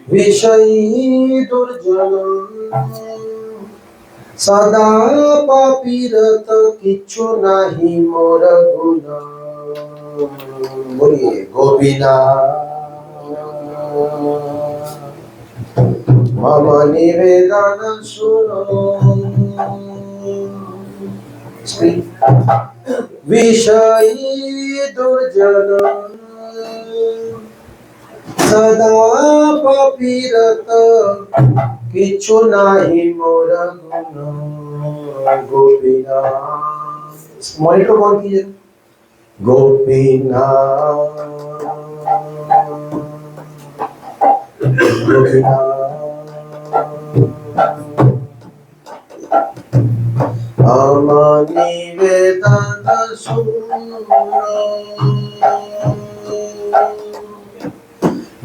विषयी दुर्जन सदा पापीरत किच्छु नाही मोर गुण बोलिए गोविना मम निवेदन सुनो विषयी दुर्जन सदा पापीरत किच्छु नाही मोर गुण गोपीनाथ मॉनिटर कौन कीजिए गोपीनाथ हम निवेदन सुनो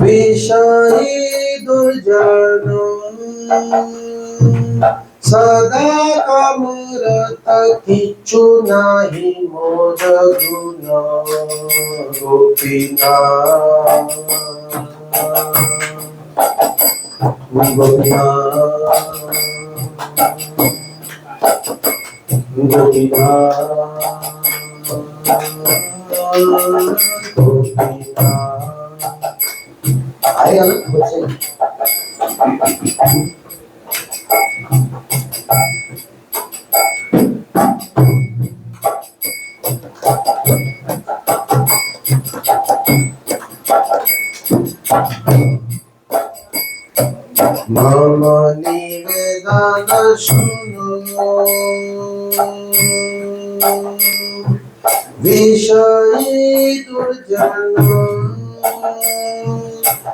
विषयी दुर्जन सदा कामरत किच्छु नाही मोर गुण गोपीनाथ आएगा ना बच्चे मम निवेदन सुनो विषयी दुर्जन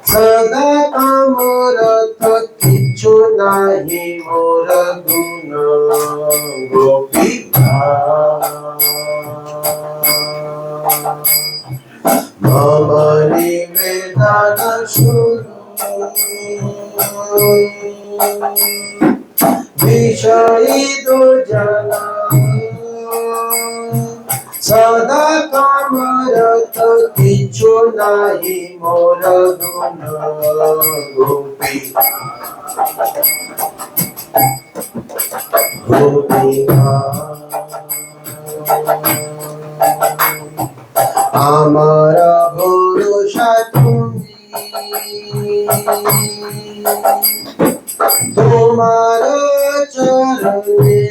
सदा कामरत किच्छु नाही मोर गुण गोपीनाथ मम निवेदन सुनो विषयी दुर्जन सदा कामरत किच्छु नाही मोर गुण আমার ভরসা তুমি তোমার চরণে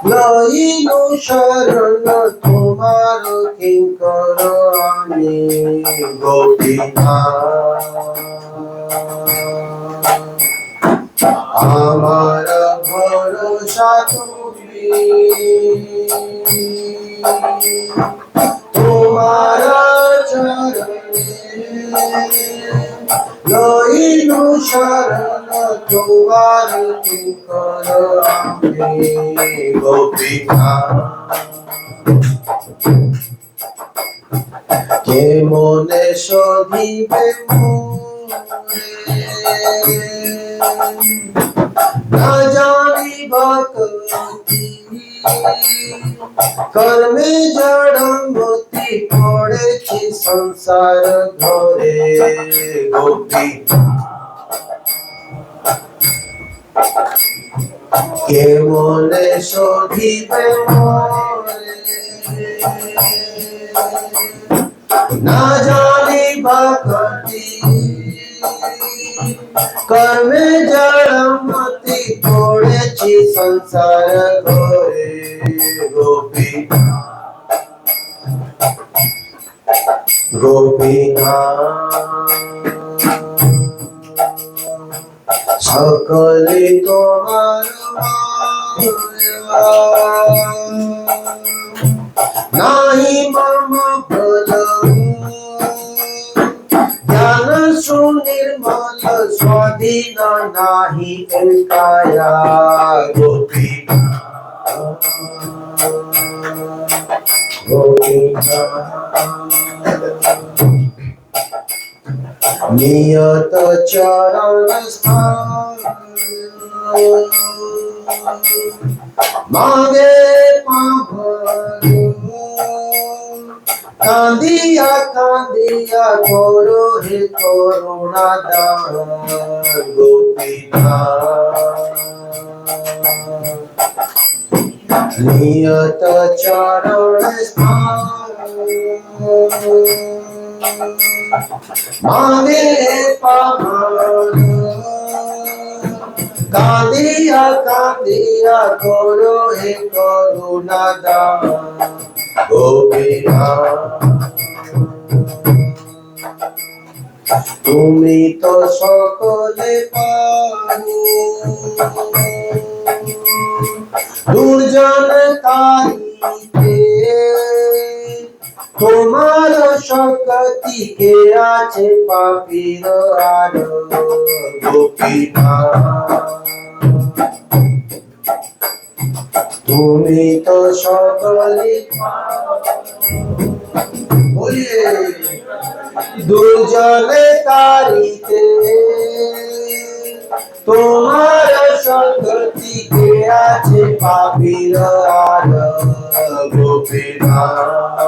লইনু শরণ তোমার কিঙ্কর আমি গোপীনাথ আমার ভরসা তুমি তোমার চরণে লইনু শরণ তোমার কিঙ্কর আমি গোপীনাথ কে মনে শোধিবে মোরে না জানি ভক্তি কর্মে জড়মতি পড়েছি সংসার ঘরে গোপী কে মনে শোধিবে মোরে না জানি ভক্তি কর্মে জড়মতি পড়েছি সংসার ঘরে গোপীনাথ সকলে তোমার নাহি মম ফল জ্ঞান সুনির্মল স্বাধীন নাহি একায়া নিয়ত চরণ স্থান মাগে পাভর কান্দিয়া কান্দিয়া করো হে করুণা দান গোপীনাথ নিয়ত চরণ স্থান মাগে পাবন কাঁদিয়া কাঁদিয়া করো হে করুণা দান গোপীনাথ তুমি তো সকলে পানি দুর্জন কারিতে তোমার শক্তি কে আছে পাপীর আর গোপীনাথ তুমি তো সকলে বলিয়ে দুর্জনে কারিতে তোমার শক্তি কে আছে পাপীর আর গোপীনাথ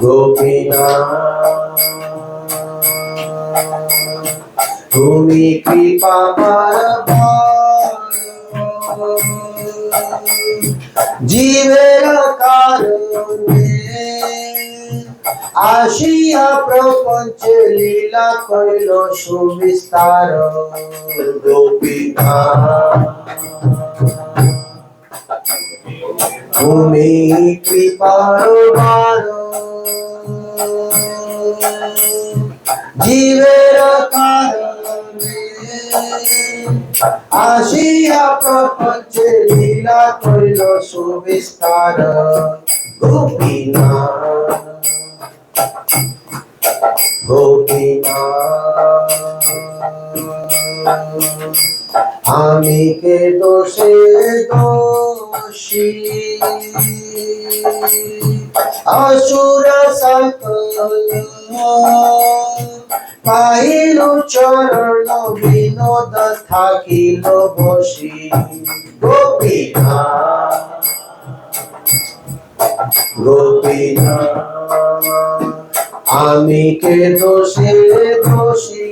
গোপীনাথ তুমি কৃপা জীবের কারণে আসিয়া প্রপঞ্চে লীলা কইল সুবিস্তার গোপীনাথ তুমি কৃপার জীবের কারণে আসিয়া প্রপঞ্চে লীলা কইল সুবিস্তার গোপীনাথ গোপীনাথ আমি কে দোষে দোষী আসুর সকল পাইল চরণ বিনোদ থাকিল বসি গোপীনাথ গোপীনাথ আমি কে দোষে দোষী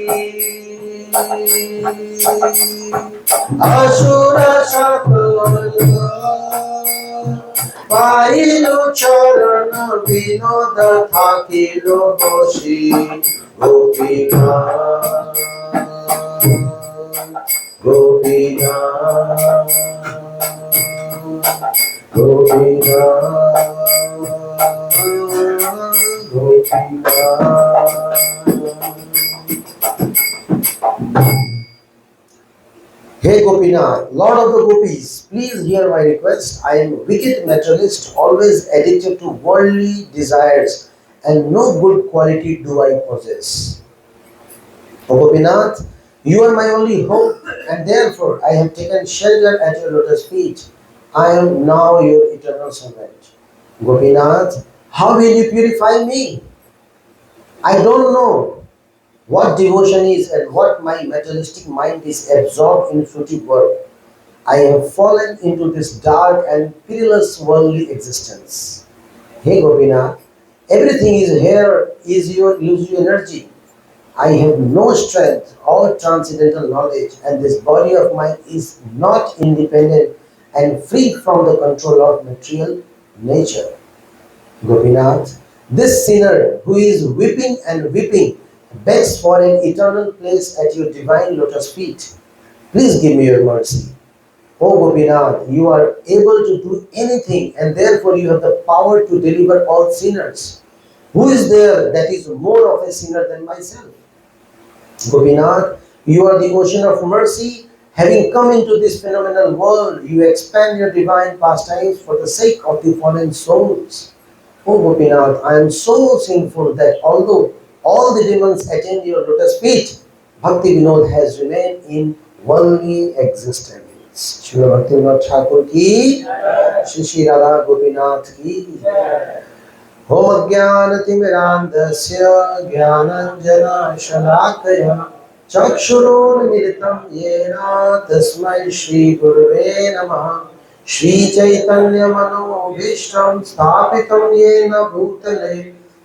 আসুর সকল পাইল চরণ বিনোদ থাকিল বসি Gopinath Gopinath Gopinath Hey Gopinath, Lord of the Gopis, please hear my request. I am a wicked materialist, always addicted to worldly desires, and no good quality do I possess. O Gopinath, you are my only hope, and therefore I have taken shelter at your lotus feet. I am now your eternal servant. Gopinath, how will you purify me? I don't know what devotion is and what my materialistic mind is absorbed in fruitive work. I have fallen into this dark and perilous worldly existence. Hey Gopinath, everything is here is your illusory energy. I have no strength or transcendental knowledge, and this body of mine is not independent and free from the control of material nature. Gopinath, this sinner who is weeping and weeping begs for an eternal place at your divine lotus feet. Please give me your mercy. Oh Gopinath, you are able to do anything, and therefore you have the power to deliver all sinners. Who is there that is more of a sinner than myself? Gopinath, you are the ocean of mercy. Having come into this phenomenal world, you expand your divine pastimes for the sake of the fallen souls. Oh Gopinath, I am so sinful that although all the demons attend your lotus feet, Bhakti Vinod has remained in worldly existence. Shri Bhakti Vinod Thakur ki, Shri Shri Radha Gopinath ki. Om Jnana Timirandasya Jnananjana Shalakaya Chakshurun Militam Yena Tasmai Shri Gurave Namaha Shri Chaitanya मनोभीष्टं स्थापितं येन भूतले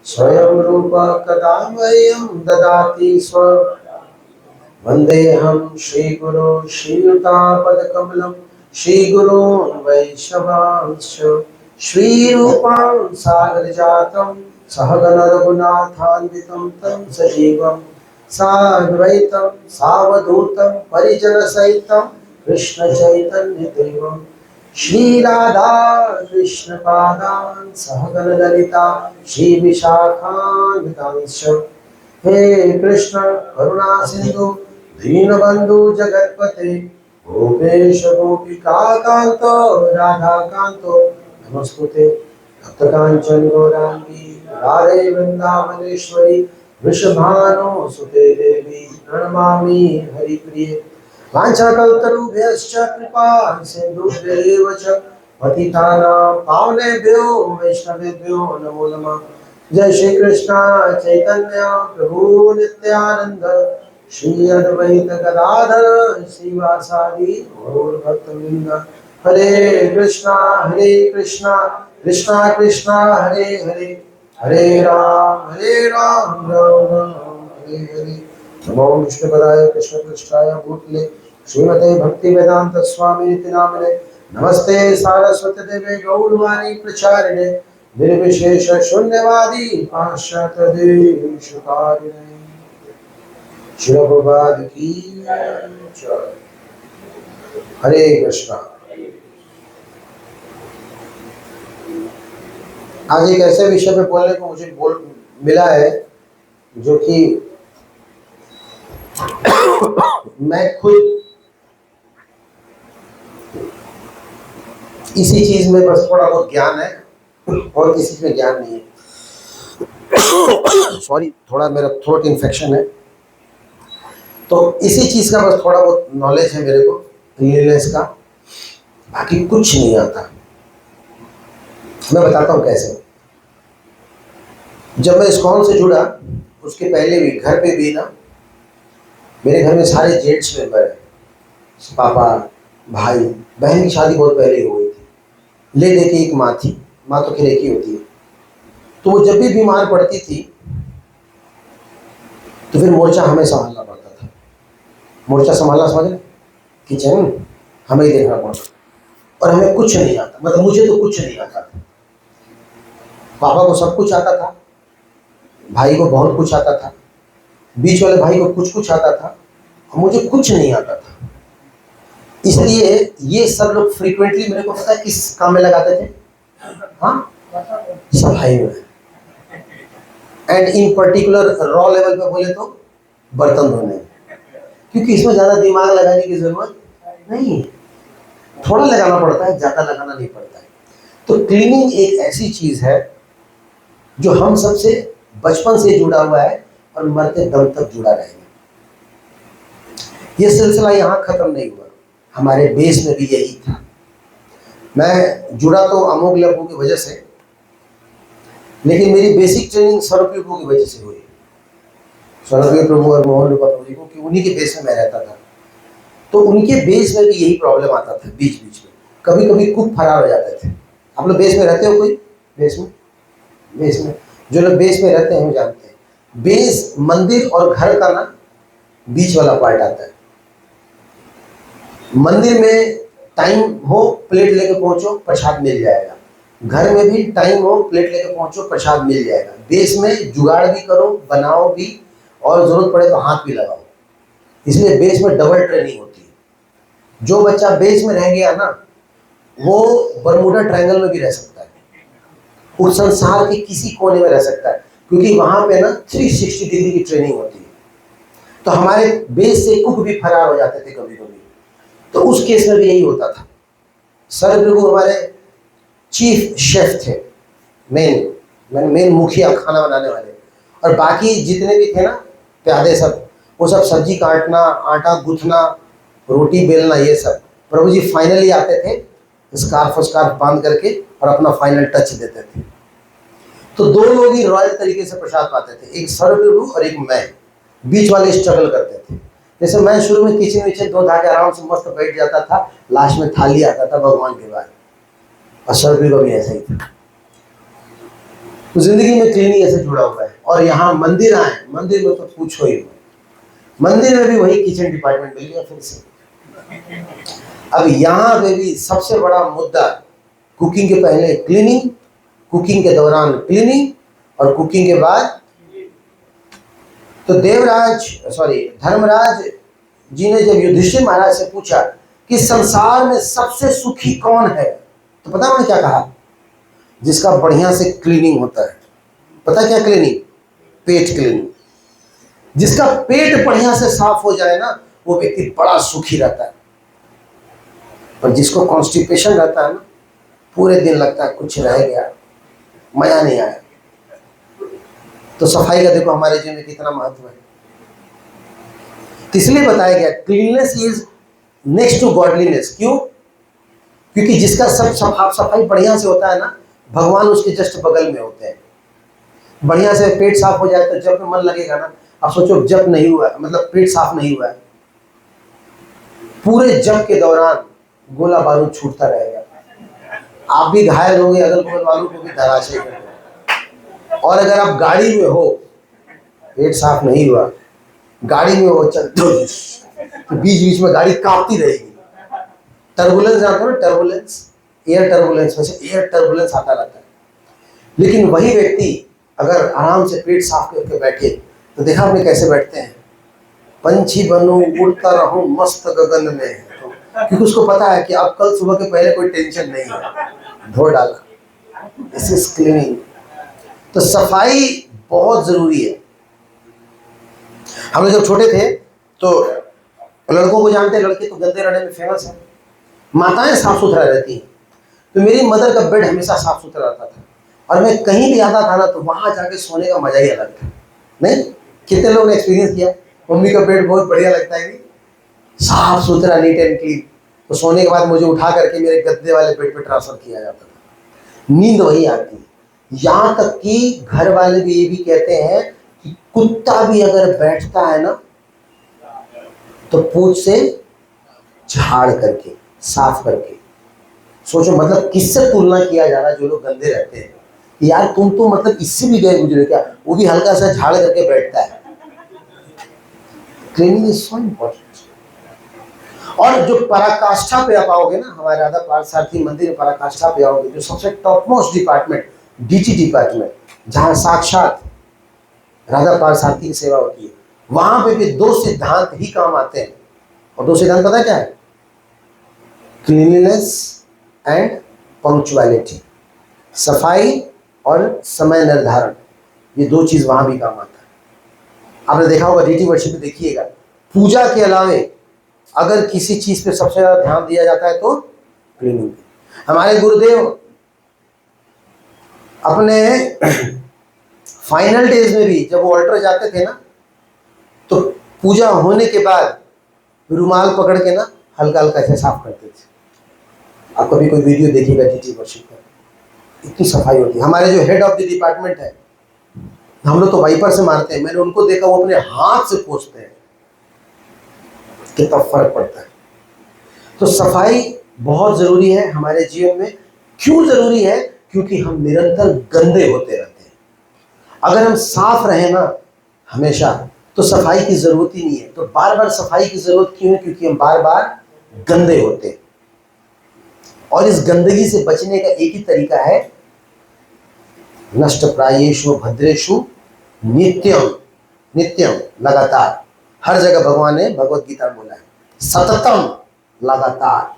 स्वयं रूप कदा मह्यं ददाति स्व वन्देऽहं श्रीगुरो श्रीयुतापदकमलं श्रीगुरोन् वैष्णवांश्च श्रीरूपां सागरजातं सहगण रघुनाथान्वितं तं सजीवं साद्वैतं सावधूतं परिजनसहितं कृष्ण चैतन्य देवं श्री राधा कृष्ण पादान् सहगण ललिता श्री विशाखान्वितांश्च हे कृष्ण करुणा सिंधु दीनबंधु जगतपते गोपेश गोपिका कांतो राधा कांतो नमस्ते भक्तकांचन गौरांगी राधे वृंदावनेश्वरी वृषभानुसुते देवी प्रणमामि हरिप्रिये वाञ्छाकल्पतरुभ्यश्च कृपा सिन्धुभ्यैव च पतितानां पावनेभ्यो वैष्णवेभ्यो नमो नमः। जय श्री कृष्ण चैतन्य प्रभु नित्यानंद श्री अद्वैत गदाधर श्रीवासादि गौर भक्तवृंद। हरे कृष्णा कृष्णा कृष्णा हरे हरे हरे राम राम राम हरे हरे। नमो विष्णुपदाय कृष्ण पृष्ठाय भूतले श्रीमते भक्ति वेदांत स्वामी नामिने नमस्ते सारस्वती देवे गौरवाणी प्रचारिणे निर्विशेष शून्यवादी पाश्चात्य देशकारिणे श्रील प्रभुपाद की जय। हरे कृष्णा। आज एक ऐसे विषय पे बोलने को मुझे मिला है जो कि मैं खुद इसी चीज में बस थोड़ा बहुत ज्ञान है और किसी में ज्ञान नहीं है। सॉरी, थोड़ा मेरा थ्रोट इन्फेक्शन है, तो इसी चीज का बस थोड़ा बहुत नॉलेज है मेरे को, क्लीननेस का, बाकी कुछ नहीं आता। मैं बताता हूँ कैसे। जब मैं इस्कॉन से जुड़ा उसके पहले भी घर पे भी ना, मेरे घर में सारे जेंट्स मेंबर हैं, पापा भाई बहन की शादी बहुत पहले हो गई थी, ले दे के एक माँ थी, माँ तो खिर एक ही होती है। तो वो जब भी बीमार पड़ती थी तो फिर मोर्चा हमें संभालना पड़ता था। मोर्चा संभालना समझ रहे, किचन हमें ही देखना पड़ता, और हमें कुछ नहीं आता, मतलब मुझे तो कुछ नहीं आता था। पापा को सब कुछ आता था, भाई को बहुत कुछ आता था, बीच वाले भाई को कुछ कुछ आता था, और मुझे कुछ नहीं आता था। इसलिए ये सब लोग फ्रीक्वेंटली मेरे को पता है किस काम में लगाते थे, हाँ, सफाई में, and in particular raw level पे बोले तो बर्तन धोने, क्योंकि इसमें ज्यादा दिमाग लगाने की जरूरत नहीं है, थोड़ा लगाना पड़ता है, ज्यादा लगाना नहीं पड़ता है। तो क्लीनिंग एक ऐसी चीज है जो हम सबसे बचपन से जुड़ा हुआ है और मरते दम तक जुड़ा रहेगा। ये सिलसिला यहाँ खत्म नहीं हुआ, हमारे बेस में भी यही था। मैं जुड़ा तो अमोघ लघु की वजह से, लेकिन मेरी बेसिक ट्रेनिंग स्वरूप प्रभु की वजह से हुई। स्वरूप प्रभु और मोहन रूपा प्रभु जी को, कि उन्हीं के बेस में मैं रहता था, तो उनके बेस में भी यही प्रॉब्लम आता था बीच बीच में। कभी कभी कुक फरार हो जाते थे। आप लोग बेस में रहते हो? कोई बेस में? बेस में जो लोग बेस में रहते हैं वो जानते हैं, बेस मंदिर और घर का ना बीच वाला पार्ट आता है। मंदिर में टाइम हो प्लेट लेके पहुंचो, प्रसाद मिल जाएगा। घर में भी टाइम हो प्लेट लेके पहुंचो, प्रसाद मिल जाएगा। बेस में जुगाड़ भी करो, बनाओ भी, और जरूरत पड़े तो हाथ भी लगाओ। इसलिए बेस में डबल ट्रेनिंग होती है। जो बच्चा बेस में रह गया ना, वो बरमूडा ट्रायंगल में भी रह सकता है, उस संसार के किसी कोने में रह सकता है, क्योंकि वहां पे ना 360 डिग्री की ट्रेनिंग होती है। तो हमारे बेस से कुक भी फरार हो जाते थे कभी कभी, तो उस केस में भी यही होता था। सर प्रभु हमारे चीफ शेफ थे, मेन मुखिया, खाना बनाने वाले, और बाकी जितने भी थे ना प्यादे सब, वो सब सब्जी काटना, आटा गूंथना, रोटी बेलना, ये सब प्रभु जी फाइनली आते थे, स्कार्फ बांध करके, और अपना फाइनल टच देते थे। तो दो लोग ही रॉयल तरीके से प्रसाद पाते थे, एक सर प्रभु और एक मैं। बीच वाले स्ट्रगल करते थे। जैसे मैं शुरू में किचन विचन धो धा के आराम से मस्त बैठ जाता था, लास्ट में थाली आता था भगवान के बाद, और सर्वरी का भी ऐसा ही था। तो जिंदगी में क्लीनिंग ऐसे जुड़ा हुआ है। और यहाँ मंदिर आए, मंदिर में तो पूछो ही, मंदिर में भी वही किचन डिपार्टमेंट मिल गया फिर से। अब यहाँ पे भी सबसे बड़ा मुद्दा, कुकिंग के पहले क्लीनिंग, कुकिंग के दौरान क्लीनिंग, और कुकिंग के बाद। तो धर्मराज जी ने जब युधिष्ठिर महाराज से पूछा कि संसार में सबसे सुखी कौन है, तो पता उन्होंने क्या कहा? जिसका बढ़िया से क्लीनिंग होता है। पता क्या क्लीनिंग? पेट क्लीनिंग। जिसका पेट बढ़िया से साफ हो जाए ना, वो व्यक्ति बड़ा सुखी रहता है। और जिसको कॉन्स्टिपेशन रहता है ना, पूरे दिन लगता है कुछ रह गया, मजा नहीं आया। तो सफाई का देखो हमारे जीवन में कितना महत्व है। तो इसलिए बताया गया cleanness is next to godliness. क्यों? क्योंकि जिसका सब सफाई बढ़िया से होता है ना, भगवान उसके जस्ट बगल में होते हैं। बढ़िया से पेट साफ हो जाए तो जब मन लगेगा ना, अब सोचो जब नहीं हुआ, मतलब पेट साफ नहीं हुआ है, पूरे जब के दौरान गोला बारूद छूटता रहेगा, आप भी घायल होंगे, अगल बगल वालों को भी धराशायी कर देगा। और अगर आप गाड़ी में हो, पेट साफ नहीं हुआ, गाड़ी में हो चलते हो, तो बीच बीच में गाड़ी कांपती रहेगी। टर्बुलेंस जानते हो ना, टर्बुलेंस, एयर टर्बुलेंस, वैसे एयर टर्बुलेंस आता रहता है। लेकिन वही व्यक्ति अगर आराम से पेट साफ करके बैठे, तो देखा आपने कैसे बैठते हैं? पंछी बनूं उड़ता रहूं मस्त गगन में, तो क्योंकि उसको पता है कि अब कल सुबह के पहले कोई टेंशन नहीं है, धो डाला। This is cleaning. तो सफाई बहुत जरूरी है। हम लोग जब छोटे थे तो लड़कों को जानते हैं, लड़के तो गंदे रहने में फेमस है, माताएं साफ सुथरा रहती हैं। तो मेरी मदर का बेड हमेशा साफ सुथरा रहता था, और मैं कहीं भी आता था ना, तो वहां जाके सोने का मजा ही अलग था। नहीं, कितने लोगों ने एक्सपीरियंस किया? मम्मी का बेड बहुत बढ़िया लगता है, साफ सुथरा, नीट एंड क्लीन। तो सोने के बाद मुझे उठा करके मेरे गद्दे वाले बेड पे ट्रांसफर किया जाता था, नींद वही आती। यहाँ तक कि घर वाले भी ये भी कहते हैं कि कुत्ता भी अगर बैठता है ना, तो पूंछ से झाड़ करके, साफ करके। सोचो मतलब किससे तुलना किया जा रहा है? जो लोग गंदे रहते हैं, यार तुम तो मतलब इससे भी गए गुजरे क्या? वो भी हल्का सा झाड़ करके बैठता है। Cleaning is so important. और जो पराकाष्ठा पे आप आओगे ना, हमारे राधा पार्थसारथी मंदिर में पराकाष्ठा पे आओगे, जो सबसे top most department, DT department, जहां साक्षात राधा पार्थसारथी की सेवा होती है, वहां पे भी दो सिद्धांत ही काम आते हैं। और दो सिद्धांत पता क्या है? क्लीनलीनेस एंड पंक्चुअलिटी, सफाई और समय निर्धारण। ये दो चीज वहां भी काम आता है। आपने देखा होगा डीटी वर्शिप में, देखिएगा पूजा के अलावे अगर किसी चीज पे सबसे ज्यादा ध्यान दिया जाता है तो क्लीनिंग। हमारे गुरुदेव अपने फाइनल डेज में भी जब वो अल्टर जाते थे ना, तो पूजा होने के बाद रुमाल पकड़ के ना हल्का हल्का ऐसे साफ करते थे। आप कभी कोई वीडियो देखिएगा डीटी वर्शिप का, इतनी सफाई होती है। हमारे जो हेड ऑफ द डिपार्टमेंट है, हम लोग तो वाइपर से मारते हैं, मैंने उनको देखा वो अपने हाथ से पोंछते हैं, कितना फर्क पड़ता है। तो सफाई बहुत जरूरी है हमारे जीवन में। क्यों जरूरी है? क्योंकि हम निरंतर गंदे होते रहते हैं। अगर हम साफ रहें ना हमेशा, तो सफाई की जरूरत ही नहीं है। तो बार बार सफाई की जरूरत क्यों है? क्योंकि हम बार बार गंदे होते हैं। और इस गंदगी से बचने का एक ही तरीका है, नष्ट प्रायेषु भद्रेषु नित्यम, नित्यम लगातार। हर जगह भगवान ने भगवत गीता बोला है, सततम, लगातार,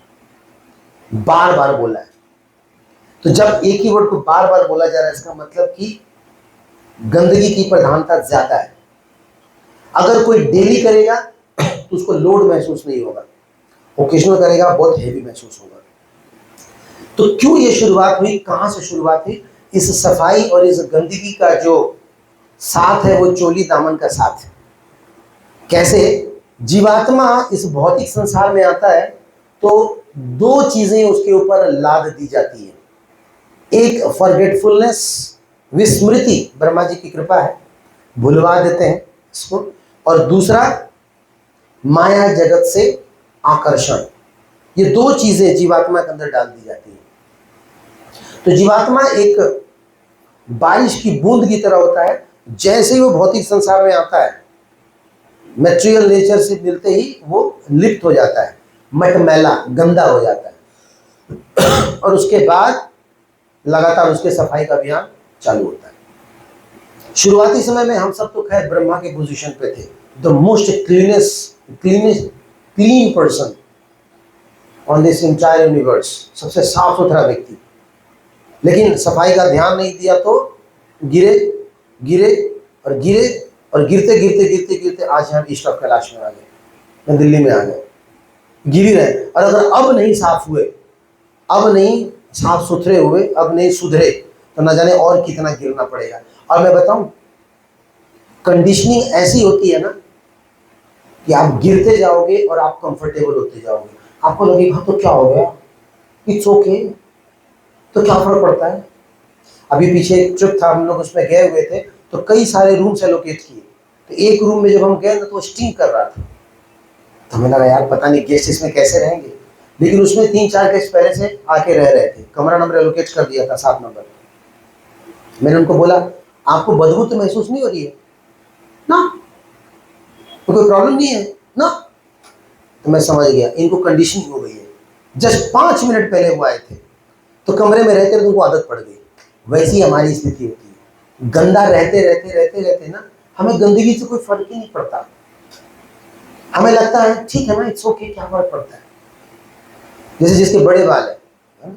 बार बार बोला है। तो जब एक ही वर्ड को बार बार बोला जा रहा है, इसका मतलब कि गंदगी की प्रधानता ज्यादा है। अगर कोई डेली करेगा तो उसको लोड महसूस नहीं होगा, ओकेजनल करेगा बहुत हेवी महसूस होगा। तो क्यों ये शुरुआत हुई, कहां से शुरुआत हुई? इस सफाई और इस गंदगी का जो साथ है वो चोली दामन का साथ है। कैसे? जीवात्मा इस भौतिक संसार में आता है तो दो चीजें उसके ऊपर लाद दी जाती है। एक फॉरगेटफुलनेस, विस्मृति, ब्रह्मा जी की कृपा है, भुलवा देते हैं इसको। और दूसरा माया जगत से आकर्षण। ये दो चीजें जीवात्मा के अंदर डाल दी जाती है। तो जीवात्मा एक बारिश की बूंद की तरह होता है। जैसे ही वो भौतिक संसार में आता है, मैटेरियल नेचर से मिलते ही वो लिप्त हो जाता है, मटमैला, गंदा हो जाता है और उसके बाद लगातार उसके सफाई का अभियान चालू होता है। शुरुआती समय में हम सब तो खैर ब्रह्मा के पोजीशन पे थे, the most clean person on this entire universe, सबसे साफ सुथरा व्यक्ति। लेकिन सफाई का ध्यान नहीं दिया तो गिरे गिरे और गिरे और गिरते गिरते गिरते गिरते आज हम ईस्ट ऑफ कैलाश में आ गए, मैं दिल्ली में आ गए, गिर ही रहे। और अगर अब नहीं साफ हुए, अब नहीं साफ सुथरे हुए, अब नहीं सुधरे, तो न जाने और कितना गिरना पड़ेगा। और मैं बताऊं, कंडीशनिंग ऐसी होती है ना कि आप गिरते जाओगे और आप कंफर्टेबल होते जाओगे। आपको लगेगा तो क्या हो गया, इट्स ओके, तो क्या फर्क पड़ता है। अभी पीछे एक ट्रिप था, हम लोग उसमें गए हुए थे, तो कई सारे रूम्स एलोकेट किए। तो एक रूम में जब हम गए ना तो स्टिंग कर रहा था, तो हमें लगा यार पता नहीं गेस्ट इसमें कैसे रहेंगे। लेकिन उसमें 3-4 गेस्ट पहले से आके रह रहे थे, कमरा नंबर एलोकेट कर दिया था 7 नंबर। मैंने उनको बोला आपको बदबू तो महसूस नहीं हो रही है ना, तो कोई प्रॉब्लम नहीं है ना। तो मैं समझ गया इनको कंडीशनिंग हो गई है। जस्ट 5 मिनट पहले वो आए थे, तो कमरे में रहते उनको आदत पड़ गई। वैसी हमारी स्थिति होती है, गंदा रहते रहते रहते रहते ना हमें गंदगी से कोई फर्क ही नहीं पड़ता। हमें लगता है ठीक है ना, इट्स ओके, क्या फर्क पड़ता है। जैसे जिसके बड़े बाल है,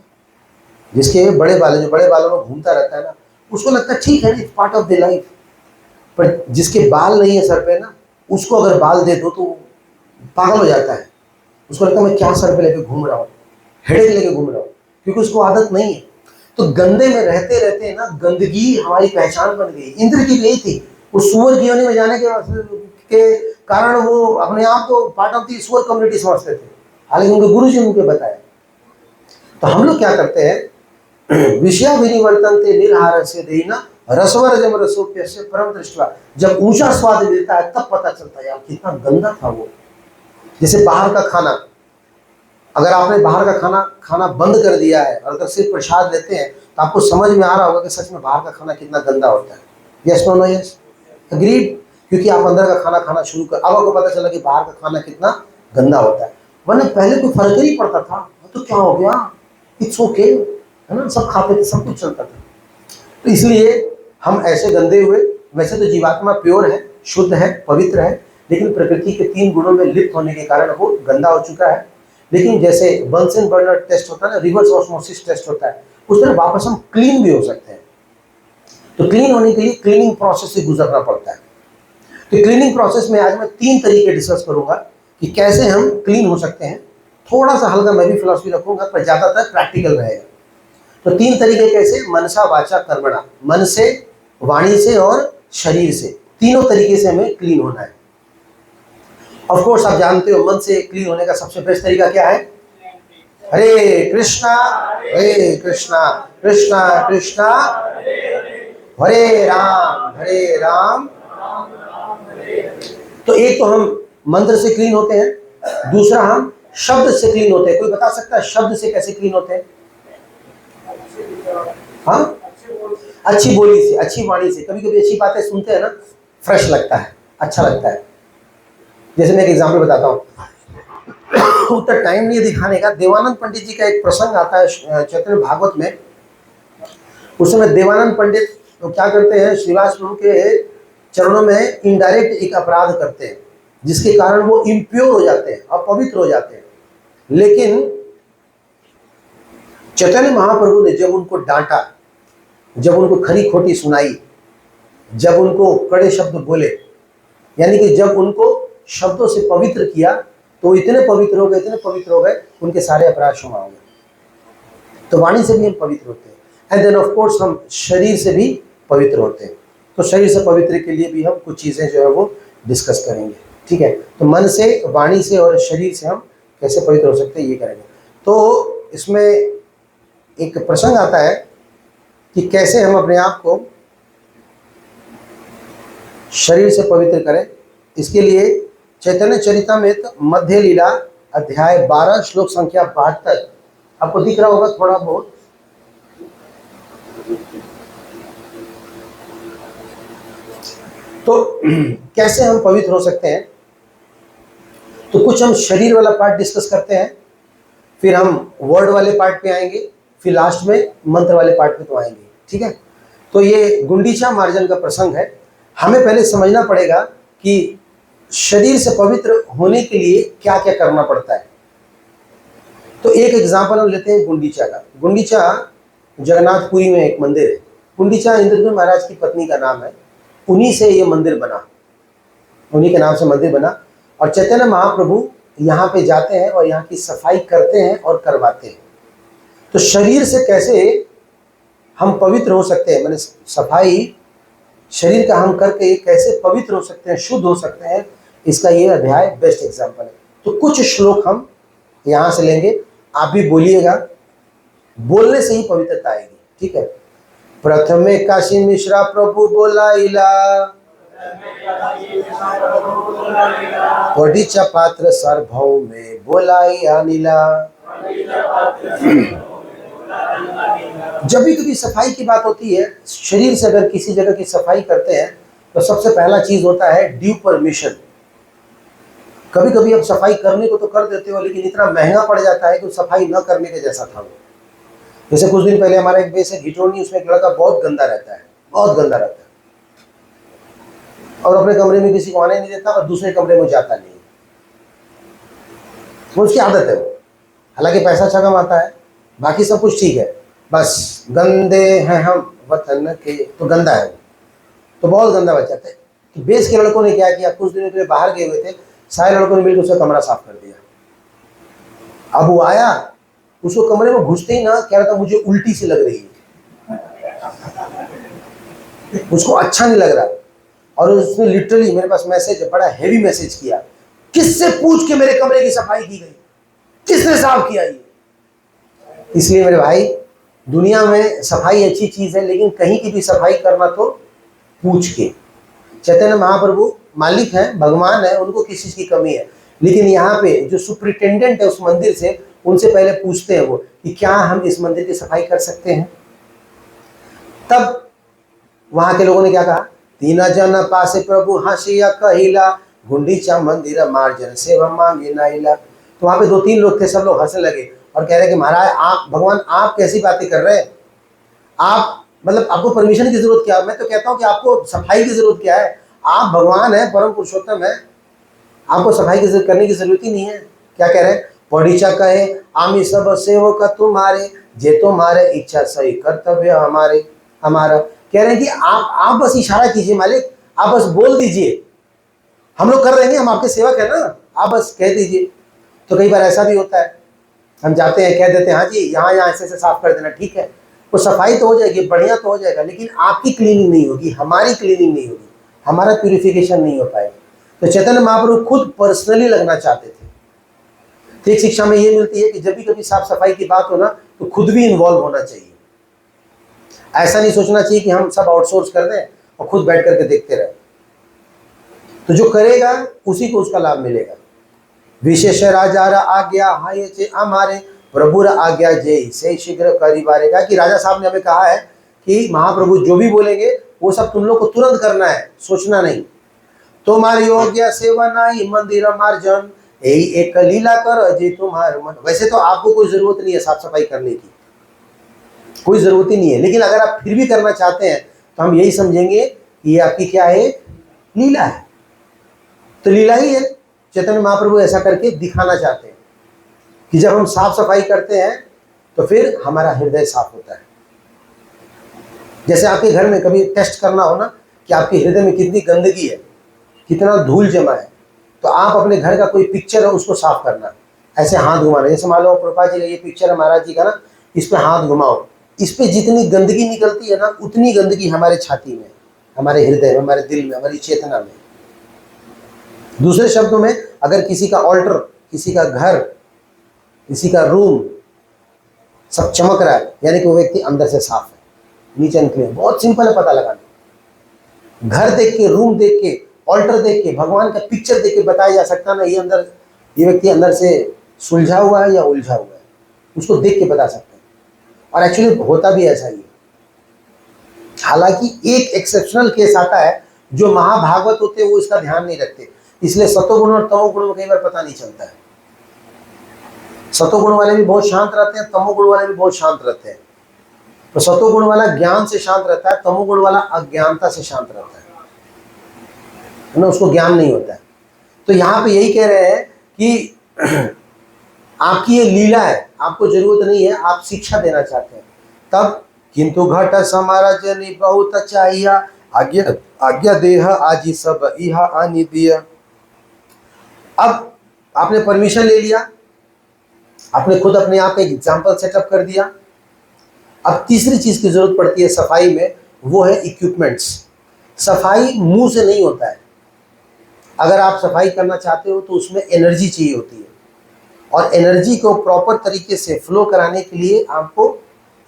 जिसके बड़े बाल है, जो बड़े बालों में घूमता रहता है ना, उसको लगता है ठीक है, it's part of the life. पर जिसके बाल नहीं है सर पे ना, उसको अगर बाल दे दो तो पागल हो जाता है। उसको लगता है मैं क्या सर पे लेके घूम रहा हूँ, हेडेक लेके घूम रहा हूँ, क्योंकि उसको आदत नहीं है। तो गंदे में रहते रहते ना गंदगी हमारी पहचान बन गई। इंद्र की यही थी, वो सुअर की योनि में जाने के कारण वो अपने आप को पार्ट ऑफ दी सुअर कम्युनिटी समझते थे, हालांकि उनके गुरु जी उनको बताया। तो हम लोग क्या करते हैं, विषया विनिवर्तनते निर्हार से देना रसवर जम रसोप्य से परम दृष्टवा। जब ऊंचा स्वाद मिलता है तब पता चलता है यार कितना गंदा था वो। जैसे बाहर का खाना, अगर आपने बाहर का खाना खाना बंद कर दिया है और अगर सिर्फ प्रसाद लेते हैं तो आपको समझ में आ रहा होगा कि सच में बाहर का खाना कितना गंदा होता है। Yes no no yes agreed. क्योंकि आप अंदर का खाना खाना शुरू कर, अब आपको पता चला कि बाहर का खाना कितना गंदा होता है। वरना पहले कोई फर्क ही नहीं पड़ता था, तो क्या हो गया, इट्स ओके, है ना, सब खाते थे, सब कुछ चलता था। तो इसलिए हम ऐसे गंदे हुए। वैसे तो जीवात्मा प्योर है, शुद्ध है, पवित्र है, लेकिन प्रकृति के 3 गुणों में लिप्त होने के कारण वो गंदा हो चुका है। लेकिन जैसे बंसन बर्नर टेस्ट होता है ना, रिवर्स ऑस्मोसिस टेस्ट होता है, उस तरह वापस हम क्लीन भी हो सकते हैं। तो क्लीन होने के लिए क्लीनिंग प्रोसेस से गुजरना पड़ता है। तो क्लीनिंग प्रोसेस में आज मैं 3 तरीके डिस्कस करूंगा कि कैसे हम क्लीन हो सकते हैं। थोड़ा सा हल्का मैं भी फिलॉसफी रखूंगा, पर ज्यादातर प्रैक्टिकल रहेगा। तो 3 तरीके कैसे, मनसा वाचा कर्मणा, मन से, वाणी से और शरीर से, तीनों तरीके से हमें क्लीन होना है। ऑफ कोर्स आप जानते हो मन से क्लीन होने का सबसे बेस्ट तरीका क्या है, हरे कृष्णा कृष्णा कृष्णा हरे राम। तो एक तो हम मंत्र से क्लीन होते हैं, दूसरा हम शब्द से क्लीन होते हैं। कोई बता सकता है शब्द से कैसे क्लीन होते हैं? हाँ, अच्छी बोली से, अच्छी वाणी से। कभी कभी अच्छी बातें सुनते हैं ना, फ्रेश लगता है, अच्छा लगता है। जैसे मैं एक एग्जाम्पल बताता हूँ, उतना टाइम नहीं है दिखाने का। देवानंद पंडित जी का एक प्रसंग आता है चैतन्य भागवत में। उस समय देवानंद पंडित तो क्या करते हैं, श्रीवास प्रभु के चरणों में इनडायरेक्ट एक अपराध करते हैं, जिसके कारण वो इम्प्योर हो जाते हैं, अपवित्र हो जाते हैं। लेकिन चैतन्य महाप्रभु ने जब उनको डांटा, जब उनको खरी खोटी सुनाई, जब उनको कड़े शब्द बोले, यानी कि जब उनको शब्दों से पवित्र किया, तो इतने पवित्र हो गए, इतने पवित्र हो गए, उनके सारे अपराध क्षमा हो गए। तो वाणी से भी हम पवित्र होते हैं। एंड देन ऑफ कोर्स हम शरीर से भी पवित्र होते हैं। तो शरीर से पवित्र के लिए भी हम कुछ चीज़ें जो है वो डिस्कस करेंगे, ठीक है। तो मन से, वाणी से और शरीर से हम कैसे पवित्र हो सकते हैं, ये करेंगे। तो इसमें एक प्रसंग आता है कि कैसे हम अपने आप को शरीर से पवित्र करें। इसके लिए चैतन्य चरितमृत मध्य लीला अध्याय 12 श्लोक संख्या 72, आपको दिख रहा होगा थोड़ा बहुत, तो कैसे हम पवित्र हो सकते हैं? तो कुछ हम शरीर वाला पार्ट डिस्कस करते हैं, फिर हम वर्ड वाले पार्ट पे आएंगे, फिर लास्ट में मंत्र वाले पार्ट पे तो आएंगे। ठीक है, तो ये गुंडीचा मार्जन का प्रसंग है। हमें पहले समझना पड़ेगा कि शरीर से पवित्र होने के लिए क्या क्या करना पड़ता है। तो एक एग्जाम्पल हम लेते हैं गुंडीचा का। गुंडीचा जगन्नाथपुरी में एक मंदिर है। गुंडीचा इंद्रद्युम्न महाराज की पत्नी का नाम है, उन्हीं से ये मंदिर बना, उन्हीं के नाम से मंदिर बना। और चैतन्य महाप्रभु यहाँ पे जाते हैं और यहाँ की सफाई करते हैं और करवाते हैं। तो शरीर से कैसे हम पवित्र हो सकते हैं, मैंने सफाई शरीर का हम करके कैसे पवित्र हो सकते हैं, शुद्ध हो सकते हैं, इसका ये अध्याय बेस्ट एग्जाम्पल है। तो कुछ श्लोक हम यहाँ से लेंगे, आप भी बोलिएगा, बोलने से ही पवित्रता आएगी। ठीक है, प्रथमे काशी मिश्रा प्रभु बोलाइला, पढ़ीचा पात्र सर्भव में बोलाई अनिला। जब भी कभी सफाई की बात होती है, शरीर से अगर किसी जगह की सफाई करते हैं तो सबसे पहला चीज होता है ड्यू परमिशन। कभी कभी आप सफाई करने को तो कर देते हो, लेकिन इतना महंगा पड़ जाता है कि सफाई न करने के जैसा था वो। जैसे कुछ दिन पहले हमारा एक बेस है घिटोनी, उसमें एक लड़का बहुत गंदा रहता है, बहुत गंदा रहता है, और अपने कमरे में किसी को आने नहीं देता और दूसरे कमरे में जाता नहीं, वो उसकी आदत है वो। हालांकि पैसा अच्छा कमाता है, बाकी सब कुछ ठीक है, बस गंदे हैं हम वतन के, तो गंदा है वो, तो बहुत गंदा बच जाता है। तो बेस के लड़कों ने क्या किया, कुछ दिनों के लिए बाहर गए हुए थे, सारे लड़कों ने मिलकर उसका कमरा साफ कर दिया। अब वो आया, उसको कमरे में घुसते ही ना कह रहा था मुझे उल्टी सी लग रही है, उसको अच्छा नहीं लग रहा। और उसने लिटरली मेरे पास मैसेज, बड़ा हैवी मैसेज किया, किससे पूछ के मेरे कमरे की सफाई की गई, किसने साफ किया ये। इसलिए मेरे भाई, दुनिया में सफाई अच्छी चीज है, लेकिन कहीं की भी सफाई करना तो पूछ के। चैतन्य महाप्रभु मालिक हैं, भगवान है, उनको किसी चीज की कमी है, लेकिन यहाँ पे जो सुपरिटेंडेंट है उस मंदिर से, उनसे पहले पूछते हैं वो कि क्या हम इस मंदिर की सफाई कर सकते हैं। तब वहां के लोगों ने क्या कहा, तीन जन पासे प्रभु हंसिया कहिला, गुंडीचा मंदिर मार्जन सेवा मांगे नाइला। तो वहां पे 2-3 लोग थे, सब लोग हंसने लगे और कह रहे कि महाराज आप, भगवान आप कैसी बातें कर रहे हैं, आप मतलब आपको परमिशन की जरूरत क्या है? मैं तो कहता हूँ कि आपको सफाई की जरूरत क्या है, आप भगवान है, परम पुरुषोत्तम है, आपको सफाई की करने की जरूरत ही नहीं है। क्या कह रहे हैं, पढ़ीचा कहे आमी सब सेवक तुम्हारे, जे तुम्हारे इच्छा सही कर्तव्य हमारे हमारा। कह रहे हैं कि आप बस इशारा कीजिए मालिक, आप बस बोल दीजिए, हम लोग कर रहे हैं, हम आपके सेवक है ना, आप बस कह दीजिए। तो कई बार ऐसा भी होता है, हम जाते हैं, कह देते हैं हाँ जी यहाँ यहाँ ऐसे साफ कर देना, ठीक है, वो सफाई तो हो जाएगी, बढ़िया तो हो जाएगा, लेकिन आपकी क्लीनिंग नहीं होगी, हमारी क्लीनिंग नहीं होगी, हमारा प्यूरिफिकेशन नहीं हो पाएगा। तो चैतन्य महाप्रभु खुद पर्सनली लगना चाहते थे। तो एक शिक्षा में ये मिलती है कि जब भी कभी साफ सफाई की बात हो ना, तो खुद भी इन्वॉल्व होना चाहिए। ऐसा नहीं सोचना चाहिए कि हम सब आउटसोर्स कर दें और खुद बैठ करके देखते रहे। तो जो करेगा उसी को उसका लाभ मिलेगा। विशेष राजा आज्ञा हाय चे हमारे प्रभुर आज्ञा जय से शीघ्र करी बारेगा, कि राजा साहब ने हमें कहा है कि महाप्रभु जो भी बोलेंगे वो सब तुम लोग को तुरंत करना है, सोचना नहीं। तुम्हारी योग्य सेवा नहीं मंदिर मार्जन, यही एक लीला कर जी तुम्हारे मन। वैसे तो आपको कोई जरूरत नहीं है साफ सफाई करने की, कोई जरूरत ही नहीं है, लेकिन अगर आप फिर भी करना चाहते हैं तो हम यही समझेंगे कि ये आपकी क्या है, लीला है। तो लीला ही है। चैतन्य महाप्रभु ऐसा करके दिखाना चाहते हैं कि जब हम साफ सफाई करते हैं तो फिर हमारा हृदय साफ होता है। जैसे आपके घर में कभी टेस्ट करना हो ना कि आपके हृदय में कितनी गंदगी है, कितना धूल जमा है, तो आप अपने घर का कोई पिक्चर है उसको साफ करना, ऐसे हाथ घुमाना। जैसे मान लो प्रभुपाद जी का ये पिक्चर है महाराज जी का ना, इस पे हाथ घुमाओ, इस पे जितनी गंदगी निकलती है ना, उतनी गंदगी हमारे छाती में, हमारे हृदय में, हमारे दिल में, हमारी चेतना में। दूसरे शब्दों में, अगर किसी का ऑल्टर, किसी का घर, किसी का रूम सब चमक रहा है, यानी कि वो व्यक्ति अंदर से साफ है, नीचे निकले। बहुत सिंपल है पता लगाना। घर देख के, रूम देख के, ऑल्टर देख के, भगवान का पिक्चर देख के बताया जा सकता ना ये व्यक्ति अंदर से सुलझा हुआ है या उलझा हुआ है, उसको देख के बता सकते हैं। और एक्चुअली होता भी ऐसा ही है। हालांकि एक एक्सेप्शनल केस आता है, जो महाभागवत होते हैं वो इसका ध्यान नहीं रखते, इसलिए सतोगुण और तमोगुण में कई बार पता नहीं चलता है। सतोगुण वाले भी बहुत शांत रहते हैं, तमोगुण वाले भी बहुत शांत रहते हैं। तो सतोगुण वाला ज्ञान से शांत रहता है, तमोगुण वाला अज्ञानता से शांत रहता है ना, उसको ज्ञान नहीं होता है। तो यहाँ पे यही कह रहे हैं कि आपकी ये लीला है, आपको जरूरत नहीं है, आप शिक्षा देना चाहते हैं। तब किंतु घट समाराजनी बहुत चाहिए, आज्ञा आज्ञा देह आजी सब इह आनी दिया। अब आपने परमिशन ले लिया, आपने खुद अपने आप एक एग्जाम्पल सेटअप कर दिया। अब तीसरी चीज की जरूरत पड़ती है सफाई में, वो है इक्विपमेंट्स। सफाई मुंह से नहीं होता है। अगर आप सफाई करना चाहते हो तो उसमें एनर्जी चाहिए होती है, और एनर्जी को प्रॉपर तरीके से फ्लो कराने के लिए आपको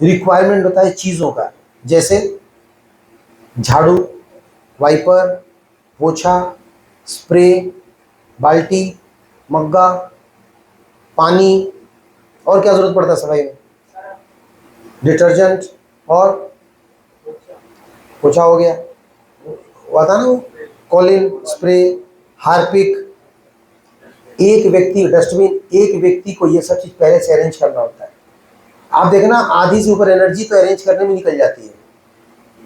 रिक्वायरमेंट होता है चीज़ों का, जैसे झाड़ू, वाइपर, पोछा, स्प्रे, बाल्टी, मग्गा, पानी, और क्या जरूरत पड़ता है सफाई में? डिटर्जेंट और पोछा हो गया, वो था ना वो कॉलिन, स्प्रे, हार्पिक। एक व्यक्ति, डस्टबिन, एक व्यक्ति को ये सब चीज पहले से अरेंज करना होता है। आप देखना आधी से ऊपर एनर्जी तो अरेंज करने में निकल जाती है।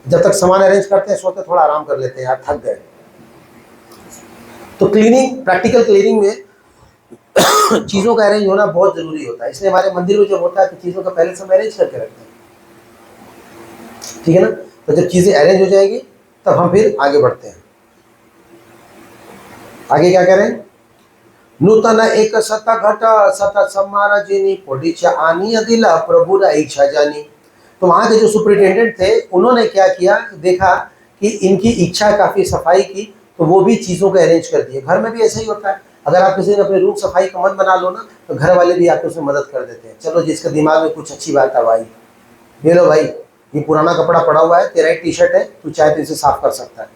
जब तक सामान अरेंज करते हैं सोते थोड़ा आराम कर लेते हैं, यार थक गए। तो क्लीनिंग, प्रैक्टिकल क्लीनिंग में चीज़ों का अरेंज होना बहुत जरूरी होता है। इसलिए हमारे मंदिर में जब होता है तो चीज़ों का पहले से हम अरेंज करके रखते हैं, ठीक है ना। तो जब चीज़ें अरेंज हो जाएगी तब हम फिर आगे बढ़ते हैं। आगे क्या कह रहे हैं? नूतन एक सत घट सत समाराजिनी पोडिचा आनी अदिला प्रभु इच्छा जानी। तो वहाँ के जो सुपरिटेंडेंट थे उन्होंने क्या किया, देखा कि इनकी इच्छा काफ़ी सफाई की, तो वो भी चीज़ों को अरेंज कर दिए। घर में भी ऐसा ही होता है, अगर आप किसी ने अपने रूम सफाई का मन बना लो ना, तो घर वाले भी आपको उसमें मदद कर देते हैं। चलो जिसके दिमाग में कुछ अच्छी बात है भाई, ले लो भाई, ये पुराना कपड़ा पड़ा हुआ है, तेरा एक टी शर्ट है, तू चाहे तो इसे साफ कर सकता है,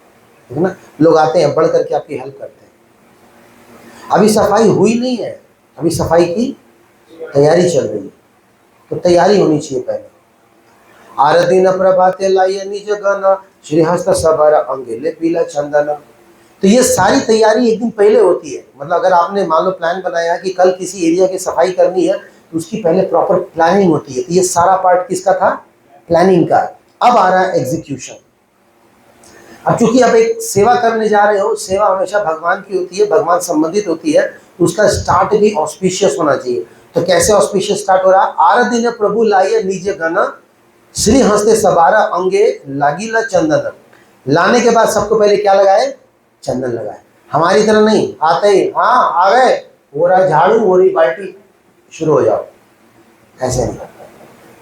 ठीक है ना। लोग आते हैं, बढ़ करके आपकी हेल्प करते हैं। अभी सफाई हुई नहीं है, अभी सफाई की तैयारी चल रही है, तो तैयारी होनी चाहिए पहले। आरदिन प्रभाते लाइए निज गन श्रीहस्त सबर अंगेले पीला चंदन। तो ये सारी तैयारी एक दिन पहले होती है। मतलब अगर आपने मान लो प्लान बनाया कि कल किसी एरिया की सफाई करनी है, तो उसकी पहले प्रॉपर प्लानिंग होती है। तो ये सारा पार्ट किसका था? प्लानिंग का। अब आ रहा है एग्जीक्यूशन। अब चूंकि आप एक सेवा करने जा रहे हो, सेवा हमेशा भगवान की होती है, भगवान संबंधित होती है, तो उसका स्टार्ट भी ऑस्पिशियस होना चाहिए। तो कैसे ऑस्पिशियस स्टार्ट हो रहा? आरदिन प्रभु लाइए निज गन श्री हंसते सबारा अंगे लागिला चंदन। लाने के बाद सबको पहले क्या लगाए? चंदन लगाए। हमारी तरह नहीं, आते ही हाँ आ गए, हो रहा झाड़ू, हो रही बाल्टी, शुरू हो जाओ, ऐसे नहीं।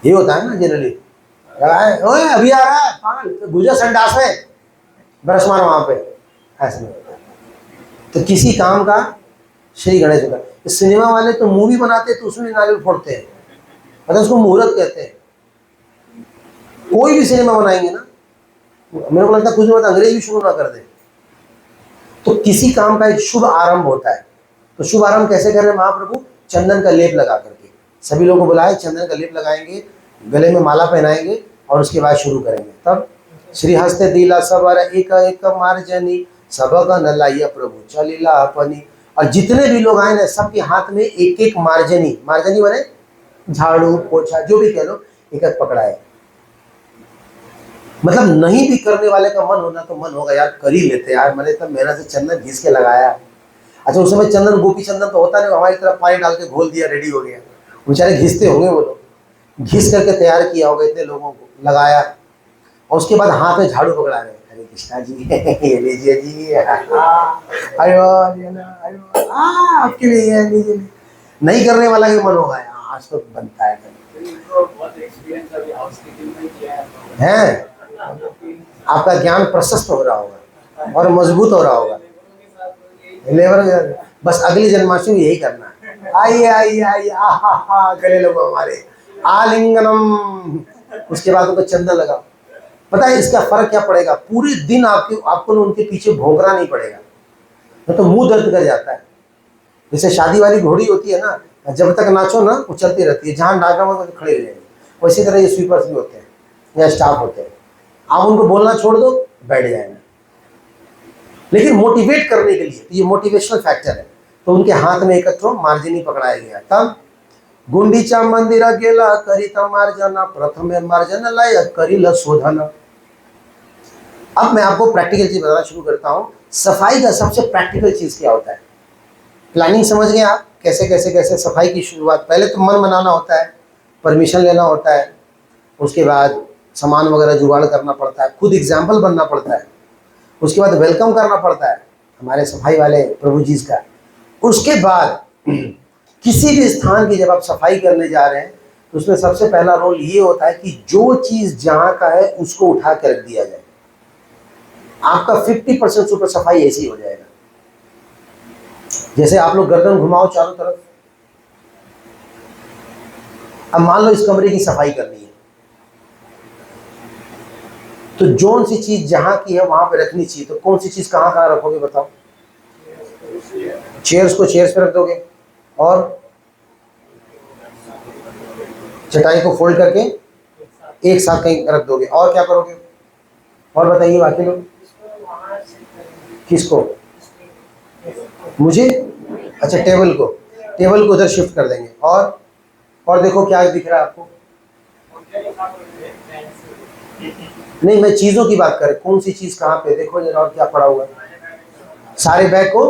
ये होता है ना जनरली, लगाए ओए अभी आ रहा है, गुजर संडास है, ब्रश मारो वहां पे, ऐसे नहीं होता। तो किसी काम का श्री गणेश होता है। सिनेमा वाले तो मूवी बनाते तो उसमें नारियल फोड़ते हैं, मतलब उसको मुहूर्त कहते हैं। कोई भी सिनेमा बनाएंगे ना, मेरे को लगता है कुछ भी अंग्रेज भी शुरू ना कर दे। तो किसी काम का एक शुभ आरंभ होता है। तो शुभ आरंभ कैसे कर रहे हैं महाप्रभु? चंदन का लेप लगा करके सभी लोगों को बुलाए, चंदन का लेप लगाएंगे, गले में माला पहनाएंगे, और उसके बाद शुरू करेंगे। तब श्री हस्ते दिला सबर एक एक मार्जनी सबक न लाइया प्रभु चलीला अपनी। और जितने भी लोग आए ना, सबके हाथ में एक एक मार्जनी, मार्जनी माने झाड़ू, पोछा, जो भी कह लो, एक एक पकड़ाए। मतलब नहीं भी करने वाले का मन होना तो मन होगा यार, कर ही लेते यार, मैंने इतना मेहनत से चंदन घिस के लगाया। अच्छा उस समय चंदन, गोपी चंदन तो होता नहीं, हमारी तरफ पानी डाल के घोल दिया, रेडी हो गया। बेचारे घिसते होंगे वो लोग, घिस करके तैयार किया होगा, इतने लोगों को लगाया, और उसके बाद हाथ में झाड़ू पकड़ा रहे, हरे कृष्णा जी ये लीजिए जी, अयो आपके लिए है, लीजिए। नहीं करने वाला भी मन होगा, आज तो बनता है। आपका ज्ञान प्रशस्त हो रहा होगा और मजबूत हो रहा होगा। लेबर बस अगली जन्माष्टमी यही करना है, आइए आइए आइए, गले लगो हमारे, आलिंगनम। उसके बाद उनको चंदन लगाओ। पता है इसका फर्क क्या पड़ेगा? पूरे दिन आपको उनके पीछे भोंकना नहीं पड़ेगा, तो मुंह दर्द कर जाता है। जैसे शादी वाली घोड़ी होती है ना, जब तक नाचो ना वो चलती रहती है, जहाँ नाचना हो तो खड़े रहेंगे। वैसी तरह ये स्वीपर्स भी होते हैं या स्टाफ होते हैं, आप उनको बोलना छोड़ दो, बैठ जाएंगे। लेकिन मोटिवेट करने के लिए, तो ये मोटिवेशनल फैक्टर है। तो उनके हाथ में एक मार्जिनी पकड़ाया गया। तब गुंडीचा मंदिरा गेला करिता मार्जना, प्रथमे मार्जन लाय करिल शोधन। अब मैं आपको प्रैक्टिकल चीज बताना शुरू करता हूं। सफाई का सबसे प्रैक्टिकल चीज क्या होता है? प्लानिंग समझ गए आप? कैसे कैसे कैसे सफाई की शुरुआत? पहले तो मन बनाना होता है, परमिशन लेना होता है, उसके बाद सामान वगैरह जुगाड़ करना पड़ता है, खुद एग्जाम्पल बनना पड़ता है, उसके बाद वेलकम करना पड़ता है हमारे सफाई वाले प्रभु जी का। उसके बाद किसी भी स्थान की जब आप सफाई करने जा रहे हैं तो उसमें सबसे पहला रोल ये होता है कि जो चीज जहां का है उसको उठा के रख दिया जाए। आपका 50% सुपर सफाई ऐसी हो जाएगा। जैसे आप लोग गर्दन घुमाओ चारों तरफ। अब मान लो इस कमरे की सफाई करनी है, तो जोन सी चीज जहां की है वहां पे रखनी चाहिए। तो कौन सी चीज कहां कहां रखोगे बताओ? चेयर्स को चेयर्स पे रख दोगे, और चटाई को फोल्ड करके एक साथ कहीं रख दोगे, और क्या करोगे? और बताइए बाकी लोग। किसको? मुझे? अच्छा, टेबल को उधर शिफ्ट कर देंगे। और देखो क्या दिख रहा है आपको? नहीं, मैं चीजों की बात कर रहा हूं। कौन सी चीज कहां पे? देखो जरा, और क्या पड़ा हुआ है? सारे बैग को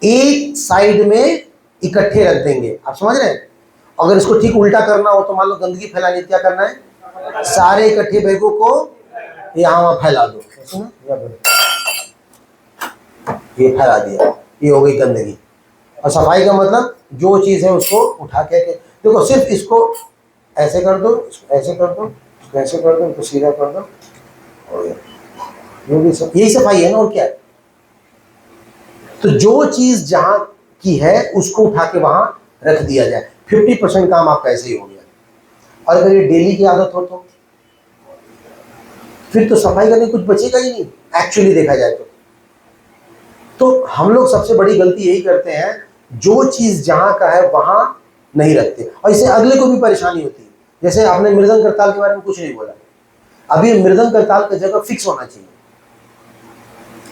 एक साइड में इकट्ठे रख देंगे। आप समझ रहे हैं? अगर इसको ठीक उल्टा करना हो तो मान लो गंदगी फैलानी, क्या करना है? सारे इकट्ठे बैगों को यहाँ वहां फैला दो। ये फैला दिया, ये हो गई गंदगी। और सफाई का मतलब जो चीज है उसको उठा के देखो, सिर्फ इसको ऐसे कर दो, ऐसे कर दो, ऐसे कर दो, सीधा कर दो, और यही सफाई है ना, और क्या है? तो जो चीज जहां की है उसको उठा के वहां रख दिया जाए। 50% काम आपका ऐसे ही हो गया। और अगर ये डेली की आदत हो तो फिर तो सफाई करने कुछ बचेगा ही नहीं, एक्चुअली देखा जाए तो हम लोग सबसे बड़ी गलती यही करते हैं, जो चीज जहां का है वहां नहीं रखते, और इससे अगले को भी परेशानी होती है। जैसे आपने मृदंग करताल के बारे में कुछ नहीं बोला, अभी मृदंग करताल की जगह फिक्स होना चाहिए।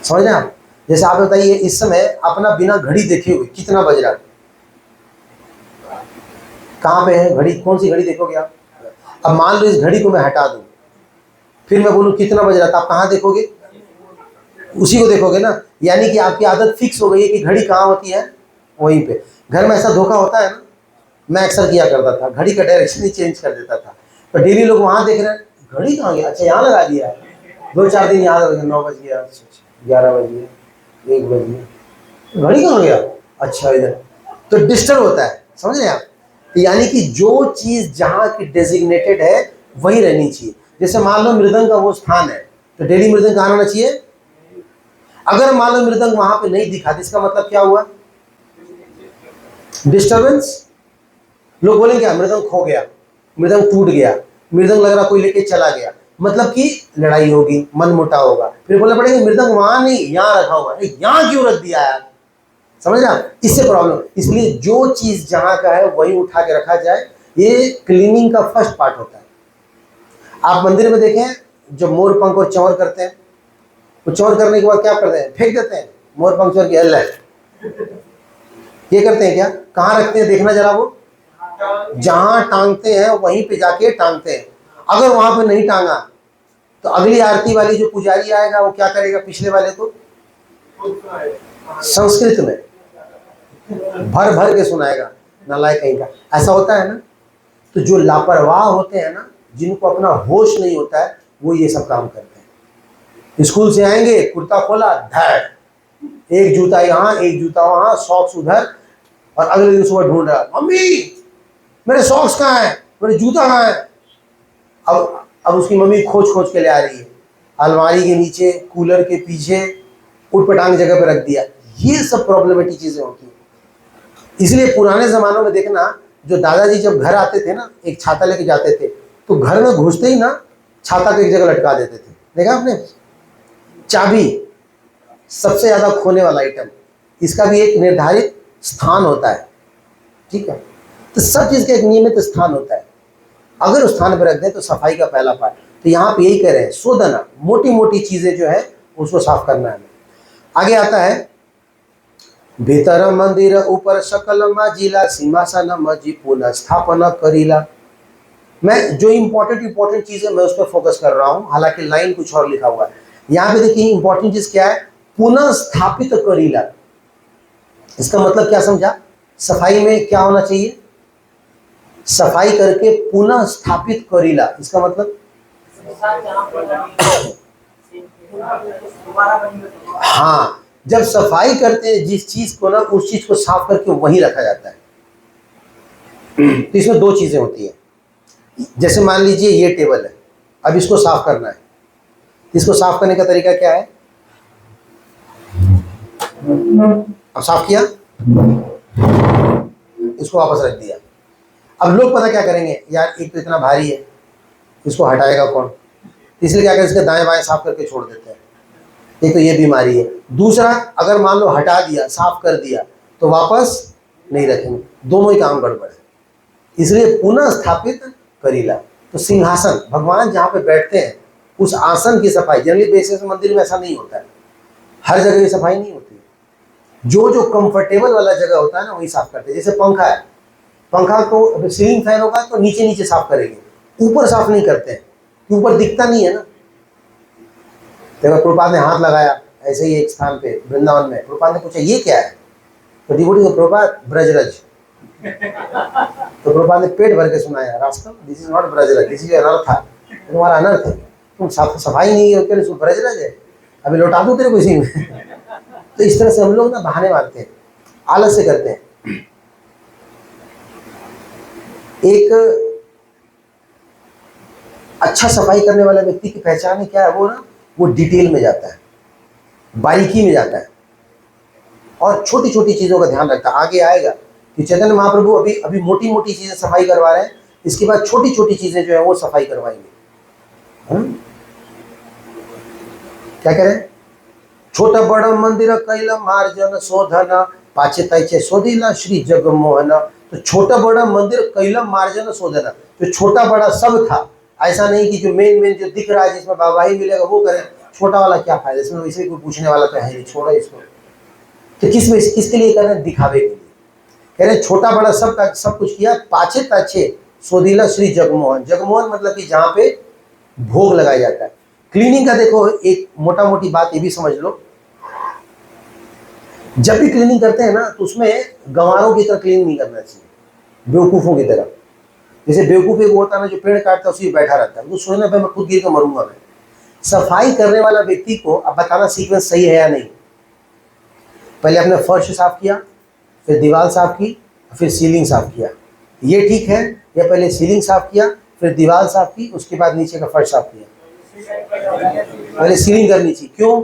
समझ रहे हैं आप? जैसे आप बताइए, इस समय अपना बिना घड़ी देखे हुए कितना बज रहा है? कहां पे है घड़ी? कौन सी घड़ी देखोगे आप? अब मान लो इस घड़ी को मैं हटा दूं, फिर मैं बोलूं कितना बज रहा था, आप कहां देखोगे? उसी को देखोगे ना। यानी कि आपकी आदत फिक्स हो गई है कि घड़ी कहां होती है, वहीं पे। घर में ऐसा धोखा होता है ना, मैं अक्सर किया करता था, घड़ी का डायरेक्शन ही चेंज कर देता था। तो डेली लोग वहां देख रहे हैं, घड़ी कहाँ गया? अच्छा, यहाँ लगा दिया। 2-4 दिन याद रखें, 9 बज गया, 11 बज गया, 1 बज गया, घड़ी कहाँ गया? अच्छा, इधर। तो डिस्टर्ब होता है। समझ रहे हैं आप? यानी कि जो चीज जहां की डेजिग्नेटेड है वही रहनी चाहिए। जैसे मान लो मृदंग का वो स्थान है, तो डेली मृदंग कहाँ रहना चाहिए? अगर मान लो मृदंग वहां पे नहीं दिखा, तो इसका मतलब क्या हुआ? डिस्टर्बेंस। लोग बोलेंगे क्या? मृदंग खो गया, मृदंग टूट गया, मृदंग लग रहा कोई लेके चला गया, मतलब कि लड़ाई होगी, मन मुटाव होगा। फिर बोलना पड़ेगा मृदंग वहां नहीं, यहाँ रखा हुआ है, यहाँ क्यों रख दिया यार? समझ रहे आप? इससे प्रॉब्लम। इसलिए जो चीज जहां का है वही उठा के रखा जाए। ये क्लीनिंग का फर्स्ट पार्ट होता है। आप मंदिर में देखें, जब मोर पंख और चौर करते हैं, तो चौर करने के बाद क्या करते हैं? फेंक देते हैं। मोर पंख चौर की हल्ला ये करते हैं क्या? कहाँ रखते हैं? देखना जरा, वो जहां टांगते हैं वहीं पे जाके टांगते हैं। अगर वहां पे नहीं टांगा तो अगली आरती वाली जो पुजारी आएगा वो क्या करेगा? पिछले वाले को संस्कृत में भर भर के सुनाएगा, नालायक कहीं का। ऐसा होता है ना। तो जो लापरवाह होते हैं ना, जिनको अपना होश नहीं होता है, वो ये सब काम करते हैं। स्कूल से आएंगे, कुर्ता खोला, धड़, एक जूता यहाँ, एक जूता वहां, सॉक्स उधर, और अगले दिन सुबह ढूंढ रहा, मम्मी मेरे सॉक्स कहाँ है, मेरे जूता कहाँ है? अब उसकी मम्मी खोज खोज के ले आ रही है, अलमारी के नीचे, कूलर के पीछे, उठपटांग जगह पे रख दिया। ये सब प्रॉब्लमेटिक चीजें होती हैं। इसलिए पुराने जमानों में देखना, जो दादाजी जब घर आते थे ना, एक छाता लेके जाते थे, तो घर में घुसते ही ना छाता को एक जगह लटका देते थे। देखा आपने? चाबी सबसे ज्यादा खोने वाला आइटम, इसका भी एक निर्धारित स्थान होता है। ठीक है? तो सब चीज का एक नियमित स्थान होता है। अगर उस स्थान पर रख दें तो सफाई का पहला पार्ट। तो यहाँ पे यही कह रहे हैं, शोधना, मोटी मोटी चीजें जो है उसको साफ करना है। आगे आता है, भीतर मंदिर ऊपर सकल माजिला सिंहासन मजी पुनः स्थापना करीला। मैं जो इंपॉर्टेंट चीज है मैं उस पर फोकस कर रहा हूं, हालांकि लाइन कुछ और लिखा हुआ है। यहां पे देखिए इंपॉर्टेंट चीज क्या है, पुनः स्थापित करीला। इसका मतलब क्या समझा, सफाई में क्या होना चाहिए, सफाई करके पुनः स्थापित करीला, इसका मतलब हाँ, जब सफाई करते हैं जिस चीज को ना, उस चीज को साफ करके वहीं रखा जाता है। तो इसमें दो चीजें होती है। जैसे मान लीजिए ये टेबल है, अब इसको साफ करना है। इसको साफ करने का तरीका क्या है, अब साफ किया, इसको वापस रख दिया। अब लोग पता क्या करेंगे, यार एक तो इतना भारी है, इसको हटाएगा कौन, इसलिए क्या करें, इसके दाएं बाएं साफ करके छोड़ देते हैं। एक तो ये बीमारी है। दूसरा, अगर मान लो हटा दिया, साफ कर दिया, तो वापस नहीं रखेंगे, दोनों ही काम गड़बड़ है। इसलिए पुनः स्थापित करीला। तो सिंहासन, भगवान जहाँ पे बैठते हैं उस आसन की सफाई, जनरली बेसिस मंदिर में ऐसा नहीं होता है, हर जगह की सफाई नहीं होती है। जो जो कंफर्टेबल वाला जगह होता है ना वही साफ करते हैं। जैसे पंखा है, पंखा को सीलिंग फैन होगा तो नीचे नीचे साफ करेंगे, ऊपर साफ नहीं करते हैं, ऊपर दिखता नहीं है ना। देखो प्रभुपाद ने हाथ लगाया ऐसे ही एक स्थान पे वृंदावन में, प्रभुपाद ने पूछा ये क्या है, तो डिवोटी को प्रभुपाद ब्रजरज। तो प्रभुपाद ने पेट भर के सुनाया, रास्ता दिस इज नॉट ब्रजरज, दिस इज अनर्थ, तुम्हारा अनर्थ है, तुम सफाई नहीं है, ब्रजरज है, अभी लौटा दूं तेरे को इसी में। तो इस तरह से हम लोग ना बहाने मारते हैं, आलस से करते हैं। एक अच्छा सफाई करने वाले व्यक्ति की पहचान है क्या है, वो ना वो डिटेल में जाता है, बारीकी में जाता है और छोटी छोटी चीजों का ध्यान रखता है। आगे आएगा कि चैतन्य महाप्रभु अभी अभी मोटी मोटी चीजें सफाई करवा रहे हैं, इसके बाद छोटी छोटी चीजें जो है वो सफाई करवाएंगे। क्या कह रहे हैं, छोटा बड़ा मंदिर कैला मार्जन शोधन पाचे तैचे शोधिला श्री जगमोहन। तो छोटा बड़ा मंदिर कैला मार्जन शोधन, जो छोटा बड़ा सब था, ऐसा नहीं कि जो मेन जो दिख रहा है जिसमें बाबा ही मिलेगा वो करें, छोटा वाला क्या फायदा, इसमें वैसे कोई पूछने वाला तो है नहीं, छोड़ो इसको। तो किसके लिए कर रहे हैं, दिखावे के लिए। कह रहे छोटा बड़ा सब कुछ किया, पाछे ताछे सोदिला श्री जगमोहन। जगमोहन मतलब कि जहाँ पे भोग लगाया जाता है। क्लीनिंग का देखो एक मोटा मोटी बात ये भी समझ लो, जब भी क्लीनिंग करते हैं ना तो उसमें गंवारों की तरह क्लीन नहीं करना चाहिए, बेवकूफों की तरह। जैसे बेवकूफ एक होता है ना जो पेड़ काटता है उसी बैठा रहता है, वो सोचना भाई मैं खुद गिर कर मरूंगा मैं। सफाई करने वाला व्यक्ति को अब बताना सीक्वेंस सही है या नहीं। पहले आपने फर्श साफ किया, फिर दीवार साफ की, फिर सीलिंग साफ किया, ये ठीक है। या पहले सीलिंग साफ किया, फिर दीवार साफ की, उसके बाद नीचे का फर्श साफ किया। पहले सीलिंग करनी चाहिए, क्यों,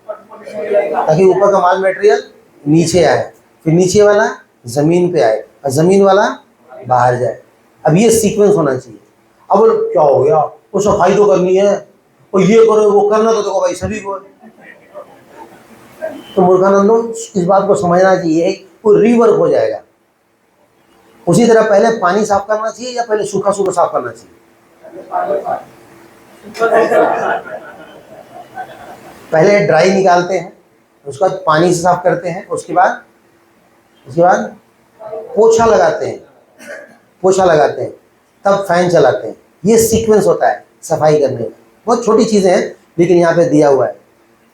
ताकि ऊपर का माल मटेरियल नीचे आए, फिर नीचे वाला जमीन पे आए और जमीन वाला बाहर जाए। अब ये सीक्वेंस होना चाहिए। अब क्या हो गया, वो सफाई तो करनी है, और ये करो वो करना तो देखो भाई सभी को। तो मूर्खानंदो इस बात को समझना चाहिए, वो रिवर्क हो जाएगा। उसी तरह पहले पानी साफ करना चाहिए या पहले सूखा सूखा साफ करना चाहिए? पहले ड्राई निकालते हैं, उसके बाद पानी से साफ करते हैं, उसके बाद पोछा लगाते हैं, तब फैन चलाते हैं। ये सीक्वेंस होता है सफाई करने का। बहुत छोटी चीजें हैं लेकिन यहाँ पे दिया हुआ है।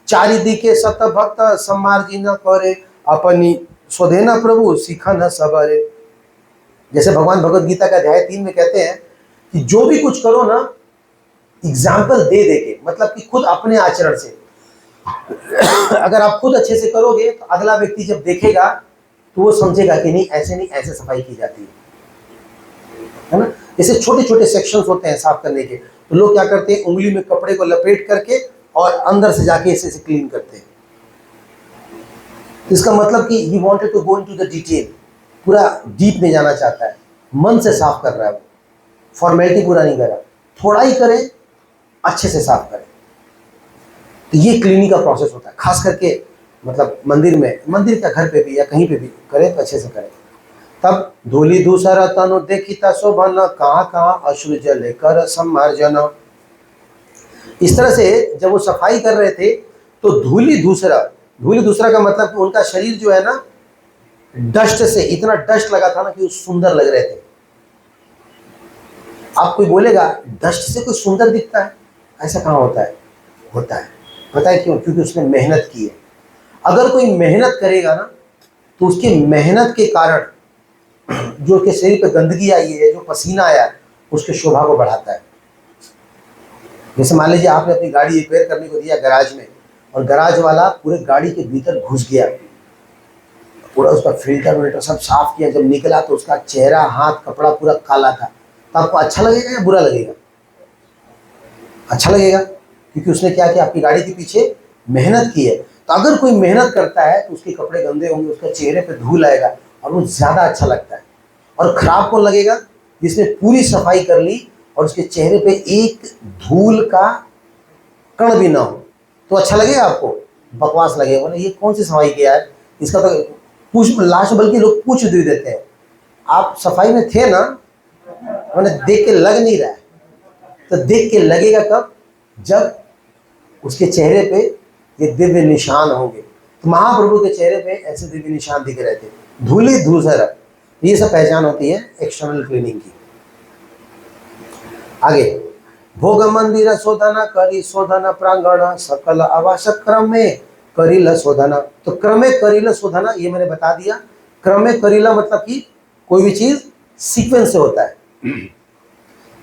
चारिदी के सत भक्त सम्मार्जी न करे, अपनी स्वधेना प्रभु सीखा न सबरे। जैसे भगवान भगवत गीता का अध्याय 3 में कहते हैं कि जो भी कुछ करो ना एग्जाम्पल दे के, मतलब कि खुद अपने आचरण से। अगर आप खुद अच्छे से करोगे तो अगला व्यक्ति जब देखेगा तो वो समझेगा कि नहीं ऐसे नहीं, ऐसे सफाई की जाती है ना। जैसे छोटे छोटे सेक्शंस होते हैं साफ करने के, तो लोग क्या करते हैं, उंगली में कपड़े को लपेट करके और अंदर से जाके ऐसे क्लीन करते हैं। इसका मतलब कि he wanted to go into the detail, पूरा डीप में जाना चाहता है, मन से साफ कर रहा है, वो फॉर्मेलिटी पूरा नहीं कर रहा, थोड़ा ही करे, अच्छे से साफ करे। तो ये क्लीनिंग का प्रोसेस होता है, खास करके मतलब मंदिर में, मंदिर का घर पे भी या कहीं पे भी करें तो अच्छे से करें। तब धूलि दूसरा तनु देखिता शोभन, कहाँ अश्रु जले कर सम्मार्जन। इस तरह से जब वो सफाई कर रहे थे तो धूलि दूसरा, धूली दूसरा का मतलब कि उनका शरीर जो है ना, डस्ट से इतना डस्ट लगा था ना कि वो सुंदर लग रहे थे। आप कोई बोलेगा डस्ट से कोई सुंदर दिखता है? ऐसा कहाँ होता है? होता है। पता है क्यों? क्योंकि उसने मेहनत की है। अगर कोई मेहनत करेगा ना, तो उसकी मेहनत के कारण जो उसके शरीर पे गंदगी आई है, जो पसीना आया, उसके शोभा को बढ़ाता है। जैसे मान लीजिए आपने अपनी गाड़ी रिपेयर करने को दिया गैराज में, और गैराज वाला पूरे गाड़ी के भीतर घुस गया, पूरा उसका फिल्टर विल्टर सब साफ किया, जब निकला तो उसका चेहरा, हाथ, कपड़ा पूरा काला था, तो आपको अच्छा लगेगा या बुरा लगेगा? अच्छा लगेगा, क्योंकि उसने क्या किया, आपकी गाड़ी के पीछे मेहनत की है। तो अगर कोई मेहनत करता है तो उसके कपड़े गंदे होंगे, उसका चेहरे पे धूल आएगा, और वो ज़्यादा अच्छा लगता है। और खराब कौन लगेगा? जिसने पूरी सफाई कर ली और उसके चेहरे पे एक धूल का कण भी ना हो, तो अच्छा लगेगा आपको? बकवास लगेगा, बोले ये कौन सी सफाई किया है, इसका तो पूछ लास्ट, बल्कि लोग पूछ भी देते हैं, आप सफाई में थे ना? मैंने देख के लग नहीं रहा है। तो देख के लगेगा कब? जब उसके चेहरे पे ये दिव्य निशान होंगे। तो महाप्रभु के चेहरे पे ऐसे दिव्य निशान दिख रहे थे, धूली धूसर। ये सब पहचान होती है एक्सटर्नल क्लीनिंग की। आगे, भोग मंदिर शोधना करी शोधना प्रांगण सकल आवश्यक क्रम में करिल शोधना। तो क्रमे करिल शोधना ये मैंने बता दिया। क्रमे करिला मतलब कि कोई भी चीज सीक्वेंस से होता है।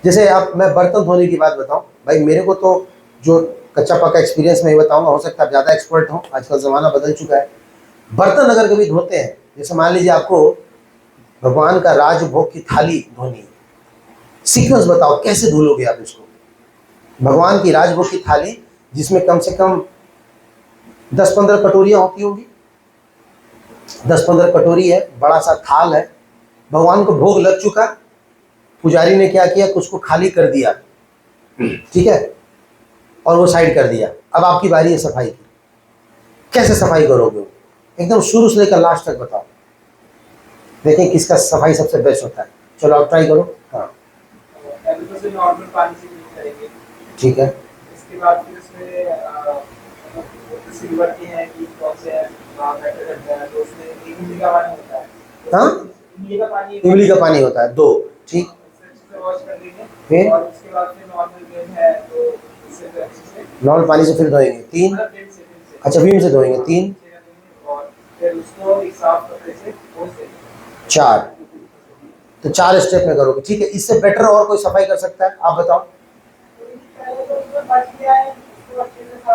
जैसे आप, मैं बर्तन धोने की बात बताऊं, भाई मेरे को तो जो कच्चा पक्का एक्सपीरियंस मैं बताऊंगा, हो सकता है आप ज़्यादा एक्सपर्ट हो, आजकल ज़माना बदल चुका है। बर्तन अगर कभी धोते हैं, जैसे मान लीजिए आपको भगवान का राजभोग की थाली धोनी है, सीक्वेंस बताओ कैसे धुलोगे आप इसको? भगवान की राजभोग की थाली, जिसमें कम से कम 10-15 कटोरियाँ होती होंगी, 10-15 कटोरी है, बड़ा सा थाल है, भगवान को भोग लग चुका, पुजारी ने क्या किया, कुछ को खाली कर दिया, ठीक है, और वो साइड कर दिया। अब आपकी बारी है सफाई की। कैसे सफाई करोगे? एकदम शुरू से लेकर लास्ट तक बताओ, देखें किसका सफाई सबसे बेस्ट होता है। चलो आप ट्राई करो। हाँ नॉर्मल पानी से क्लीन करेंगे, ठीक है। इसके बाद फिर उसमें सिल्वर के हैं कि कौन से मैटर करता है, तो उसमें इमली का पानी होता है। हाँ, इमली का पानी होता है 2, ठीक। उससे अच्छे से वॉश कर लेंगे, फिर और उसके बाद फिर नॉर्मल वेन है तो इससे फिर अच्छे से नॉर्मल पानी से फिर धोएंगे 3। मतलब विम से अच्छा, विम से धोएंगे 3। और फिर उसको एक साफ कपड़े से पोंछ देंगे। 4। तो 4 स्टेप में करोगे, ठीक है। इससे बेटर और कोई सफाई कर सकता है? आप बताओ।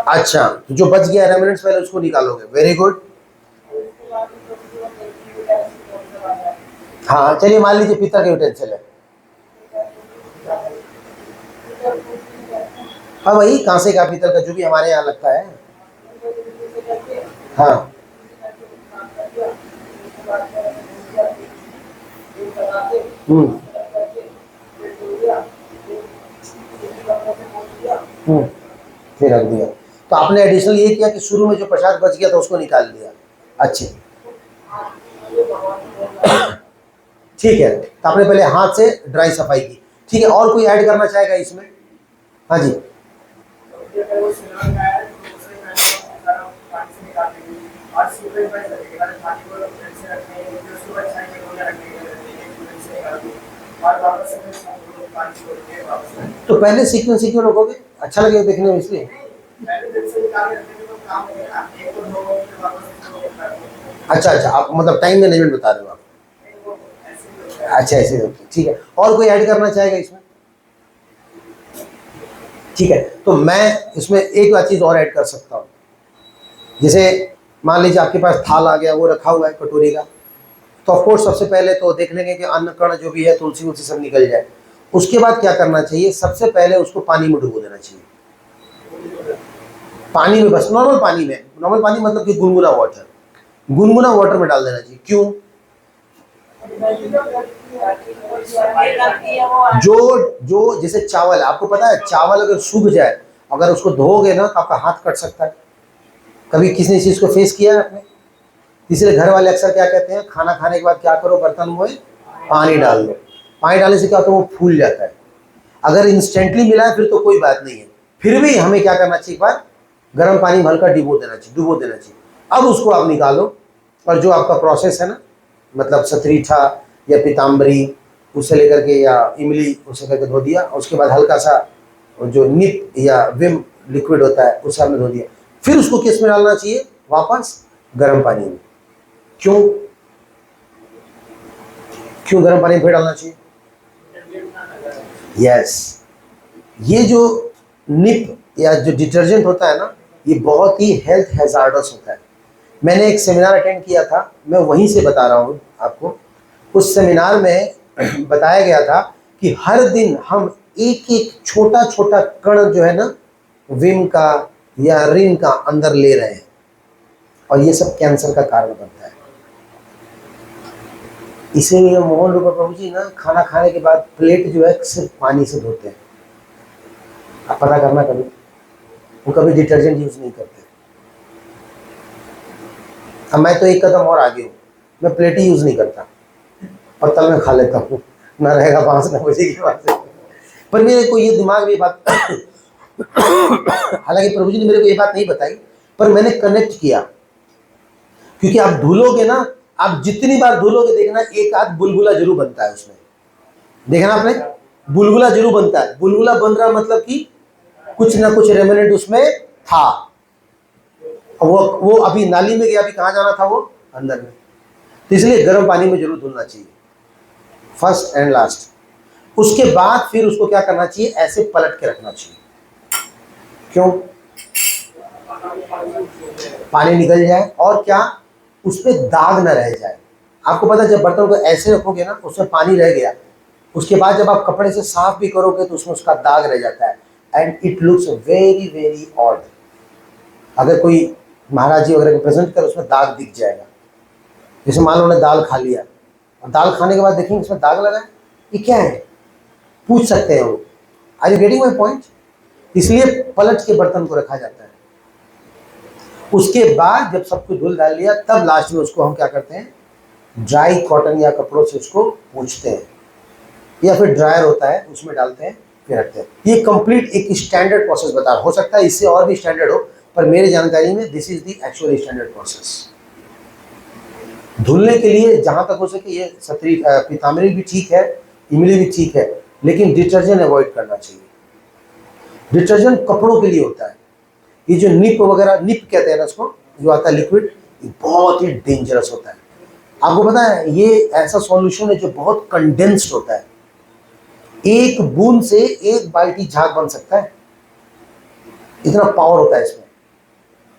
अच्छा, तो जो बच गया रेमिनेंट्स पहले उसको निकालोगे, वेरी गुड। हाँ चलिए, मान लीजिए पीतल के यूटेंसिल है, हाँ वही कांसे का, पीतल का, जो भी हमारे यहाँ लगता है। हाँ फिर रख दिया। तो आपने एडिशनल ये किया कि शुरू में जो प्रसाद बच गया था उसको निकाल दिया। अच्छे, ठीक है। तो आपने पहले हाथ से ड्राई सफाई की, ठीक है। और कोई ऐड करना चाहेगा इसमें? हाँ जी। तो पहले सीक्वेंस क्यों रखोगे? अच्छा लगेगा देखने में, इसलिए। अच्छा अच्छा, आप मतलब टाइम मैनेजमेंट बता रहे हो आप। अच्छा ऐसे, ठीक है। और कोई ऐड करना चाहेगा इसमें? ठीक है, तो मैं इसमें एक बार चीज़ और ऐड कर सकता हूँ। जैसे मान लीजिए आपके पास थाल आ गया, वो रखा हुआ है कटोरी का, तो ऑफकोर्स सबसे पहले तो देख लेंगे कि अन्न कण जो भी है, तुलसी उलसी सब निकल जाए। उसके बाद क्या करना चाहिए? सबसे पहले उसको पानी में डुबो देना चाहिए। पानी में, बस नॉर्मल पानी में, नॉर्मल पानी मतलब कि गुनगुना वाटर, गुनगुना वाटर में डाल देना चाहिए। क्यों? जो जैसे चावल, आपको पता है चावल अगर सूख जाए, अगर उसको धोओगे ना तो आपका हाथ कट सकता है। कभी किसी ने चीज़ को फेस किया है आपने? इसलिए घर वाले अक्सर क्या कहते हैं, खाना खाने के बाद क्या करो, बर्तन में पानी डाल दो। पानी डालने से क्या होता है, वो फूल जाता है। अगर इंस्टेंटली मिला है फिर तो कोई बात नहीं है, फिर भी हमें क्या करना चाहिए, एक बार गर्म पानी में हल्का डुबो देना चाहिए। अब उसको आप निकालो और जो आपका प्रोसेस है ना, मतलब सतरीठा या पीताम्बरी उसे लेकर के या इमली उसे करके धो दिया, उसके बाद हल्का सा जो निप या विम लिक्विड होता है उसे हमने धो दिया, फिर उसको किस में डालना चाहिए, वापस गर्म पानी में। क्यों क्यों गर्म पानी में फिर डालना चाहिए? यस, ये जो निप या जो डिटर्जेंट होता है ना, ये बहुत ही हेल्थ हैजार्डस होता है। मैंने एक सेमिनार अटेंड किया था, मैं वहीं से बता रहा हूँ आपको। उस सेमिनार में बताया गया था कि हर दिन हम एक एक छोटा छोटा कण जो है ना विम का या रिन का अंदर ले रहे हैं, और ये सब कैंसर का कारण बनता है। इसीलिए मोहन रूपा प्रभु जी ना खाना खाने के बाद प्लेट जो है सिर्फ पानी से धोते हैं। आप पता करना कभी, वो कभी डिटर्जेंट यूज नहीं करते। अब मैं तो एक कदम और आगे हूँ, मैं प्लेट ही यूज नहीं करता, पत्तल में खा लेता हूँ, ना रहेगा 5-9 बजे की बात है। पर मेरे को ये दिमाग में ये बात हालांकि प्रभु जी ने मेरे को ये बात नहीं बताई, पर मैंने कनेक्ट किया, क्योंकि आप धुलोगे ना, आप जितनी बार धुलोगे देखना एक आध बुलबुला जरूर बनता है उसमें। देखना आपने, बुलबुला जरूर बनता है। बुलबुला बन रहा मतलब कि कुछ ना कुछ रेमिनेंट उसमें था, वो अभी नाली में गया, अभी कहाँ जाना था, वो अंदर में। तो इसलिए गर्म पानी में जरूर धुलना चाहिए, फर्स्ट एंड लास्ट। उसके बाद फिर उसको क्या करना चाहिए, ऐसे पलट के रखना चाहिए। क्यों? पानी निकल जाए और क्या, उसमें दाग न रह जाए। आपको पता है जब बर्तन को ऐसे रखोगे ना, उसमें पानी रह गया, उसके बाद जब आप कपड़े से साफ भी करोगे तो उसमें उसका दाग रह जाता है, and it looks very very odd. अगर कोई महाराज जी वगैरह को प्रेजेंट कर उसमें दाग दिख जाएगा। जैसे मान लो उन्होंने दाल खा लिया, और दाल खाने के बाद देखेंगे इसमें दाग लगा है, ये क्या है, पूछ सकते हैं वो। Are you getting my point? इसलिए पलट के बर्तन को रखा जाता है। उसके बाद जब सब कुछ धुल डाल लिया, तब लास्ट में उसको हम क्या करते हैं, ड्राई कॉटन या कपड़ों से उसको पोंछते हैं, या फिर ड्रायर होता है उसमें डालते हैं, फिर रखते हैं। ये कंप्लीट एक स्टैंडर्ड प्रोसेस बता रहा, हो सकता है इससे और भी स्टैंडर्ड हो, पर मेरी जानकारी में this is the actual standard process. धुलने के लिए जहां तक हो सके ये पीताम्बरी भी ठीक है, इमली भी ठीक है, लेकिन डिटर्जेंट अवॉइड करना चाहिए। डिटर्जेंट कपड़ों के लिए होता है। ये जो निप वगैरह, निप कहते हैं ना उसको, जो आता है लिक्विड, ये बहुत ही डेंजरस होता है। आपको पता है ये ऐसा सॉल्यूशन है जो बहुत कंडेंस्ड होता है, एक बूंद से 1 बाल्टी झाग बन सकता है, इतना पावर होता है इसमें।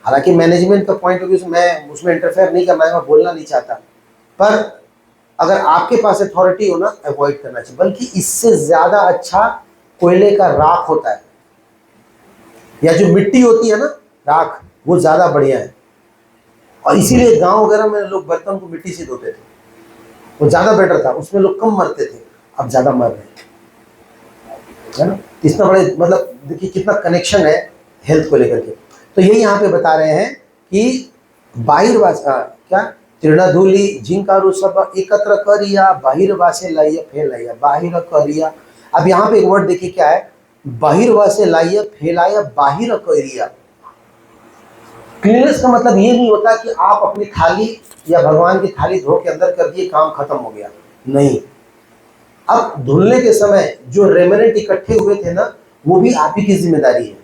हालांकि मैनेजमेंट का पॉइंट ऑफ व्यू से मैं उसमें इंटरफेयर नहीं करना है, मैं बोलना नहीं चाहता, पर अगर आपके पास अथॉरिटी हो ना, अवॉइड करना चाहिए। बल्कि इससे ज्यादा अच्छा कोयले का राख होता है, या जो मिट्टी होती है ना राख, वो ज्यादा बढ़िया है। और इसीलिए गांव वगैरह में लोग बर्तन को मिट्टी से धोते थे, वो ज्यादा बेटर था, उसमें लोग कम मरते थे, अब ज्यादा मर रहे हैं, है ना। इतना बड़े, मतलब देखिए कितना कनेक्शन है हेल्थ को लेकर के। तो यही यहाँ पे बता रहे हैं कि क्या तृणधूलि झिंकारू सब एकत्र करिया, बाहिरवासे लाइया फैलाइया, बाहिर करिया। अब यहाँ पे एक वर्ड देखिए क्या है, बाहिरवासे लाइया फैलाया, बाहिर करिया। क्लीननेस का मतलब ये नहीं होता कि आप अपनी थाली या भगवान की थाली धो के अंदर कर दिए, काम खत्म हो गया, नहीं। अब धुलने के समय जो रेमिनेंट इकट्ठे हुए थे ना, वो भी आप ही की जिम्मेदारी है।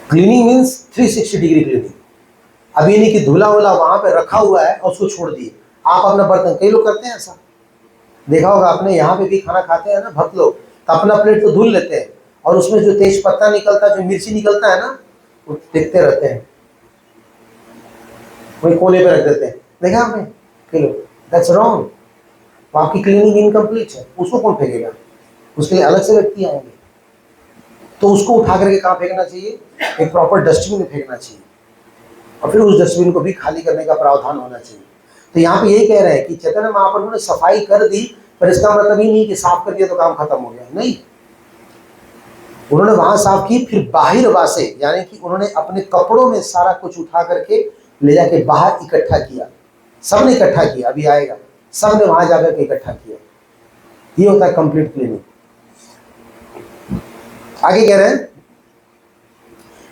Cleaning means 360 degree cleaning. अब ये नहीं कि धुला वुला वहां पे रखा हुआ है और उसको छोड़ दिए, आप अपना बर्तन, कई लोग करते हैं ऐसा, देखा होगा आपने, यहाँ पे भी खाना खाते हैं ना भक्त लोग, तो अपना प्लेट तो धुल लेते हैं, और उसमें जो तेज पत्ता निकलता है, जो मिर्ची निकलता है ना, वो देखते रहते हैं, वही कोने पे रख देते हैं, देखा आपने कई लोग। दैट्स रॉन्ग, आपकी क्लीनिंग इनकम्प्लीट है, उसको कौन फेंकेगा, उसके लिए अलग से व्यक्ति आएंगे। तो उसको उठा करके कहाँ फेंकना चाहिए, एक प्रॉपर डस्टबिन में फेंकना चाहिए, और फिर उस डस्टबिन को भी खाली करने का प्रावधान होना चाहिए। तो यहाँ पे यही कह रहे हैं कि चैतन्य महाप्रभु ने सफाई कर दी, पर इसका मतलब ही नहीं कि साफ कर दिया तो काम खत्म हो गया, नहीं। उन्होंने वहां साफ की, फिर बाहिर वासे, यानी कि उन्होंने अपने कपड़ों में सारा कुछ उठा करके ले जाके बाहर इकट्ठा किया, सबने इकट्ठा किया, अभी आएगा, सबने वहां जाकर के इकट्ठा किया। ये होता है कंप्लीट क्लीनिंग। आगे कह रहे हैं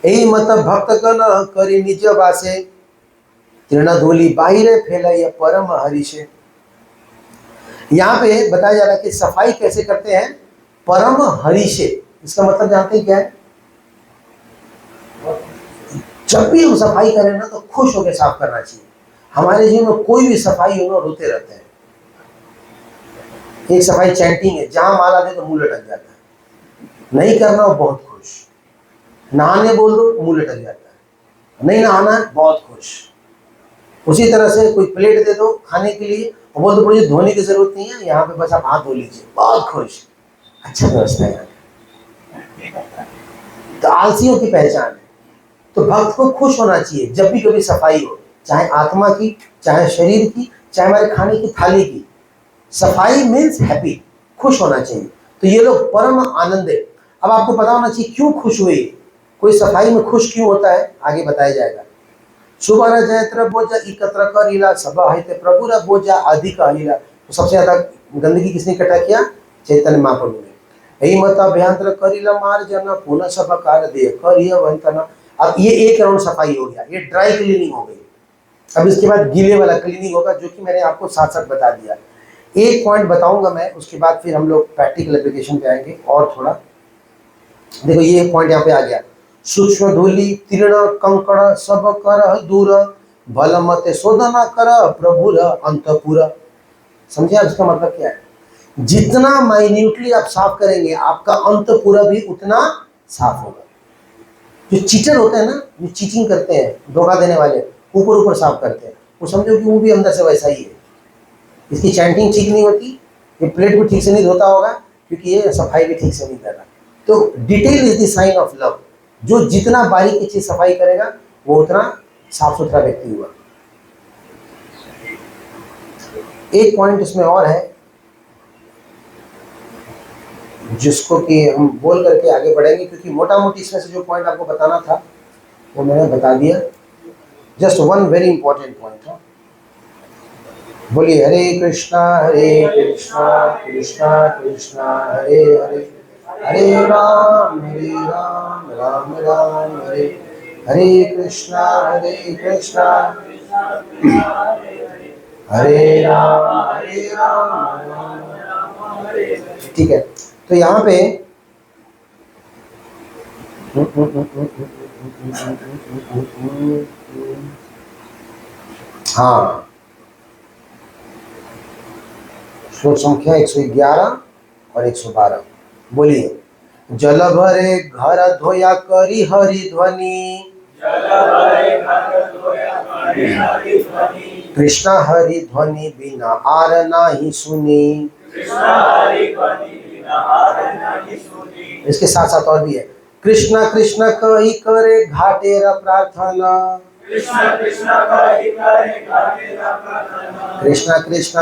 यही मत भक्त कन करी निज वासे तृणधूलि बाहिरे फैलाई परम हरिषे। यहाँ पे बताया जा रहा है कि सफाई कैसे करते हैं, परम हरिषे। इसका मतलब जानते हैं क्या है? जब भी हम सफाई करें ना तो खुश होकर साफ करना चाहिए। हमारे जीवन में कोई भी सफाई हो ना रोते रहते हैं। एक सफाई चैंटिंग है, जहां माला दे तो मुंह लटक जाता है, नहीं करना हो बहुत खुश, नहाने बोल दो मुंह लटक जाता है, नहीं नहाना है बहुत खुश। उसी तरह से कोई प्लेट दे दो खाने के लिए और बोल दो मुझे धोने की जरूरत नहीं है, यहाँ पे बस आप हाथ धो लीजिए, बहुत खुश। अच्छा व्यवस्था है यहाँ। तो आलसियों की पहचान है। तो भक्त को खुश होना चाहिए जब भी कभी सफाई हो, चाहे आत्मा की, चाहे शरीर की, चाहे हमारे खाने की थाली की। सफाई मीन्स हैप्पी, खुश होना चाहिए। तो ये लोग परम आनंद है। अब आपको पता होना चाहिए क्यों खुश हुए, कोई सफाई में खुश क्यों होता है, आगे बताया जाएगा। सुबर जयत्र बोझा एकत्र करीला सब हित प्रभुर बोझा अधिक हरीला। तो सबसे ज्यादा गंदगी किसने इकट्ठा किया? चैतन्य महाप्रभु ने। यही मत अभ्यंतर करीला मार्जन पुनः सब कार्य दे करिय वंतना। अब ये एक राउंड सफाई हो गया, ये ड्राई क्लीनिंग हो गई। अब इसके बाद गीले वाला क्लीनिंग होगा, जो कि मैंने आपको साथ साथ बता दिया। एक पॉइंट बताऊंगा मैं, उसके बाद फिर हम लोग प्रैक्टिकल एप्लीकेशन पे आएंगे। और थोड़ा देखो, ये पॉइंट यहाँ पे आ गया। सूक्ष्म धूलि तीर्ण कंकड़ सब कर दूर भल मते शोधना कर प्रभुर अंतपुर। समझे आप इसका मतलब क्या है? जितना माइन्यूटली आप साफ करेंगे आपका अंतपुर भी उतना साफ होगा। जो चीटर होते हैं ना, जो चीटिंग करते हैं, धोखा देने वाले, ऊपर ऊपर साफ करते हैं, वो समझो कि वो भी अंदर से वैसा ही है। इसकी चैंटिंग ठीक नहीं होती, ये प्लेट भी ठीक से नहीं धोता होगा, क्योंकि ये सफाई भी ठीक से नहीं कर रहा। तो detail is the sign of love. जो जितना बारीकी से सफाई करेगा वो उतना साफ सुथरा व्यक्ति हुआ। एक पॉइंट इसमें और है जिसको कि हम बोल करके आगे बढ़ेंगे, क्योंकि मोटा मोटी इसमें से जो पॉइंट आपको बताना था वो मैंने बता दिया। Just one very important point है। बोलिए हरे कृष्णा कृष्णा कृष्णा हरे हरे, हरे राम राम राम हरे हरे कृष्णा हरे राम ठीक है। तो यहाँ पे हाँ, श्लोक संख्या 111 और 112। बोलिए, जल भरे घर धोया करी हरि ध्वनि, कृष्ण हरि ध्वनि बिना आर नाही सुनी। इसके साथ साथ और भी है, कृष्ण कृष्ण कही करे घाटेर प्रार्थना, कृष्ण कृष्ण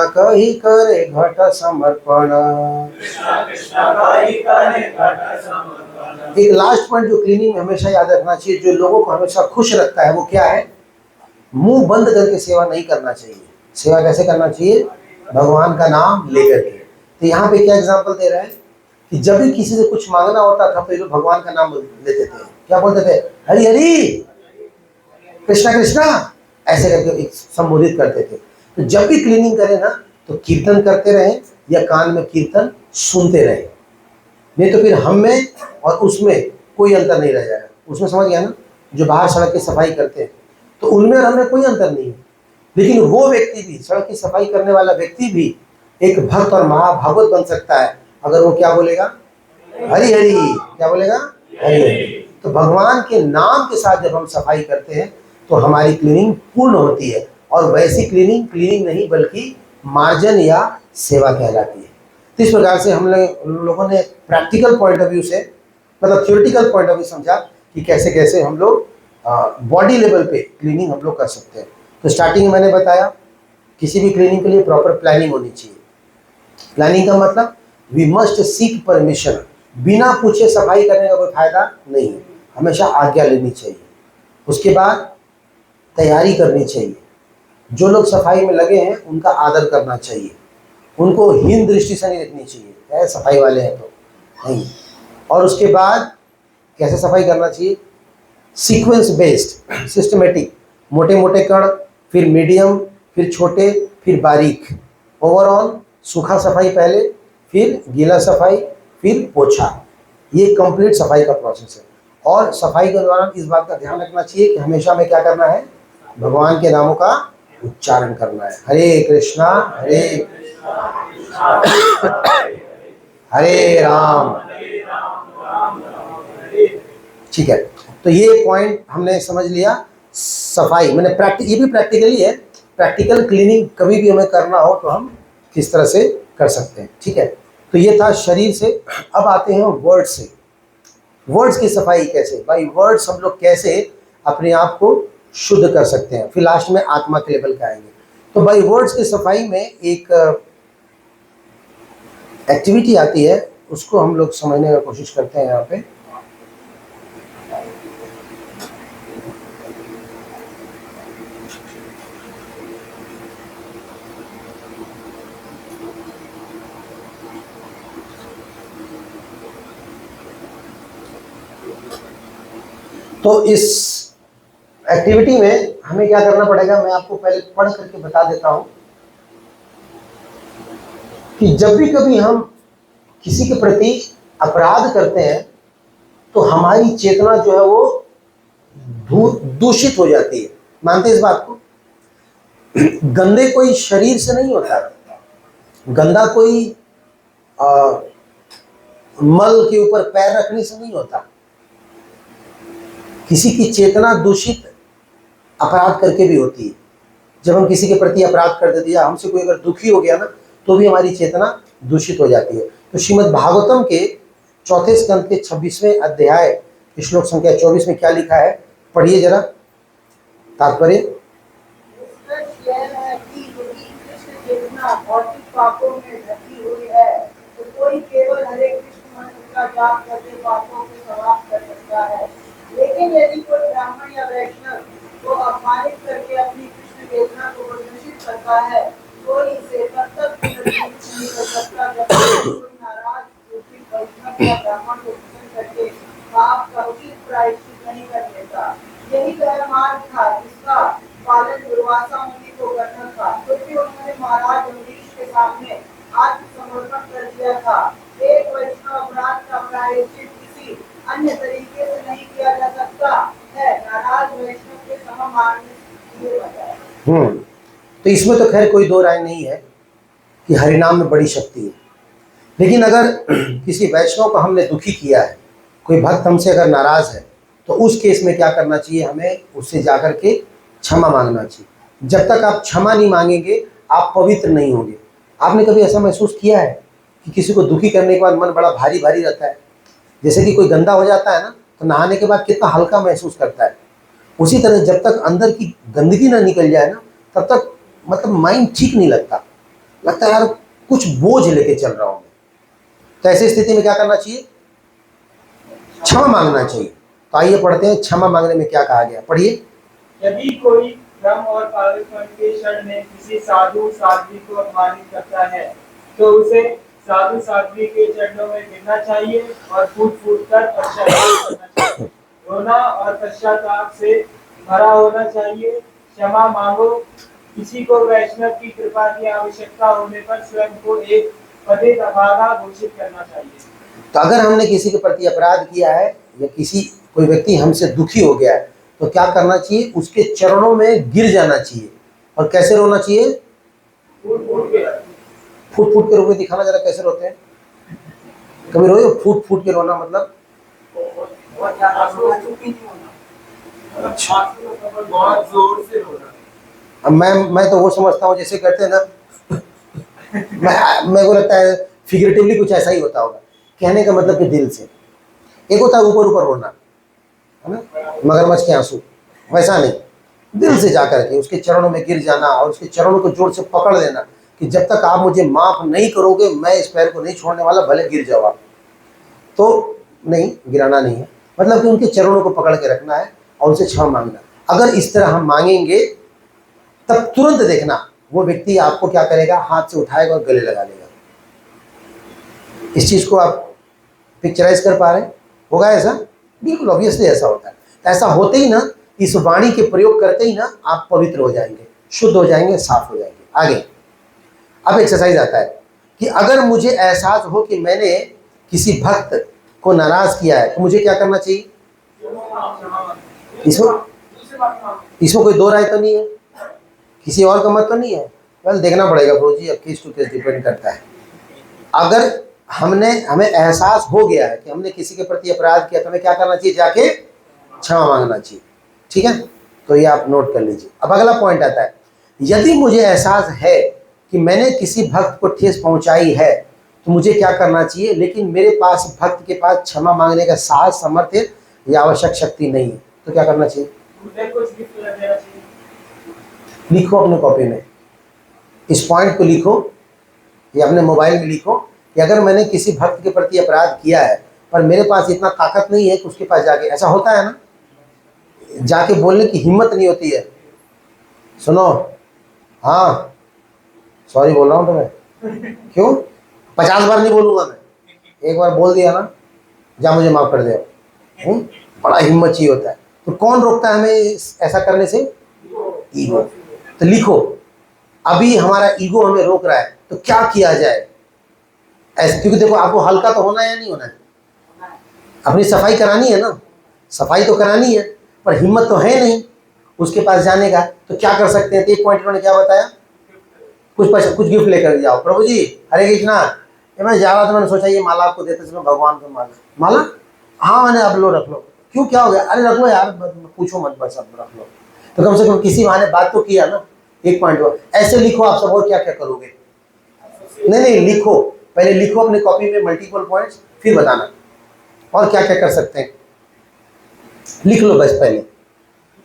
कही करे घट समर्पण। एक लास्ट पॉइंट जो क्लीनिंग में हमेशा याद रखना चाहिए, जो लोगों को हमेशा खुश रखता है, वो क्या है? मुंह बंद करके सेवा नहीं करना चाहिए। सेवा कैसे करना चाहिए? भगवान का नाम लेकर के। तो यहाँ पे क्या एग्जांपल दे रहा है कि जब भी किसी से कुछ मांगना होता था तो ये लोग भगवान का नाम लेते थे। क्या बोलते थे? हरि हरि कृष्णा कृष्णा, ऐसे करके संबोधित करते थे। तो जब भी क्लीनिंग करें ना तो कीर्तन करते रहें या कान में कीर्तन सुनते रहें, नहीं तो फिर हम में और उसमें कोई अंतर नहीं रह जाएगा। उसमें समझ गया ना, जो बाहर सड़क की सफाई करते हैं तो उनमें और हमें कोई अंतर नहीं है, लेकिन वो व्यक्ति भी, सड़क की सफाई करने वाला व्यक्ति भी एक भक्त और महाभागवत बन सकता है अगर वो क्या बोलेगा? हरि हरि। क्या बोलेगा? हरि हरि। तो भगवान के नाम के साथ जब हम सफाई करते हैं तो हमारी क्लीनिंग पूर्ण होती है, और वैसी क्लीनिंग नहीं बल्कि मार्जन या सेवा कहलाती है। तो इस प्रकार से हम लोगों ने प्रैक्टिकल पॉइंट ऑफ व्यू से, मतलब थ्योरेटिकल पॉइंट ऑफ व्यू समझा कि कैसे कैसे हम लोग बॉडी लेवल पे क्लीनिंग हम लोग कर सकते हैं। तो स्टार्टिंग में मैंने बताया किसी भी क्लीनिंग के लिए प्रॉपर प्लानिंग होनी चाहिए। प्लानिंग का मतलब वी मस्ट सीक परमिशन। बिना पूछे सफाई करने का कोई फायदा नहीं है, हमेशा आज्ञा लेनी चाहिए। उसके बाद तैयारी करनी चाहिए। जो लोग सफाई में लगे हैं उनका आदर करना चाहिए, उनको हीन दृष्टि से नहीं देखनी चाहिए, सफाई वाले हैं तो नहीं। और उसके बाद कैसे सफाई करना चाहिए? सीक्वेंस बेस्ड, सिस्टमेटिक, मोटे मोटे कण, फिर मीडियम, फिर छोटे, फिर बारीक, ओवरऑल सूखा सफाई पहले, फिर गीला सफाई, फिर पोछा। ये कंप्लीट सफाई का प्रोसेस है। और सफाई के दौरान इस बात का ध्यान रखना चाहिए कि हमेशा में क्या करना है, भगवान के नामों का उच्चारण करना है। हरे कृष्णा हरे हरे राम। ठीक है, तो ये पॉइंट हमने समझ लिया। सफाई मैंने ये भी प्रैक्टिकली है, प्रैक्टिकल क्लीनिंग कभी भी हमें करना हो तो हम किस तरह से कर सकते हैं। ठीक है, तो ये था शरीर से। अब आते हैं वर्ड से। वर्ड्स की सफाई कैसे, भाई वर्ड्स हम लोग कैसे अपने आप को शुद्ध कर सकते हैं, फिर लास्ट में आत्मा के लेवल पे आएंगे। तो भाई वर्ड्स की सफाई में एक एक्टिविटी आती है, उसको हम लोग समझने की कोशिश करते हैं यहाँ पे। तो इस एक्टिविटी में हमें क्या करना पड़ेगा, मैं आपको पहले पढ़ करके बता देता हूं कि जब भी कभी हम किसी के प्रति अपराध करते हैं तो हमारी चेतना जो है वो दूषित हो जाती है। मानते हैं इस बात को? गंदे कोई शरीर से नहीं होता, गंदा कोई मल के ऊपर पैर रखने से नहीं होता। किसी की चेतना दूषित अपराध करके भी होती है। जब हम किसी के प्रति अपराध कर देते हैं या हमसे कोई अगर दुखी हो गया ना, तो भी हमारी चेतना दूषित हो जाती है। तो श्रीमद् भागवतम के 4 स्कंद के 26वें अध्याय श्लोक संख्या 24 में क्या लिखा है, पढ़िए जरा तात्पर्य। पापों में ढकी हुई है, तो कोई केवल हरे कृष्ण मंत्र का जाप करके पापों को समाप्त कर सकता है। लेकिन यदि कोई ब्राह्मण या वैष्णव को अपमानित करके अपनी कृष्ण वेदना को प्रदर्शित करता है, तो इसे तब तक नहीं कर सकता जब तक कोई नाराज वैष्णव या ब्राह्मण को प्रसन्न करके पाप का उचित प्रायश्चित नहीं कर लेता। यही वह मार्ग था जिसका पालन दुर्वासा मुनि को करना था, क्योंकि उन्होंने महाराज अम्बरीश के सामने आत्मसमर्पण कर दिया था। एक वैष्णव अपराध का प्रायश्चित किसी अन्य तरीके से नहीं किया जा सकता है, नाराज वैष्णव के सम मानने। तो इसमें तो खैर कोई दो राय नहीं है कि हरिनाम में बड़ी शक्ति है। लेकिन अगर किसी वैष्णव को हमने दुखी किया है, कोई भक्त हमसे अगर नाराज है, तो उस केस में क्या करना चाहिए, हमें उससे जाकर के क्षमा मांगना चाहिए। जब तक आप क्षमा नहीं मांगेंगे आप पवित्र नहीं होंगे। आपने कभी ऐसा महसूस किया है कि किसी को दुखी करने के बाद मन बड़ा भारी भारी रहता है? जैसे कि कोई गंदा हो जाता है ना, तो नहाने के बाद कितना हल्का महसूस करता है। उसी तरह जब तक अंदर की गंदगी ना निकल जाए ना, तब तक मतलब माइंड ठीक नहीं लगता है यार कुछ बोझ लेके चल रहा हूँ। तो ऐसी स्थिति में क्या करना चाहिए, क्षमा मांगना चाहिए। तो आइए पढ़ते हैं क्षमा मांगने में क्या कहा गया, पढ़िए। यदि कोई धर्म और पागलपन के क्षण में किसी साधु साध्वी को अपमानित करता है, तो उसे साधु साध्वी के चरणों में गिरना चाहिए और फूट फूट कर पश्चाताप करना चाहिए। रोना और पश्चाताप से भरा होना चाहिए। क्षमा मांगो। किसी को वैष्णव की कृपा की आवश्यकता होने पर स्वयं को एक पतित अभागा घोषित करना चाहिए। तो अगर हमने किसी के प्रति अपराध किया है या कोई व्यक्ति हमसे दुखी हो गया है, तो क्या करना चाहिए, उसके चरणों में गिर जाना चाहिए। और कैसे रोना चाहिए, फूट फूट के रो के दिखाना, जरा कैसे रोते हैं, कभी रोए फूट फूट के रोना, मतलब बहुत जोर से रोना। अब मैं तो वो समझता हूँ जैसे करते हैं ना मेरे को लगता है फिगरेटिवली कुछ ऐसा ही होता होगा। कहने का मतलब कि दिल से। एक होता है ऊपर ऊपर रोना, है ना, मगरमच्छ के आंसू, वैसा नहीं, दिल से जाकर के उसके चरणों में गिर जाना और उसके चरणों को जोर से पकड़ लेना कि जब तक आप मुझे माफ नहीं करोगे मैं इस पैर को नहीं छोड़ने वाला, भले गिर जाओ आप। तो नहीं, गिराना नहीं है, मतलब कि उनके चरणों को पकड़ के रखना है और उनसे क्षमा मांगना। अगर इस तरह हम मांगेंगे तब तुरंत देखना वो व्यक्ति आपको क्या करेगा, हाथ से उठाएगा और गले लगा लेगा। इस चीज को आप पिक्चराइज कर पा रहे हैं? होगा ऐसा? बिल्कुल ऑब्वियसली ऐसा होता है। ऐसा होते ही ना, इस वाणी के प्रयोग करते ही ना आप पवित्र हो जाएंगे, शुद्ध हो जाएंगे, साफ हो जाएंगे। आगे अब एक्सरसाइज आता है कि अगर मुझे एहसास हो कि मैंने किसी भक्त को नाराज किया है तो मुझे क्या करना चाहिए? इसमें कोई दो राय तो नहीं है, किसी और का मत तो नहीं है। वेल देखना पड़ेगा प्रभु जी, अब केस टू केस डिपेंड करता है। अगर हमें एहसास हो गया है कि हमने किसी के प्रति अपराध किया तो हमें क्या करना चाहिए? जाके क्षमा मांगना चाहिए। ठीक है, तो ये आप नोट कर लीजिए। अब अगला पॉइंट आता है, यदि मुझे एहसास है कि मैंने किसी भक्त को ठेस पहुंचाई है तो मुझे क्या करना चाहिए, लेकिन मेरे पास भक्त के पास क्षमा मांगने का साहस, सामर्थ्य या आवश्यक शक्ति नहीं है, तो क्या करना चाहिए? लिखो अपने कॉपी में, इस पॉइंट को लिखो या अपने मोबाइल में लिखो कि अगर मैंने किसी भक्त के प्रति अपराध किया है पर मेरे पास इतना ताकत नहीं है कि उसके पास जाके, ऐसा होता है ना, जाके बोलने की हिम्मत नहीं होती है। सुनो, हाँ सॉरी बोल रहा हूँ तुम्हें, क्यों? 50 बार नहीं बोलूंगा मैं, एक बार बोल दिया ना, जा मुझे माफ कर दे। बड़ा हिम्मत चाहिए होता है। तो कौन रोकता है हमें ऐसा करने से? ईगो। तो लिखो, अभी हमारा ईगो हमें रोक रहा है, तो क्या किया जाए ऐसे? क्योंकि देखो, आपको हल्का तो होना है या नहीं होना है? अपनी सफाई करानी है ना, सफाई तो करानी है, पर हिम्मत तो है नहीं उसके पास जाने का। तो क्या कर सकते हैं? तो एक पॉइंट उन्होंने क्या बताया, कुछ गिफ्ट लेकर जाओ। प्रभु जी हरे कृष्णा, मैं जा रहा था, मैंने सोचा ये माला आपको देते समय भगवान को माला, हाँ मैंने, अब लो रख लो। क्यों, क्या हो गया? अरे रख लो यार, पूछो मत, बस अब रख लो। तो कम से कम किसी बहाने बात तो किया ना। एक पॉइंट हुआ। ऐसे लिखो आप सब, और क्या क्या करोगे? नहीं लिखो, पहले लिखो अपने कॉपी में मल्टीपल पॉइंट्स, फिर बताना और क्या क्या कर सकते हैं। लिख लो बस पहले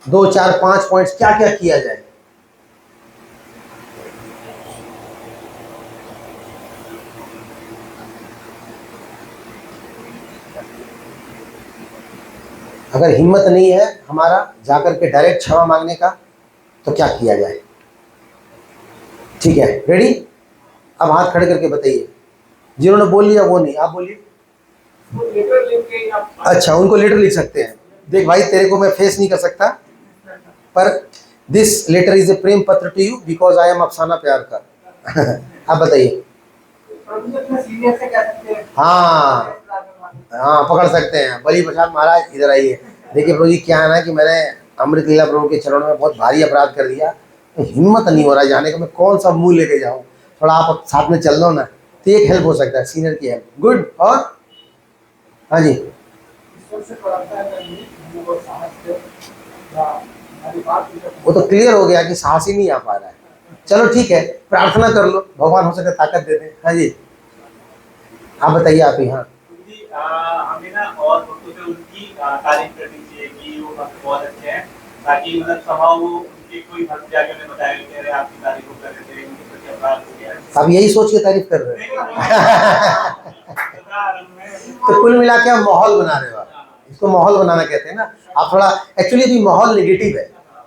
2 4 5 पॉइंट्स, क्या क्या किया जाए। अगर हिम्मत नहीं है हमारा जाकर के डायरेक्ट क्षमा मांगने का, तो क्या किया जाए? ठीक है, रेडी? अब हाथ खड़े करके बताइए, जिन्होंने बोल लिया वो नहीं, आप बोलिए। अच्छा, उनको लेटर लिख सकते हैं। देख भाई, तेरे को मैं फेस नहीं कर सकता, पर दिस लेटर इज ए प्रेम पत्र to you because I am अफसाना प्यार का। आप बताइए। हाँ हाँ, पकड़ सकते हैं। बली प्रसाद महाराज इधर आइए। देखिए प्रभु जी, क्या है ना कि मैंने अमृत लीला प्रभु के चरणों में बहुत भारी अपराध कर दिया, तो हिम्मत नहीं हो रहा जाने का, मैं कौन सा मुंह लेके जाऊं, थोड़ा आप साथ में चल लो ना, तो एक हेल्प हो सकता है, सीनियर की हेल्प। गुड। और हाँ जी, वो तो क्लियर हो गया कि साहस ही नहीं आ पा रहा है। चलो ठीक है, प्रार्थना कर लो, भगवान हो सके ताकत दे दे। हाँ जी, आप बताइए आप ही। हाँ हमें ना और भक्तों से उनकी तारीफ करनी चाहिए कि वो भक्त बहुत अच्छे हैं, ताकि मतलब समाव वो उनके कोई भक्त जाके उन्हें बताया कि अरे आपकी तारीफ को कर रहे थे, उनके प्रति अपराध हो गया। आप यही सोच के तारीफ कर रहे हैं। तो कुल मिला के हम माहौल बना रहे हो, आप इसको माहौल बनाना कहते हैं ना। आप थोड़ा, एक्चुअली अभी माहौल नेगेटिव है,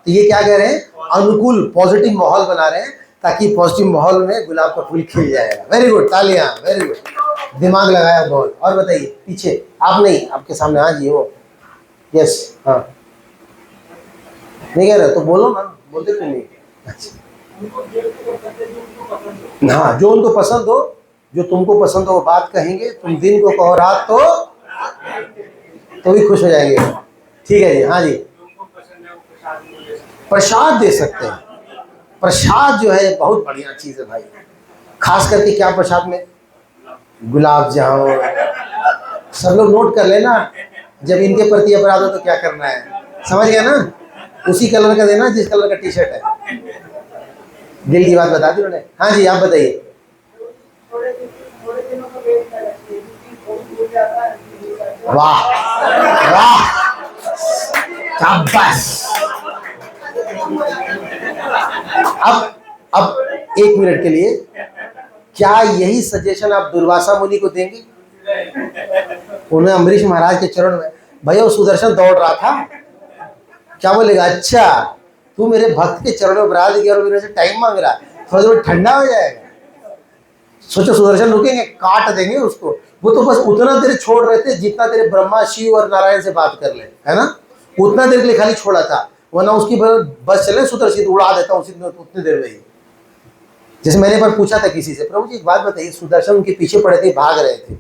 तो ये क्या कह रहे हैं, अनुकूल पॉजिटिव माहौल बना रहे हैं, ताकि पॉजिटिव माहौल में गुलाब का फूल खिल जाएगा। वेरी गुड, तालियां, वेरी गुड, दिमाग लगाया बहुत। और बताइए पीछे, आप नहीं, आपके सामने। हाँ जी, वो यस, हाँ नहीं कह रहे तो बोलो ना, बोलते क्यों नहीं? हाँ, जो उनको पसंद हो, जो तुमको पसंद हो वो बात कहेंगे, तुम दिन को कहो रात तो भी खुश हो जाएंगे। ठीक है जी। हाँ जी, प्रसाद दे सकते हैं। प्रसाद जो है बहुत बढ़िया चीज है भाई, खास करके क्या प्रसाद में, गुलाब जामुन। सब लोग नोट कर लेना, जब इनके प्रति अपराध हो तो क्या करना है, समझ गया ना? उसी कलर का देना जिस कलर का टी शर्ट है। दिल की बात बता दी उन्होंने। हाँ जी, आप बताइए। वाह वाह, शाबाश। अब 1 मिनट के लिए, क्या यही सजेशन आप दुर्वासा मुनि को देंगे? उन्हें अम्बरीश महाराज के चरण में, भैया वो सुदर्शन दौड़ रहा था, क्या बोलेगा? अच्छा, तू मेरे भक्त के चरणों में अपराध किया और मेरे से टाइम मांग रहा है, थोड़ा थोड़ा ठंडा हो जाएगा। सोचो, सुदर्शन रुकेंगे, काट देंगे उसको। वो तो बस उतना तेरे छोड़ रहे थे जितना तेरे ब्रह्मा, शिव और नारायण से बात कर ले, है ना? उतना देर के लिए खाली छोड़ा था, वरना उसकी बस चले सुदर्शन तो उड़ा देता उतनी देर में ही। जैसे मैंने पर पूछा था किसी से, प्रभु जी एक बात बताइए, सुदर्शन उनके पीछे पड़े थे, भाग रहे थे,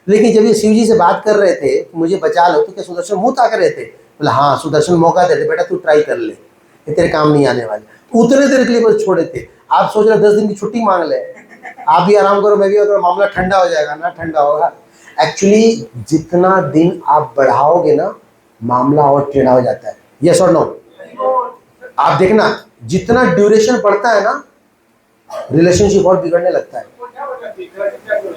लेकिन जब ये शिव जी से बात कर रहे थे कि मुझे बचा लो, तो क्या सुदर्शन मुंह ताक रहे थे? बोला हाँ, सुदर्शन मौका दे दे बेटा, तू ट्राई कर ले, ये तेरे काम नहीं आने वाले। तो उतने देर के लिए बस छोड़े थे। आप सोच रहे 10 दिन की छुट्टी मांग ले, आप भी आराम करो, मैं भी करो, मामला ठंडा हो जाएगा ना? ठंडा होगा। एक्चुअली जितना दिन आप बढ़ाओगे ना, मामला और टेढ़ा हो जाता है। यस और नो? आप देखना, जितना ड्यूरेशन बढ़ता है ना, रिलेशनशिप और बिगड़ने लगता है,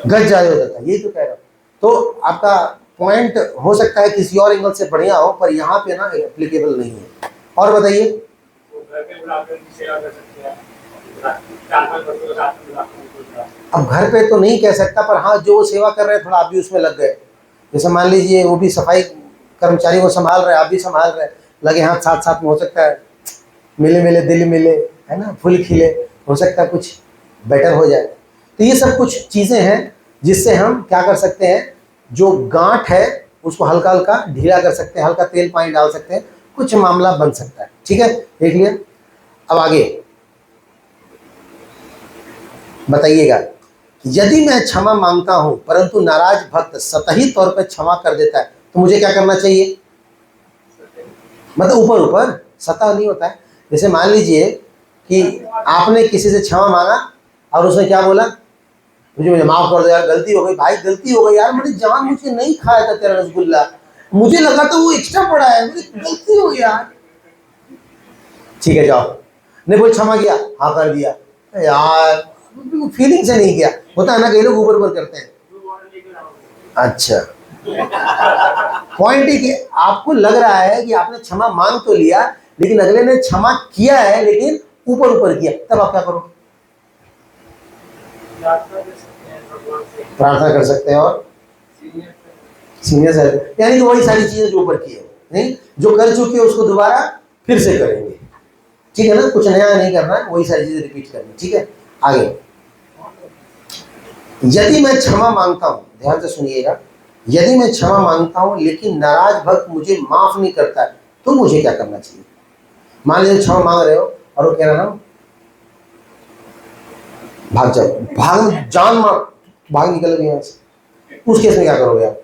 गज जाए हो जाता है। यही तो कह रहा हूं। तो आपका पॉइंट हो सकता है किसी और एंगल से बढ़िया हो, पर यहाँ पे ना एप्लीकेबल नहीं है। और बताइए। अब घर पे तो नहीं कह सकता, पर हाँ जो सेवा कर रहे हैं थोड़ा आप भी उसमें लग गए। जैसे मान लीजिए वो भी सफाई कर्मचारी को संभाल रहे हैं, आप भी संभाल रहे हैं, लगे हाथ साथ साथ में, हो सकता है मिले मिले दिल मिले, है ना, फूल खिले, हो सकता है कुछ बेटर हो जाए। तो ये सब कुछ चीज़ें हैं जिससे हम क्या कर सकते हैं, जो गांठ है उसको हल्का हल्का ढीला कर सकते हैं, हल्का तेल पानी डाल सकते हैं, कुछ मामला बन सकता है। ठीक है, देख लिया। अब आगे बताइएगा, यदि मैं क्षमा मांगता हूं परंतु नाराज भक्त सतही तौर पर क्षमा कर देता है, तो मुझे क्या करना चाहिए? मतलब ऊपर ऊपर, सतह नहीं होता है। जैसे मान लीजिए कि आपने किसी से क्षमा मांगा और उसने क्या बोला, मुझे माफ कर दो यार, गलती हो गई। भाई गलती हो गई यार, मैंने जान मुझे नहीं खाया था तेरा रसगुल्ला, मुझे लगा था वो एक्स्ट्रा पड़ा है, मेरी गलती हो गई यार। ठीक है जाओ, नहीं बोल क्षमा किया, हाँ कर दिया यार, फीलिंग से नहीं किया। होता है ना, कई लोग ऊपर ऊपर करते हैं। अच्छा, पॉइंट कि आपको लग रहा है कि आपने क्षमा मांग तो लिया, लेकिन अगले ने क्षमा किया है लेकिन ऊपर ऊपर किया, तब आप क्या करो? प्रार्थना कर सकते हैं और सीनियर से, यानी कि वही सारी चीजें जो ऊपर की है, नहीं जो कर चुके हैं उसको दोबारा फिर से करेंगे। ठीक है ना, कुछ नया नहीं करना है, वही सारी चीजें रिपीट करनी। ठीक है, आगे। यदि मैं क्षमा मांगता हूं, ध्यान से सुनिएगा, यदि मैं क्षमा मांगता हूं लेकिन नाराज भक्त मुझे माफ नहीं करता है, तो मुझे क्या करना चाहिए? मान लीजिए क्षमा मांग रहे हो और वो कह रहा ना भाग जाओ, भाग, जान मार, भाग निकल गए यहाँ से, उस केस में क्या करोगे आप?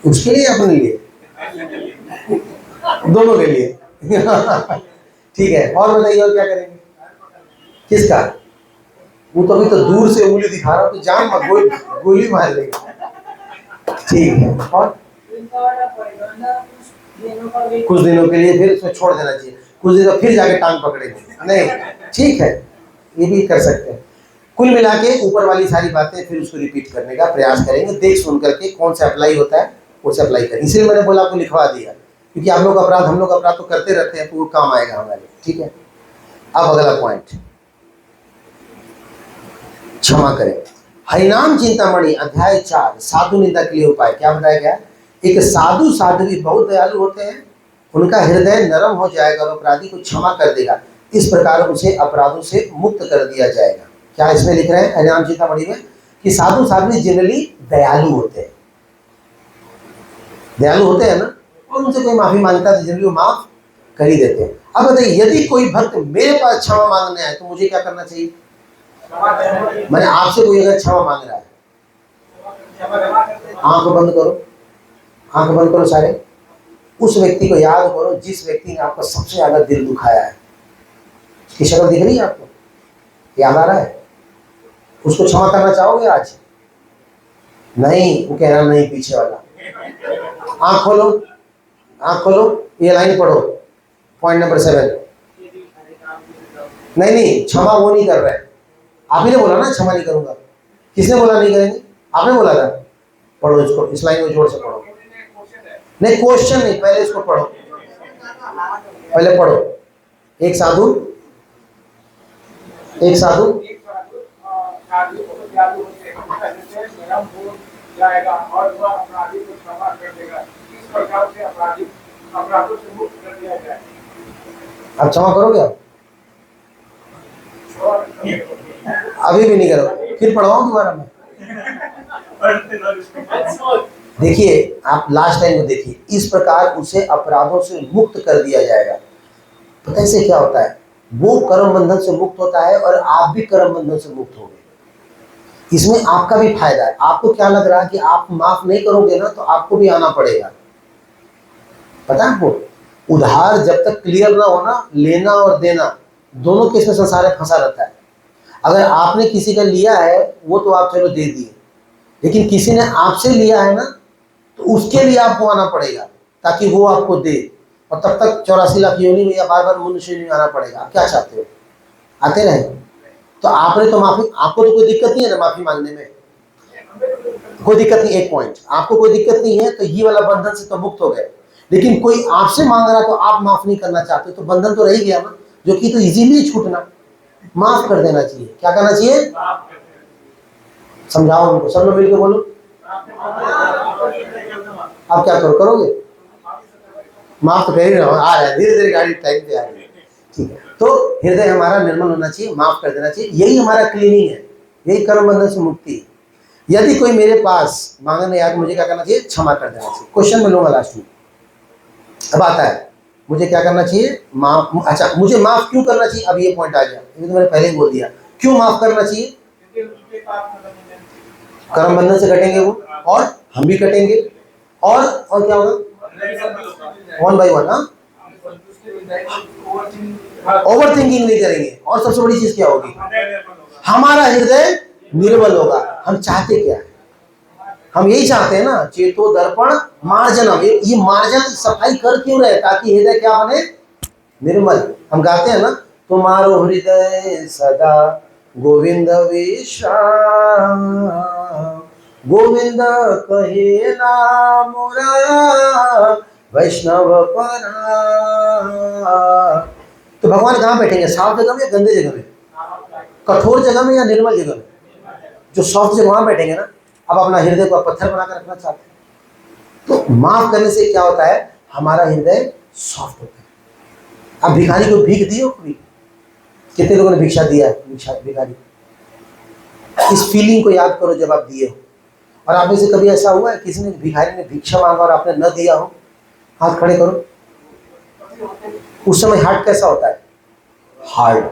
उसके लिए, अपने लिए, दोनों के लिए। ठीक है, और बताइए और क्या करेंगे? किसका? वो तो अभी तो दूर से उंगली दिखा रहा, तो जान मत, गोली मार लेगा। ठीक है, और कुछ दिनों के लिए फिर उसमें छोड़ देना चाहिए, कुछ दिनों फिर जाके टांग पकड़ेंगे नहीं। ठीक है, ये भी कर सकते हैं। कुल मिला के ऊपर वाली सारी बातें फिर उसको रिपीट करने का प्रयास करेंगे, देख सुन करके कौन सा अप्लाई होता है वो से अप्लाई करें। इसलिए मैंने बोला आपको लिखवा दिया, क्योंकि आप लोग अपराध, हम लोग अपराध तो करते रहते हैं, तो वो काम आएगा हमारे। ठीक है, अब अगला पॉइंट, क्षमा करें। हरिनाम चिंतामणि अध्याय 4 साधु निंदा के लिए उपाय क्या बताया गया? एक साधु साध्वी बहुत दयालु होते हैं, उनका हृदय नरम हो जाएगा और अपराधी को क्षमा कर देगा, इस प्रकार उसे अपराधों से मुक्त कर दिया जाएगा। क्या इसमें लिख रहे हैं हरिनाम चिंतामणि में कि साधु साध्वी जनरली दयालु होते हैं, दयालु होते हैं ना, और उनसे कोई माफी मांगता है तो जनरली वो माफ कर ही देते हैं। अब बताइए, यदि कोई भक्त मेरे पास क्षमा मांगने आए तो मुझे क्या करना चाहिए? मैंने आपसे कोई अगर क्षमा मांग रहा है, आंख बंद करो, आंख बंद करो सारे, उस व्यक्ति को याद करो जिस व्यक्ति ने आपका सबसे ज्यादा दिल दुखाया है। उसकी शक्ल दिख रही है आपको, याद आ रहा है? उसको क्षमा करना चाहोगे आज? नहीं, वो कह रहा नहीं, पीछे वाला। आंख खोलो, आंख खोलो, ये लाइन पढ़ो, पॉइंट नंबर 7। नहीं, क्षमा वो नहीं कर रहा है, आप ही ने बोला ना क्षमा नहीं करूंगा। किसने बोला नहीं करेंगे? आपने बोला था। पढ़ो इसको, इस लाइन में जोर से पढ़ो। नहीं, क्वेश्चन नहीं, पहले इसको पढ़ो, पहले पढ़ो। एक साधु जाएगा और वह अपराधी को क्षमा कर देगा, इस प्रकार से अपराधी अपराधों से मुक्त कर दिया जाए। आप क्षमा करोगे? आप अभी भी नहीं करो, फिर पढ़वाऊं दोबारा मैं? देखिए आप लास्ट लाइन को देखिए, इस प्रकार उसे अपराधों से मुक्त कर दिया जाएगा। पता है इससे क्या होता है, वो कर्म बंधन से मुक्त होता है और आप भी कर्म बंधन से मुक्त हो गए। इसमें आपका भी फायदा है। आपको क्या लग रहा है कि आप माफ नहीं करोगे ना तो आपको भी आना पड़ेगा। पता है आपको, उधार जब तक क्लियर ना हो ना, लेना और देना दोनों केस में संसार में फंसा रहता है। अगर आपने किसी का लिया है वो तो आप चलो दे दिए, लेकिन किसी ने आपसे लिया है ना तो उसके लिए आपको आना पड़ेगा ताकि वो आपको दे, और तब तक 84 लाख योनि में या बार बार मनुष्य में आना पड़ेगा। आप क्या चाहते हो, आते रहे? तो आपने तो माफी, आपको तो कोई दिक्कत नहीं है ना माफी मांगने में, कोई दिक्कत नहीं। एक पॉइंट, आपको कोई दिक्कत नहीं है तो ये वाला बंधन से तो मुक्त हो गए। लेकिन कोई आपसे मांग रहा तो आप माफ नहीं करना चाहते तो बंधन तो रह ही गया ना, जो कि तो इजीली छूटना। माफ कर देना चाहिए। क्या करना चाहिए? समझाओ उनको, सब लोग मिलकर बोलो। आप क्या करोगे? माफ तो कर ही रहे हो, आ रहा है धीरे धीरे गाड़ी टाइम पे आ रही है। ठीक है, तो हृदय हमारा निर्मल होना चाहिए, माफ कर देना चाहिए। यही हमारा क्लीनिंग है, यही कर्म बंधन से मुक्ति है। यदि कोई मेरे पास मांगने आया तो मुझे क्या करना चाहिए? क्षमा कर देना चाहिए। क्वेश्चन में लूंगा लास्ट में। अब आता है मुझे क्या करना चाहिए? माफ। अच्छा, मुझे माफ क्यों करना चाहिए? अब ये पॉइंट आ गया, ये तो मैंने पहले ही बोल दिया। क्यों माफ करना चाहिए? कर्म बंधन से कटेंगे वो, और हम भी कटेंगे, और क्या होगा? One by one. हाँ, ओवर थिंकिंग नहीं करेंगे, और सबसे बड़ी चीज क्या होगी? हमारा हृदय निर्मल होगा। हम चाहते क्या है? हम यही चाहते हैं ना, चेतो दर्पण मार्जनम। ये मार्जन सफाई कर क्यों रहे? ताकि हृदय क्या बने? निर्मल। हम गाते हैं ना, तुम्हारो हृदय सदा गोविंद विश्राम, गोविंद कहे नाम मोरा वैष्णव परा। तो भगवान कहाँ बैठेंगे? साफ जगह में या गंदे जगह में? कठोर जगह में या निर्मल जगह में? जो सॉफ्ट जगह वहां बैठेंगे ना। अब अपना हृदय को पत्थर बनाकर रखना चाहते हैं तो माफ करने से क्या होता है? हमारा हृदय सॉफ्ट होता है। अब भिखारी को भीख दी हो कभी? कितने लोगों ने भिक्षा दिया है? भिखारी, इस फीलिंग को याद करो जब आप दिए हो। और आप में से कभी ऐसा हुआ है किसी ने, भिखारी ने भिक्षा मांगा और आपने न दिया हो? हाथ खड़े करो। उस समय हार्ट कैसा होता है? हार्ड।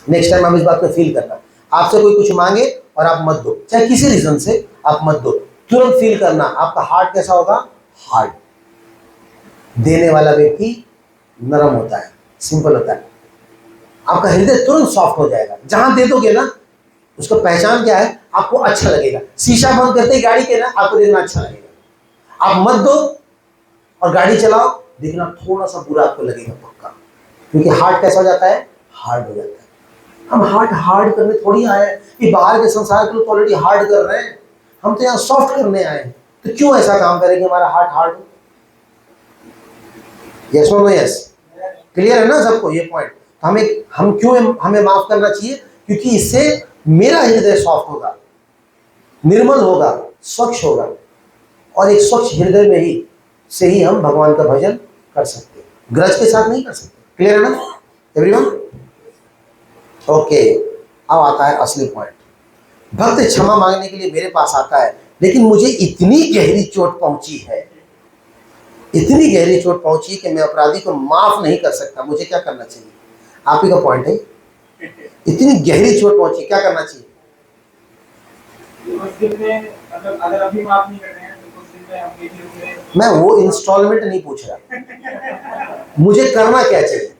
नेक्स्ट टाइम आप इस बात को फील करना। आपसे कोई कुछ मांगे और आप मत दो, चाहे किसी रीजन से आप मत दो, तुरंत फील करना आपका हार्ट कैसा होगा? हार्ड। देने वाला व्यक्ति नरम होता है, सिंपल होता है। आपका हृदय तुरंत सॉफ्ट हो जाएगा। जहां दे दोगे ना, उसका पहचान क्या है? आपको अच्छा लगेगा। शीशा बंद करते ही गाड़ी के ना, आपको देखना अच्छा लगेगा। आप मत दो और गाड़ी चलाओ, देखना थोड़ा सा बुरा आपको लगेगा पक्का, क्योंकि हार्ट कैसा हो जाता है? हार्ड हो जाता है। हम हार्ड करने थोड़ी आए हैं कि बाहर के संसार के लोग तो ऑलरेडी हार्ड कर रहे हैं, हम तो यहाँ सॉफ्ट करने आए हैं। तो क्यों ऐसा काम करेंगे हमारा हार्ट हार्ड हो? यस और नो? यस, क्लियर है ना सबको ये पॉइंट? हम क्यों हमें माफ करना चाहिए? क्योंकि इससे मेरा हृदय सॉफ्ट होगा, निर्मल होगा, स्वच्छ होगा, और एक स्वच्छ हृदय में ही से ही हम भगवान का भजन कर सकते हैं, ग्रज के साथ नहीं कर सकते। क्लियर है ना एवरीवन? ओके, अब आता है असली पॉइंट। भक्त क्षमा मांगने के लिए मेरे पास आता है, लेकिन मुझे इतनी गहरी चोट पहुंची है, इतनी गहरी चोट पहुंची कि मैं अपराधी को माफ नहीं कर सकता। मुझे क्या करना चाहिए? आप ही का पॉइंट है। इतनी गहरी चोट पहुंची, क्या करना चाहिए? उस दिन में मतलब अगर अभी माफ नहीं कर रहे हैं तो कुछ दिन में हम ये मैं वो इंस्टॉलमेंट नहीं पूछ रहा, मुझे करना क्या चाहिए?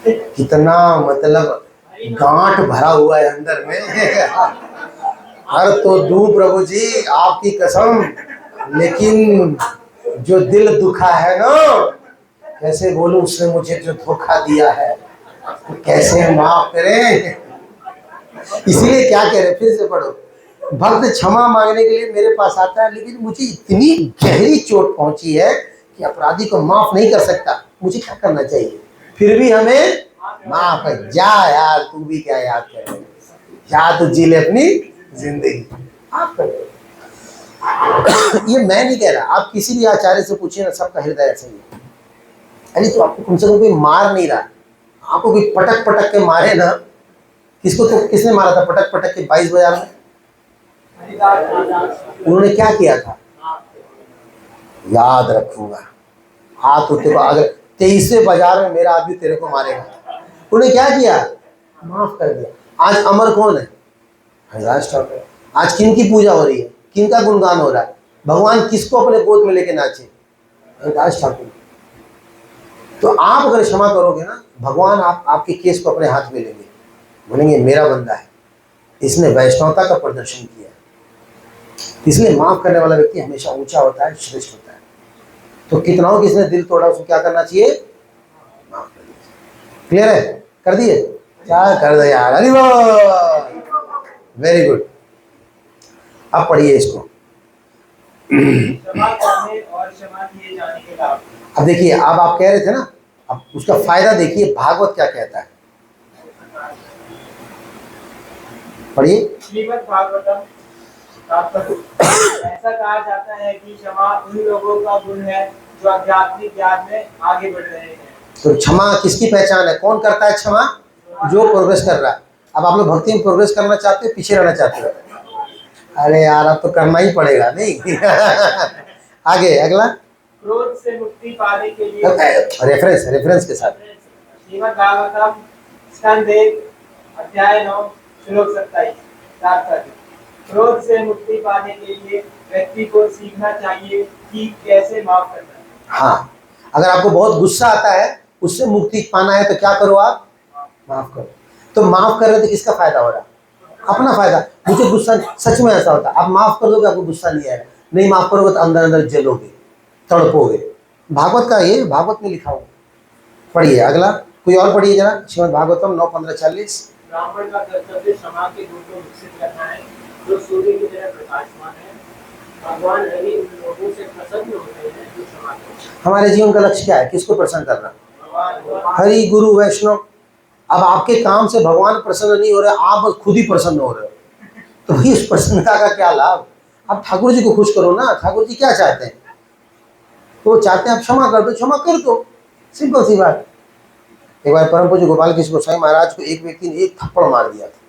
कितना मतलब गांठ भरा हुआ है अंदर में। हर तो दूं प्रभु जी आपकी कसम, लेकिन जो दिल दुखा है ना, कैसे बोलूं उसने मुझे जो धोखा दिया है, तो कैसे माफ करें? इसीलिए क्या कह रहे, फिर से पढ़ो। भक्त क्षमा मांगने के लिए मेरे पास आता है, लेकिन मुझे इतनी गहरी चोट पहुंची है कि अपराधी को माफ नहीं कर सकता। मुझे क्या करना चाहिए? फिर भी हमें माफ कर। जा यार, तू भी क्या याद कर, जा तू जी ले अपनी जिंदगी, आप कर। ये मैं नहीं कह रहा, आप किसी भी आचार्य से पूछिए ना, सबका हृदय ऐसा ही है। अरे तो आपको कम से कम कोई मार नहीं रहा, आपको कोई पटक पटक के मारे ना। किसको तो किसने मारा था पटक पटक के 22 बाजार में? उन्होंने क्या किया था? याद रखूंगा, हाथ उठे को अगर 23वें बाजार में मेरा आदमी तेरे को मारेगा। उन्होंने क्या किया? माफ कर दिया। आज अमर कौन है? हरिदास ठाकुर। आज किन की पूजा हो रही है, किन का गुणगान हो रहा है? भगवान किसको अपने गोद में लेके नाचे? हरिदास ठाकुर। तो आप अगर क्षमा करोगे ना, भगवान आपके केस को अपने हाथ में लेंगे, बोलेंगे मेरा बंदा है, इसने वैष्णवता का प्रदर्शन किया। इसलिए माफ करने वाला व्यक्ति हमेशा ऊंचा होता है, श्रेष्ठ होता है। तो कितनाओं की इसने दिल तोड़ा, उसको क्या करना चाहिए? माफ कर दीजिए। क्लियर है? कर दिए? क्या कर दे यार, अरे वेरी गुड। अब पढ़िए इसको। क्षमा करने और क्षमा किए जाने के लाभ। अब देखिए, अब आप कह रहे थे ना, अब उसका फायदा देखिए भागवत क्या कहता है, पढ़िए। श्रीमद् भागवतम ऐसा कहा जाता है कि क्षमा उन लोगों का गुण है जो आध्यात्मिक ज्ञान में आगे बढ़ रहे हैं। तो क्षमा किसकी पहचान है? कौन करता है क्षमा? जो प्रोग्रेस कर रहा है। अब आप लोग भक्ति में प्रोग्रेस करना चाहते हो, पीछे रहना चाहते हो? अरे यार, अब तो करना ही पड़ेगा नहीं। आगे अगला। क्रोध से मुक्ति पाने के लिए रेफरेंस के साथ। श्रीमद् भागवतम स्कंद 1 अध्याय 9 श्लोक 27 तात्पर्य। क्रोध से मुक्ति पाने के लिए व्यक्ति को सीखना चाहिए कि कैसे माफ करना है। हाँ, अगर आपको बहुत गुस्सा आता है, उससे मुक्ति पाना है तो क्या करो आप? माफ करो। तो माफ कर रहे तो किसका फायदा हो रहा? अपना फायदा। मुझे गुस्सा, सच में ऐसा होता है, आप माफ कर दोगे आपको गुस्सा नहीं आएगा, नहीं माफ करोगे तो अंदर अंदर जलोगे, तड़पोगे। भागवत का ये भागवत में लिखा हुआ। पढ़िए अगला, कोई और पढ़िए जरा, श्रीमद् भागवतम 9:15-40। ब्राह्मण का कर्तव्य क्षमा के गुण को विकसित करना है जो सूर्य की तरह प्रकाशमान है। भगवान हरि उन लोगों से प्रसन्न होते हैं जो क्षमा करते हैं। हमारे जीवन का लक्ष्य क्या है? किसको प्रसन्न करना? हरि, गुरु, वैष्णव। अब आपके काम से भगवान प्रसन्न नहीं हो रहे, आप खुद ही प्रसन्न हो रहे हो, तो भाई उस प्रसन्नता का क्या लाभ? आप ठाकुर जी को खुश करो ना। ठाकुर जी क्या चाहते हैं? वो चाहते हैं आप क्षमा कर दो, क्षमा कर दो, सिंपल सी बात। एक बार परम पूज्य गोपाल कृष्ण गोसाई महाराज को एक व्यक्ति ने एक थप्पड़ मार दिया था।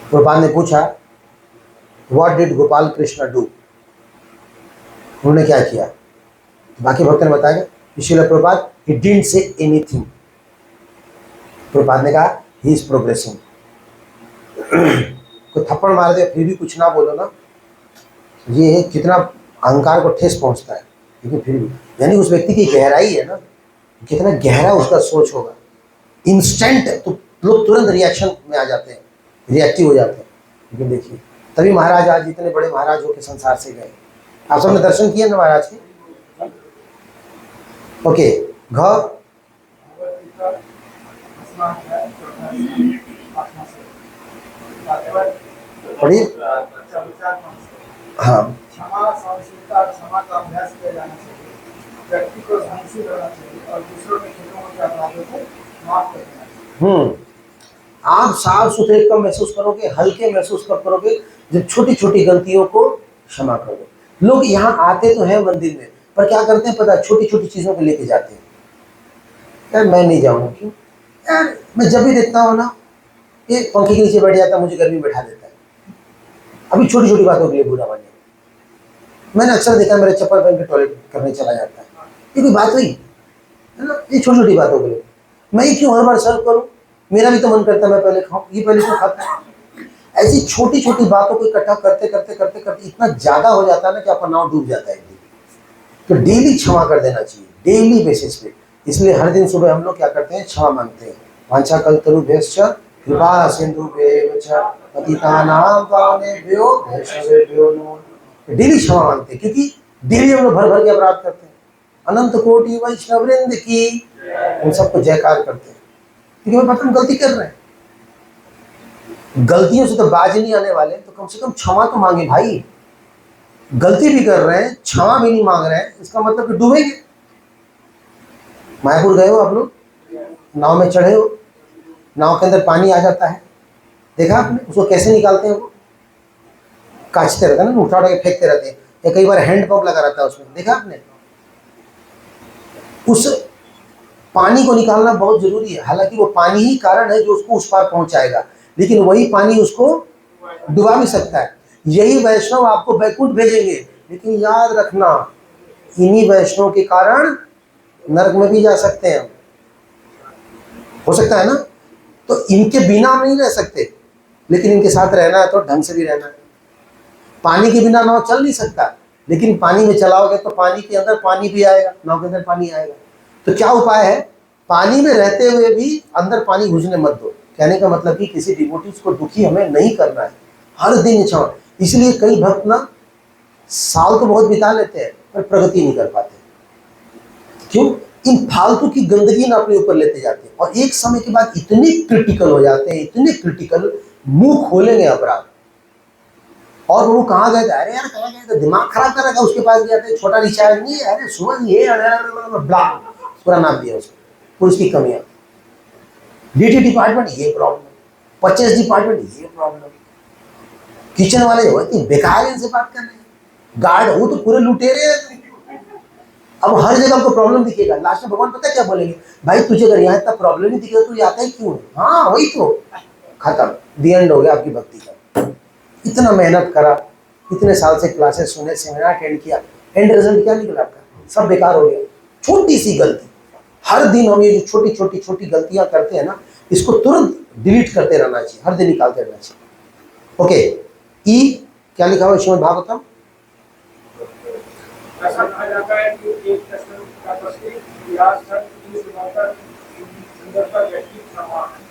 प्रभुपाद ने पूछा, what did Gopal Krishna do? उन्होंने क्या किया? बाकी भक्त ने बताया, Srila Prabhupada, he didn't say anything. Prabhupada ने कहा, ही इज प्रोग्रेसिंग। कोई थप्पड़ मार दे फिर भी कुछ ना बोलो ना, ये कितना अहंकार को ठेस पहुंचता है। लेकिन फिर भी, यानी उस व्यक्ति की गहराई है ना, कितना गहरा उसका सोच होगा। इंस्टेंट तो लोग तुरंत रिएक्शन में आ जाते हैं, रिएक्टिव हो जाते हैं। लेकिन देखिए, तभी महाराज आज इतने बड़े महाराज होकर संसार से गए। आप सबने दर्शन किए ना महाराज के? ओके, घ पढ़िए। हाँ, क्षमा, सहनशीलता, क्षमा का अभ्यास किया जाना चाहिए। व्यक्ति को सहनशील रहना चाहिए और दूसरों के खेलों के अपराधों को माफ कर देना चाहिए। आप साफ सुथरे कम महसूस करोगे, हल्के महसूस करोगे जब छोटी छोटी गलतियों को क्षमा करोगे। लोग यहाँ आते तो हैं मंदिर में, पर क्या करते हैं पता? छोटी छोटी चीजों को लेके जाते हैं। यार मैं नहीं जाऊंगा, क्यों यार? मैं जब भी देखता हूँ ना, ये पंखे के नीचे बैठ जाता है, मुझे गर्मी बैठा देता है। अभी छोटी छोटी बातों के लिए बुरा माने। मैंने अक्सर देखा, मेरे चप्पल पहन के टॉयलेट करने चला जाता है। ये कोई बात हुई है ना? ये छोटी छोटी बातों के लिए मैं ही क्यों हर बार सर्व करूँ? मेरा भी तो मन करता है मैं पहले खाऊं, ये पहले क्यों खाता है? ऐसी छोटी छोटी बातों को इकट्ठा करते करते करते करते इतना ज्यादा हो जाता है ना कि आपका नाव डूब जाता है। तो डेली क्षमा कर देना चाहिए, डेली बेसिस पे। इसलिए हर दिन सुबह हम लोग क्या करते हैं? क्षमा मांगते हैं। वांछा कल्पतरुभ्यश्च कृपा सिंधुभ्येव च पतितानां पावनेभ्यो वैष्णवेभ्यो नमो। डेली क्षमा मांगते हैं, क्योंकि डेली हम लोग भर भर के अपराध करते हैं। अनंत कोटि वैष्णववृंद की उन सबको जयकार करते हैं, क्योंकि हमें पता हम गलती कर रहे हैं। गलतियों से तो बाज नहीं आने वाले, तो कम से कम क्षमा तो मांगे भाई। गलती भी कर रहे हैं, क्षमा भी नहीं मांग रहे हैं, इसका मतलब कि डूबेंगे। मायापुर गए हो आप लोग? नाव में चढ़े हो, नाव के अंदर पानी आ जाता है, देखा आपने? उसको कैसे निकालते हैं? वो काचते रहते हैं ना, उठा उठा के फेंकते रहते हैं, या कई बार हैंड पंप लगा रहता है उसमें, देखा आपने? उस पानी को निकालना बहुत जरूरी है। हालांकि वो पानी ही कारण है जो उसको उस पार पहुंचाएगा, लेकिन वही पानी उसको डुबा भी सकता है। यही वैष्णव आपको बैकुंठ भेजेंगे, लेकिन याद रखना इन्हीं वैष्णव के कारण नरक में भी जा सकते हैं, हो सकता है ना। तो इनके बिना हम नहीं रह सकते, लेकिन इनके साथ रहना है तो ढंग से भी रहना है। पानी के बिना नाव चल नहीं सकता, लेकिन पानी में चलाओगे तो पानी के अंदर पानी भी आएगा, नाव के अंदर पानी आएगा। तो क्या उपाय है, पानी में रहते हुए भी अंदर पानी घुसने मत दो। कहने का मतलब कि किसी डिवोटीज को दुखी हमें नहीं करना है, हर दिन इच्छा। इसलिए कई भक्त ना साल तो बहुत बिता लेते हैं पर प्रगति नहीं कर पाते। क्यों? इन फालतू की गंदगी ना अपने ऊपर लेते जाते हैं, और एक समय के बाद इतने क्रिटिकल हो जाते हैं, इतने क्रिटिकल, मुंह खोलेंगे अपराध। और वो कहाँ गए थे, अरे यार कहाँ गए थे, दिमाग खराब कर रखा, उसके पास गया था, छोटा रिचार्ज नहीं है, अरे सुमन ये ब्लॉक पूरा नाम दिया उसको, पुरुष की कमियां। डीटी डिपार्टमेंट ये प्रॉब्लम, परचेस डिपार्टमेंट ये प्रॉब्लम, किचन वाले हो कि बेकार इनसे बात कर रहे हैं, गार्ड हो तो पूरे लुटेरे हैं। अब हर जगह आपको प्रॉब्लम दिखेगा, लास्ट में भगवान पता क्या बोलेंगे, भाई तुझे अगर यहाँ इतना प्रॉब्लम नहीं दिखेगा तो आता ही क्यों? हाँ वही तो, खत्म, दी एंड हो गया आपकी भक्ति का। इतना मेहनत करा, इतने साल से क्लासेस सुने, सेमिनार अटेंड किया, एंड रिजल्ट क्या निकला आपका? सब बेकार हो गया। छोटी सी गलती, हर दिन हम ये जो छोटी छोटी छोटी गलतियां करते हैं ना, इसको तुरंत डिलीट करते रहना चाहिए, हर दिन निकालते रहना चाहिए। ओके, ई क्या लिखा हुआ श्रीमद् भागवतम? ऐसा कहा जाता है कि एक प्रश्न का प्रश्न इतिहास सुंदरता व्यक्ति समान है।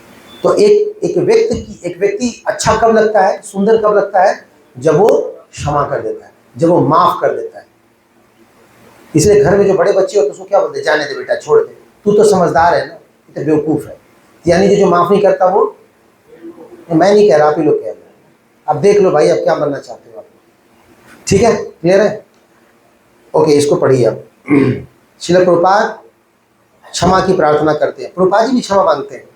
तो एक व्यक्ति अच्छा कब लगता है, सुंदर कब लगता है? जब वो क्षमा कर देता है, जब वो माफ कर देता है। इसलिए घर में जो बड़े बच्चे होते हैं उसको क्या बोलते हैं, जाने दे बेटा, छोड़ दे, तू तो समझदार है ना, ये तो बेवकूफ है। यानी कि जो माफ नहीं करता वो, मैं नहीं कह रहा, आप ही लोग कह रहे हैं। अब देख लो भाई, अब क्या बनना चाहते हो आप, ठीक है, क्लियर है? ओके, इसको पढ़िए अब। श्रील प्रभुपाद क्षमा की प्रार्थना करते हैं, प्रभुपाद जी भी क्षमा मांगते हैं।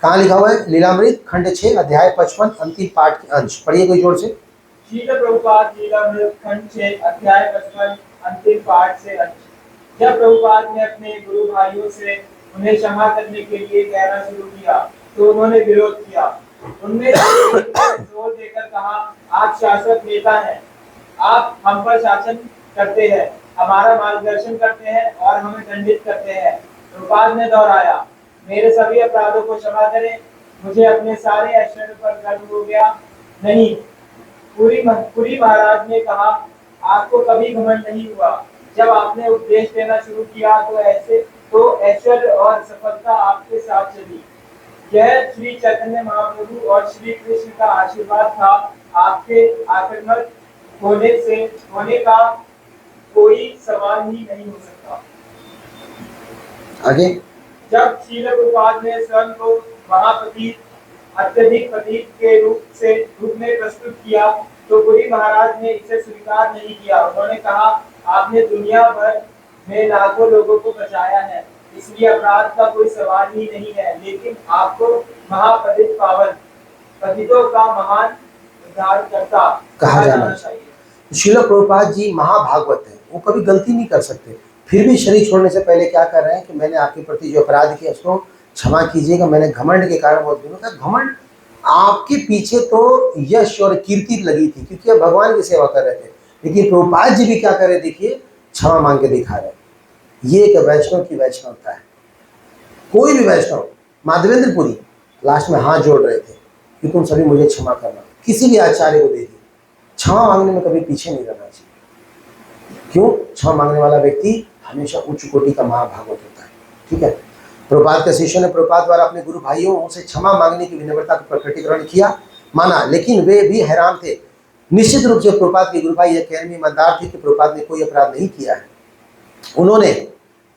कहाँ लिखा हुआ है? लीलामृत खंड 6 अध्याय 55 अंतिम पाठ के अंश पढ़िए कोई जोर से। श्रील प्रभुपाद लीलामृत खंड 6 अध्याय 55 अंतिम पाठ से अंश। जब प्रभुपाद ने अपने गुरु भाइयों से उन्हें क्षमा करने के लिए कहना शुरू किया तो उन्होंने विरोध किया। उनमें से एक ने जोर देकर कहा, आप शासक नेता हैं, आप हम पर शासन करते हैं, हमारा मार्गदर्शन करते हैं और हमें दंडित करते हैं। प्रभुपाद ने दोहराया, मेरे सभी अपराधों को क्षमा करें, मुझे अपने सारे ऐश्वर्य पर गर्व हो गया। नहीं, पुरी महाराज ने कहा, आपको कभी घमंड नहीं हुआ। जब आपने उपदेश देना शुरू किया तो ऐश्वर्य और सफलता आपके साथ चली। यह श्री चैतन्य महाप्रभु और श्री कृष्ण का आशीर्वाद था। आपके आक्रमक होने का कोई सवाल ही नहीं हो सकता। आगे। जब श्रील प्रभुपाद ने स्वयं को महापतित, अत्यधिक पतित के रूप में प्रस्तुत किया तो पुरी महाराज ने इसे स्वीकार नहीं किया। उन्होंने कहा, आपने दुनिया भर में लाखों लोगों को बचाया है, इसलिए अपराध का कोई सवाल ही नहीं है, लेकिन आपको महापतित पावन, पतितों का महान उद्धारकर्ता कहा जाना चाहिए। श्रील प्रभुपाद जी महाभागवत है, वो कभी गलती नहीं कर सकते, फिर भी शरीर छोड़ने से पहले क्या कर रहे हैं कि मैंने आपके प्रति जो अपराध किया उसको क्षमा कीजिएगा, मैंने घमंड के कारण बहुत दिनों तक, घमंड आपके पीछे तो यश और कीर्ति लगी थी क्योंकि आप भगवान की सेवा कर रहे थे, लेकिन प्रभुपाद जी भी क्या कर रहे, देखिए क्षमा मांग के दिखा रहे। ये एक वैष्णव की वैष्णवता है। कोई भी वैष्णव, माधवेंद्र पुरी लास्ट में हाथ जोड़ रहे थे कि तुम सभी मुझे क्षमा करना, किसी भी आचार्य को दे दी, क्षमा मांगने में कभी पीछे नहीं रहना चाहिए। क्यों? क्षमा मांगने वाला व्यक्ति हमेशा उच्च कोटि का महाभागवत होता है। ठीक है, प्रभुपाद के शिष्यों ने प्रभुपाद द्वारा अपने गुरु भाइयों से क्षमा मांगने की विनम्रता का प्रकटीकरण किया, माना, लेकिन वे भी हैरान थे। निश्चित रूप से प्रभुपाद के गुरु भाई यह कहने में ईमानदार थे कि प्रभुपाद ने कोई अपराध नहीं किया है, उन्होंने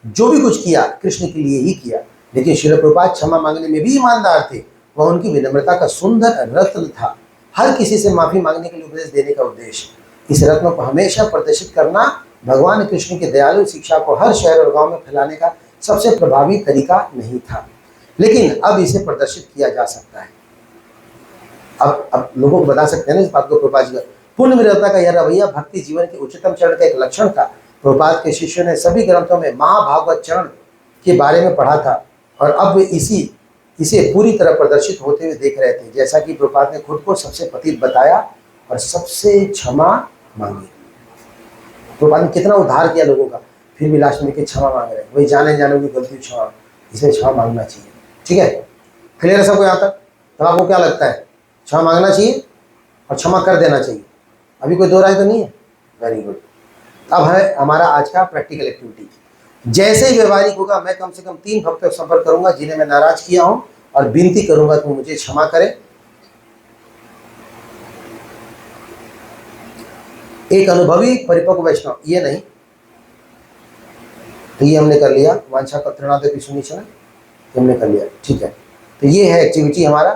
जो भी कुछ किया कृष्ण के लिए ही किया। लेकिन श्रील प्रभुपाद क्षमा मांगने में भी ईमानदार थे, वह उनकी विनम्रता का सुंदर रत्न था। हर किसी से माफी मांगने के लिए उपदेश देने का उद्देश्य, इस रत्न को हमेशा प्रदर्शित करना भगवान कृष्ण की दयालु शिक्षा को हर शहर और गांव में फैलाने का सबसे प्रभावी तरीका नहीं था, लेकिन अब इसे प्रदर्शित किया जा सकता है। अब लोगों को बता सकते हैं ना इस बात को। प्रभुपाद जी का पूर्ण विरता का यह रवैया भक्ति जीवन के उच्चतम चरण का एक लक्षण था। प्रभुपाद के शिष्यों ने सभी ग्रंथों में महाभागवत चरण के बारे में पढ़ा था और अब वे इसे पूरी तरह प्रदर्शित होते हुए देख रहे थे, जैसा कि प्रभुपाद ने खुद को सबसे पतित बताया और सबसे क्षमा मांगी। प्रभुपाद ने कितना उद्धार किया लोगों का, फिर भी लास्ट में के क्षमा मांग रहे हैं। वही जाने जाने की गलती क्षमा, इसलिए क्षमा मांगना चाहिए। ठीक है, क्लियर है सबको यहाँ तक? तो आपको क्या लगता है, क्षमा मांगना चाहिए और क्षमा कर देना चाहिए? अभी कोई दो राय तो नहीं है? Very good. अब है हमारा आज का प्रैक्टिकल एक्टिविटी। जैसे ही व्यवहारिक होगा, मैं कम से कम 3 भक्तों से संपर्क करूंगा जिन्हें मैं नाराज किया हूं और विनती करूंगा कि मुझे क्षमा करें। एक अनुभवी परिपक्व वैष्णव, ये नहीं तो ये हमने कर लिया, वांछा पत्रनादे की सुनिश्चय हमने कर लिया। ठीक है, तो ये है एक्टिविटी हमारा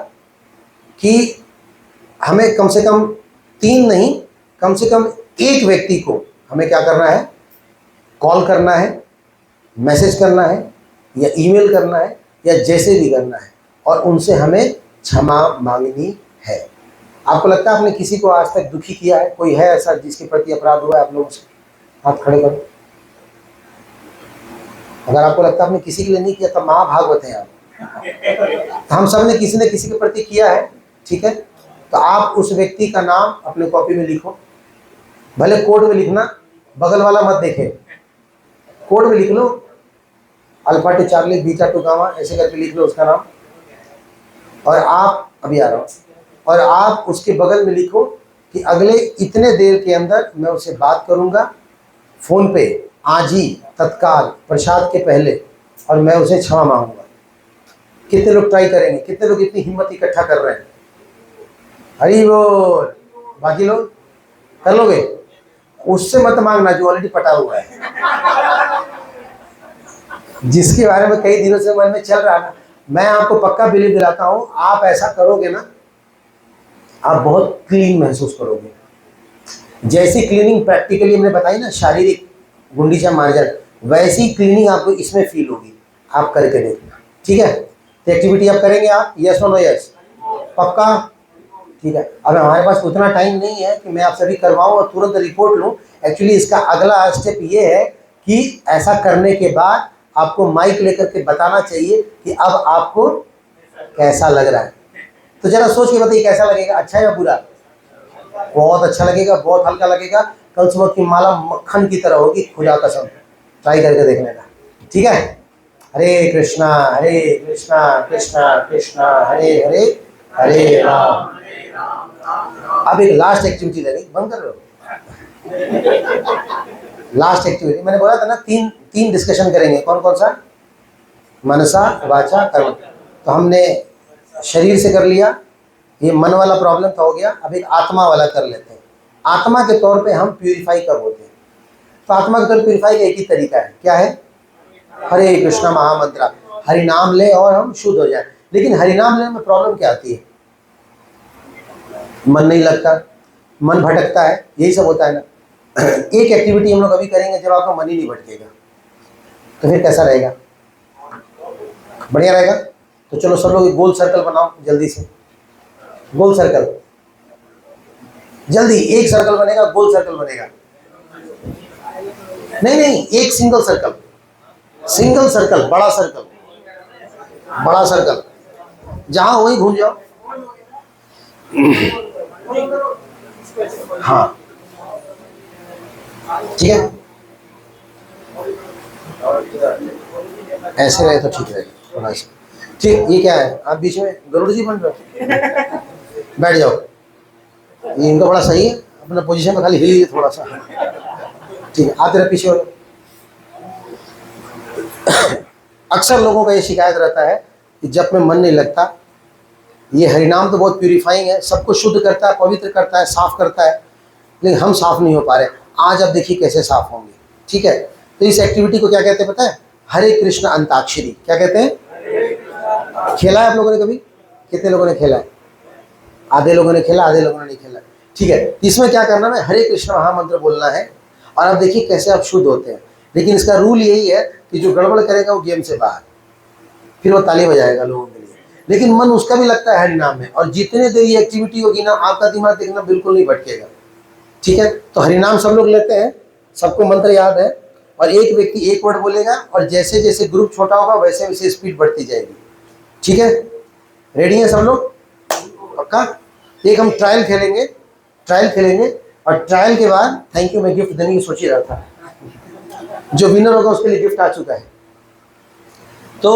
कि हमें कम से कम 3 नहीं, कम से कम एक व्यक्ति को हमें क्या करना है, कॉल करना है, मैसेज करना है या ईमेल करना है या जैसे भी करना है, और उनसे हमें क्षमा मांगनी है। आपको लगता है आपने किसी को आज तक दुखी किया है? कोई है ऐसा जिसके प्रति अपराध हुआ है आप लोगों से? हाथ खड़े करो। अगर आपको लगता है आपने किसी के लिए नहीं किया तो महाभागवत है आप। हम सब ने किसी न किसी के प्रति किया है। ठीक है, तो आप उस व्यक्ति का नाम अपने कॉपी में लिखो, भले कोड में लिखना, बगल वाला मत देखे, कोड में लिख लो, alpha two charlie beta two gamma ऐसे करके लिख लो उसका नाम। और आप अभी आ रहा हूँ, और आप उसके बगल में लिखो कि अगले इतने देर के अंदर मैं उससे बात करूंगा फोन पे, आज ही, तत्काल, प्रसाद के पहले, और मैं उसे क्षमा मांगूंगा। कितने लोग ट्राई करेंगे? कितने लोग इतनी हिम्मत इकट्ठा कर रहे हैं? हरी बोल। बाकी लोग कर लोगे? उससे मत मांगना जो ऑलरेडी पटा हुआ है, जिसके बारे में कई दिनों से मन में चल रहा है। मैं आपको पक्का बिलीव दिलाता हूं, आप ऐसा करोगे ना, आप बहुत क्लीन महसूस करोगे। जैसी क्लीनिंग प्रैक्टिकली हमने बताई ना, शारीरिक गुंडीचा मार्जन, वैसी क्लीनिंग आपको इसमें फील होगी। आप करके देखना। ठीक है, तो एक्टिविटी आप करेंगे आप? यस और नो? यस, पक्का? ठीक है। अब हमारे पास उतना टाइम नहीं है कि मैं आप सभी करवाऊं और तुरंत रिपोर्ट लूं। एक्चुअली इसका अगला स्टेप ये है कि ऐसा करने के बाद आपको माइक लेकर के बताना चाहिए कि अब आपको कैसा लग रहा है। तो जरा सोच के बताइए कैसा लगेगा, अच्छा है या बुरा? बहुत अच्छा लगेगा, बहुत हल्का लगेगा, कल सुबह की माला मक्खन की तरह होगी, खुदा कसम। ट्राई करके देख लेना। ठीक है, हरे कृष्णा कृष्णा कृष्णा हरे हरे, हरे राम। अब एक लास्ट एक्टिविटी लगेगी, बंद कर रहे हो? लास्ट एक्टिविटी मैंने बोला था ना, तीन डिस्कशन करेंगे। कौन कौन सा? मनसा वाचा कर्म। तो हमने शरीर से कर लिया, ये मन वाला प्रॉब्लम तो हो गया। अब एक आत्मा वाला कर लेते हैं। आत्मा के तौर पे हम प्यूरिफाई कब होते हैं? तो आत्मा के तौर प्यूरिफाई का एक ही तरीका है, क्या है? हरे कृष्णा महामंत्र, हरि नाम ले और हम शुद्ध हो जाए। लेकिन हरि नाम लेने में प्रॉब्लम क्या आती है? मन नहीं लगता, मन भटकता है, यही सब होता है ना। एक एक्टिविटी हम लोग अभी करेंगे जब आपका मन ही नहीं भटकेगा, तो फिर कैसा रहेगा? बढ़िया रहेगा। तो चलो सब लोग एक गोल सर्कल बनाओ जल्दी से। गोल सर्कल, जल्दी। एक सर्कल बनेगा, गोल सर्कल बनेगा। नहीं, एक सिंगल सर्कल, सिंगल सर्कल, बड़ा सर्कल, बड़ा सर्कल, जहां वहीं घूम जाओ। हाँ, ठीक है, ऐसे रहे तो ठीक रहेगा थोड़ा सा। ठीक, ये क्या है? आप बीच में गरुड़ जी बन रहे हो, बैठ जाओ। ये इनका बड़ा सही है, अपना पोजीशन में खाली हिल लीजिए थोड़ा सा। ठीक है, आप तेरा पीछे हो। अक्सर लोगों का ये शिकायत रहता है कि जब में मन नहीं लगता। ये हरिनाम तो बहुत प्यूरिफाइंग है, सबको शुद्ध करता है, पवित्र करता है, साफ करता है, लेकिन हम साफ नहीं हो पा रहे। आज आप देखिए कैसे साफ होंगे। ठीक है, तो इस एक्टिविटी को क्या कहते हैं पता है? हरे कृष्ण अंताक्षरी। क्या कहते हैं? खेला है आप लोगों ने कभी? कितने लोगों ने खेला है? आधे लोगों ने खेला, आधे लोगों ने नहीं खेला। ठीक है, इसमें क्या करना है? हरे कृष्ण महामंत्र बोलना है, और आप देखिए कैसे आप शुद्ध होते हैं। लेकिन इसका रूल यही है कि जो गड़बड़ करेगा वो गेम से बाहर, फिर वो ताली बजाएगा लोगों के लिए। लेकिन मन उसका भी लगता है हरिनाम में, और जितने देर ये एक्टिविटी होगी ना, आपका दिमाग देखना बिल्कुल नहीं भटकेगा। ठीक है, तो हरिनाम सब लोग लेते हैं, सबको मंत्र याद है, और एक व्यक्ति एक वर्ड बोलेगा, और जैसे जैसे ग्रुप छोटा होगा वैसे वैसे स्पीड बढ़ती जाएगी। ठीक है, रेडी हैं सब लोग? पक्का? एक हम ट्रायल खेलेंगे और ट्रायल के बाद थैंक यू मैं गिफ्ट देने की सोच ही रहा था। जो विनर होगा उसके लिए गिफ्ट आ चुका है। तो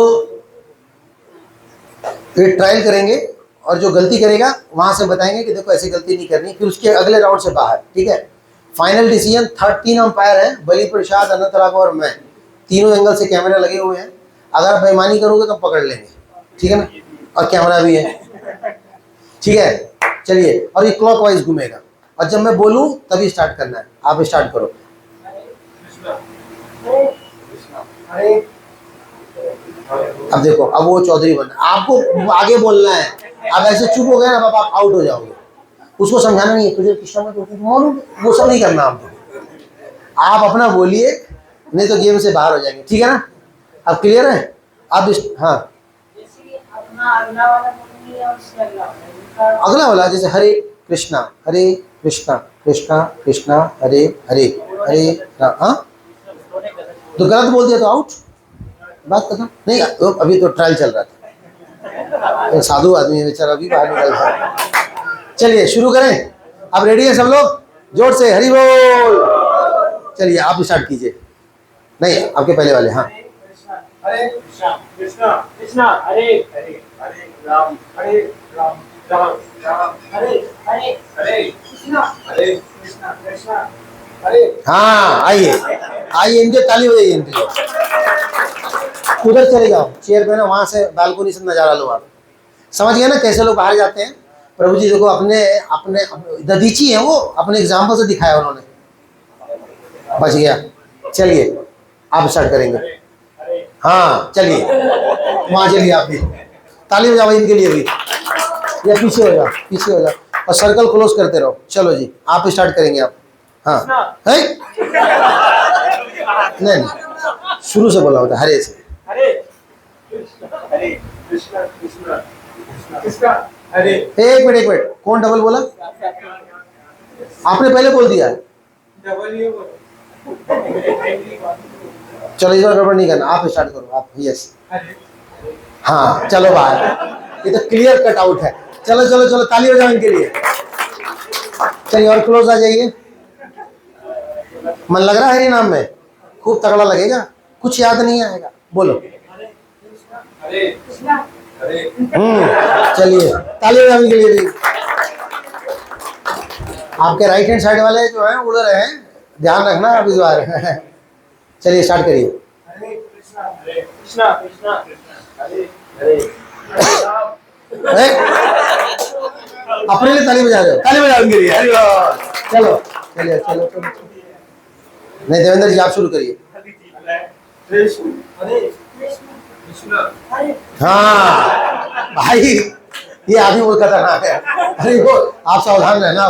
ये ट्रायल करेंगे और जो गलती करेगा वहां से बताएंगे कि देखो ऐसी गलती नहीं करनी, फिर उसके अगले राउंड से बाहर। ठीक है, फाइनल डिसीजन 13 अंपायर हैं, बली प्रसाद, अनंत राघव और मैं। तीनों एंगल से कैमरे लगे हुए हैं, अगर आप बेईमानी करोगे तो पकड़ लेंगे, ठीक है ना? और कैमरा भी है, ठीक है? चलिए, और ये क्लॉकवाइज घूमेगा और जब मैं बोलूं तभी स्टार्ट करना है। आप स्टार्ट करो। अब देखो, अब वो चौधरी बन, आपको आगे बोलना है। अब ऐसे चुप हो गए ना, अब आप आउट हो जाओगे। उसको समझाना नहीं है, तुझे कृष्णा में वो सब नहीं करना आपको। आप अपना बोलिए, नहीं तो गेम से बाहर हो जाएंगे, ठीक है ना? अब क्लियर है? अब हाँ, अगला वाला जैसे हरे कृष्णा कृष्णा कृष्णा हरे हरे हरे राम। हाँ, तो गलत बोल दिया तो आउट, बात खत्म। नहीं, तो अभी तो ट्रायल चल रहा था, तो साधु आदमी है बेचारा, अभी बाहर निकल रहा। चलिए शुरू करें। अब रेडी है सब लोग? जोर से हरि बोल। चलिए आप स्टार्ट कीजिए। नहीं, आपके पहले वाले। हाँ, हरे कृष्णा कृष्णा कृष्णा हरे हरे हरे राम राम राम हरे हरे हरे कृष्णा हरे कृष्णा कृष्णा हरे। हाँ, आइए इनके ताली बजाइए इनके लिए। उधर चले जाओ चेयर पे ना, वहां से बालकोनी से नजारा लो आप। समझ गए ना कैसे लोग बाहर जाते हैं? प्रभु जी देखो, अपने अपने ददीची है वो, अपने एग्जाम्पल से दिखाया उन्होंने, बच गया। चलिए आप स्टार्ट करेंगे। हाँ चलिए, वहाँ चलिए आप भी ताली बजाओ इनके लिए भी, या पीछे हो जाओ, पीछे हो जाओ और सर्कल क्लोज करते रहो। चलो जी, आप स्टार्ट करेंगे आप। हाँ, है नहीं, शुरू से बोला होता, हरे से। हरे कृष्णा कृष्णा कृष्णा हरे। एक मिनट, कौन डबल बोला? आपने पहले बोल दिया। चलो इस बार गड़बड़ नहीं करना, आप स्टार्ट करो आप। यस, हाँ चलो बाहर, ये तो क्लियर कट आउट है। चलो चलो चलो, ताली बजाओ इनके लिए। चलिए और क्लोज आ जाइए। मन लग रहा है हरि नाम में? खूब तगड़ा लगेगा, कुछ याद नहीं आएगा। बोलो हरे हरे। चलिए ताली बजाओ इनके लिए भी। आपके राइट हैंड साइड वाले जो हैं उड़ रहे हैं, ध्यान रखना आप इस बार। चलिए स्टार्ट करिए। हरे कृष्णा कृष्णा हरे हरे अपने लिए ताली बजा दो, ताली बजाओ इनके लिए। हरि बोल। चलो चलिए, चलो चलो। नहीं देवेंद्र जी आप शुरू करिए। कृष्ण हरे कृष्णा हरे। हाँ भाई, ये आप ही बहुत खतरनाक है। अरे वो आप सावधान रहना।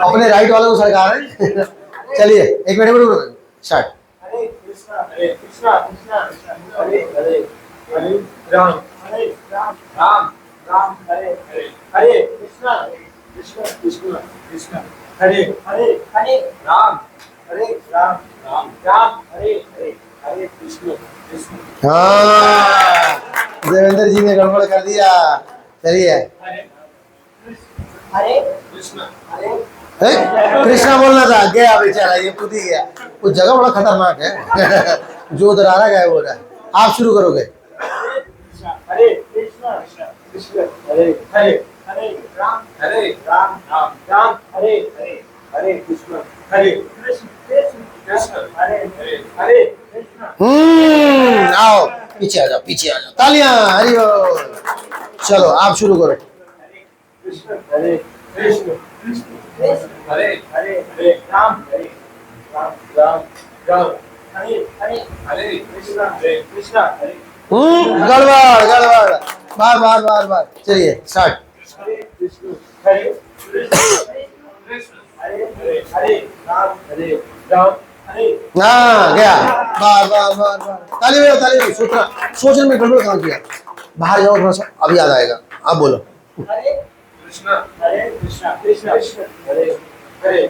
अपने राइट वाले को सरकार है। चलिए एक मिनट स्टार्ट। हरे कृष्णा कृष्णा हरे हरे हरे राम राम राम हरे हरे हरे कृष्णा कृष्णा कृष्णा कृष्णा हरे हरे हरे राम राम राम हरे हरे हरे कृष्ण कृष्ण। हाँ, देवेंद्र जी ने गड़बड़ कर दिया। चलिए हरे कृष्णा हरे कृष्णा बोलना था, गया बेचारा, ये कूद ही गया। उस जगह बड़ा खतरनाक है। जो उधर आ रहा गायब हो रहा है। आप शुरू करोगे। हरे कृष्णा कृष्ण हरे हरे हरे राम राम राम हरे हरे हरे कृष्ण हरे कृष्ण कृष्ण हरे हरे हरे कृष्ण। आओ पीछे आ जाओ, पीछे आ जाओ। तालियां, हरि बोल। चलो आप शुरू करो। कृष्ण हरे कृष्ण कृष्ण हरे हरे हरे राम राम हरे हरे हरे कृष्ण हरे। गड़बड़, बार। चलिए स्टार्ट। हरे कृष्ण हरे कृष्ण हरे हरे राम हरे हाँ गया। बार। ताली बजाओ। सोचने में गड़बड़ कहाँ किया? बाहर जाओ थोड़ा सा, अभी याद आएगा। आप बोलो। हरे कृष्ण कृष्ण हरे हरे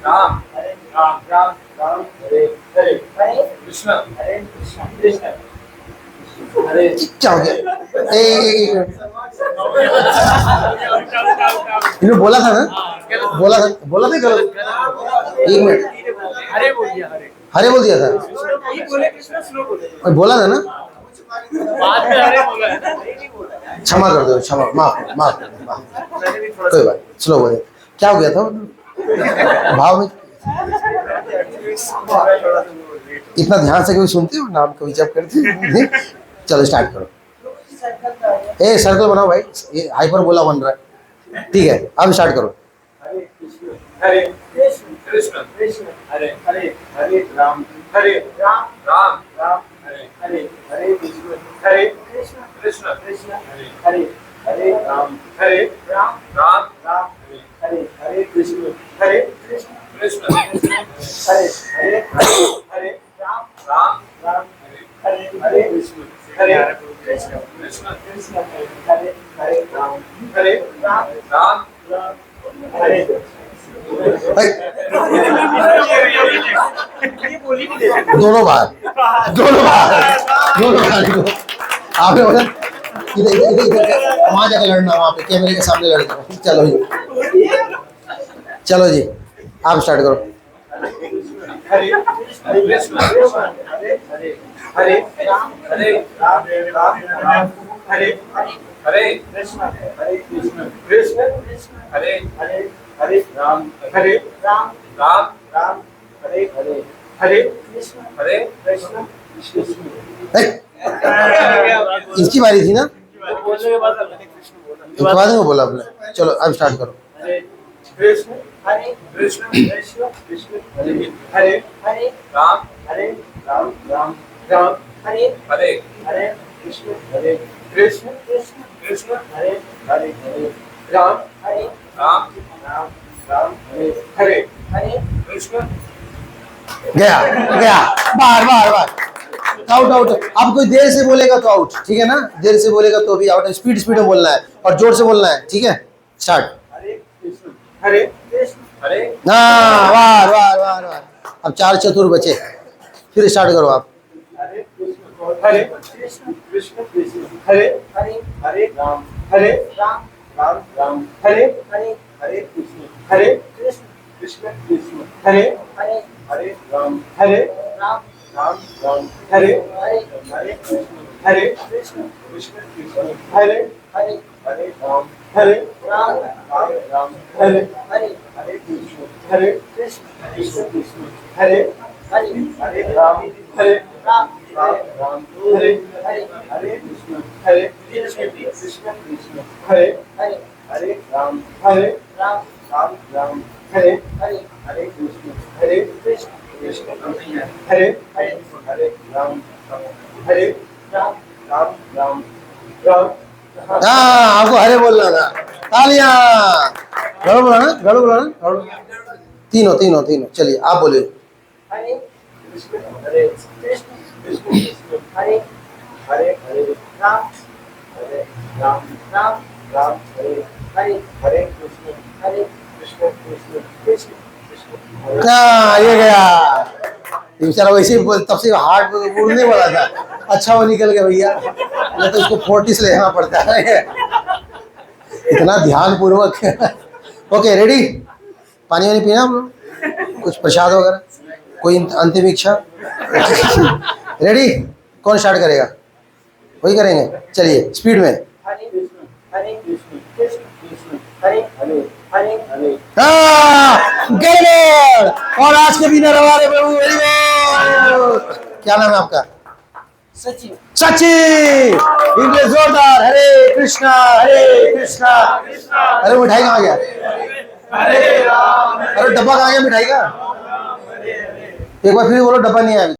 राम हरे हरे कृष्ण कृष्ण क्या हो गया? एक मिनट, इन्होंने बोला था ना, बोला था गलत। एक मिनट, हरे बोल दिया था, बोला था ना, क्षमा कर दो, क्षमा, माफ माफ माफ, कोई बात, स्लो बोले। क्या हो गया था भाव में? इतना ध्यान से कभी सुनते हो नाम कभी जब करते हो? चलो स्टार्ट करो। ए सर्कल बनाओ भाई, ये हाइपर बोला बन रहा है। ठीक है, अब स्टार्ट करो। हरे कृष्ण कृष्ण कृष्ण हरे हरे हरे राम हरे राम राम राम हरे हरे हरे कृष्ण हरे कृष्ण कृष्ण कृष्ण हरे हरे हरे राम हरे राम राम राम हरे हरे कृष्ण हरे कृष्ण कृष्ण हरे हरे हरे राम राम राम हरे हरे कृष्ण हरे कृष्ण कृष्ण कृष्ण हरे हरे राम हरे राम राम राम हरे दोनों बार आपने बोला इधर वहां जाकर लड़ना, वहां पे कैमरे के सामने लड़ना। चलो जी, चलो जी, आप स्टार्ट करो। हरे कृष्ण हरे हरे हरे राम राम हरे हरे कृष्ण कृष्ण हरे हरे हरे राम राम राम हरे हरे हरे कृष्ण कृष्ण इसकी बारी थी ना, इसके बाद में बोला आपने। चलो अब स्टार्ट करो। हरे कृष्ण कृष्ण कृष्ण हरे हरे हरे राम राम राम हरे हरे हरे कृष्ण कृष्ण कृष्ण हरे हरे हरे राम राम राम हरे हरे कृष्ण गया बार आउट अब कोई देर से बोलेगा तो आउट, ठीक है ना, देर से बोलेगा तो भी आउट। स्पीड में बोलना है और जोर से बोलना है, ठीक है। स्टार्ट। हरे कृष्ण हरे हाँ, वार अब 4 चतुर बचे, फिर स्टार्ट करो आप। हरे कृष्ण कृष्ण हरे हरे राम राम हरे हरे कृष्ण कृष्ण हरे हरे राम राम हरे हरे कृष्ण कृष्ण हरे हरे राम राम हरे हरे कृष्ण कृष्ण हरे हरे राम राम हरे हरे कृष्ण कृष्ण हरे हरे राम राम हरे हरे कृष्ण कृष्ण हरे हरे राम हरे राम हाँ, आपको हरे बोलना था। तालियां। गड़ो बोला ना। तीनों चलिए आप बोलिए। हरे कृष्ण हरे हरे राम राम हरे हरे कृष्ण हाँ, ये गया। ये बेचारा वैसे ही तब से हार्ट उड़ने वाला था, अच्छा वो निकल गया भैया, नहीं तो इसको 40 से लेना पड़ता है इतना ध्यान पूर्वक। Okay, ready? पानी वानी पीना हम लोग, कुछ प्रसाद वगैरह, कोई अंतिम इच्छा? रेडी? कौन स्टार्ट करेगा? वही करेंगे, चलिए स्पीड में। हरे गड़बड़। और आज के विनर हमारे प्रभु, वेरी गुड। क्या नाम है आपका? सचिन सचिन। इंग्लिश जोरदार। हरे कृष्णा अरे मिठाई कहाँ गया? अरे डब्बा कहाँ गया मिठाई का? एक बार फिर बोलो, डब्बा नहीं आया।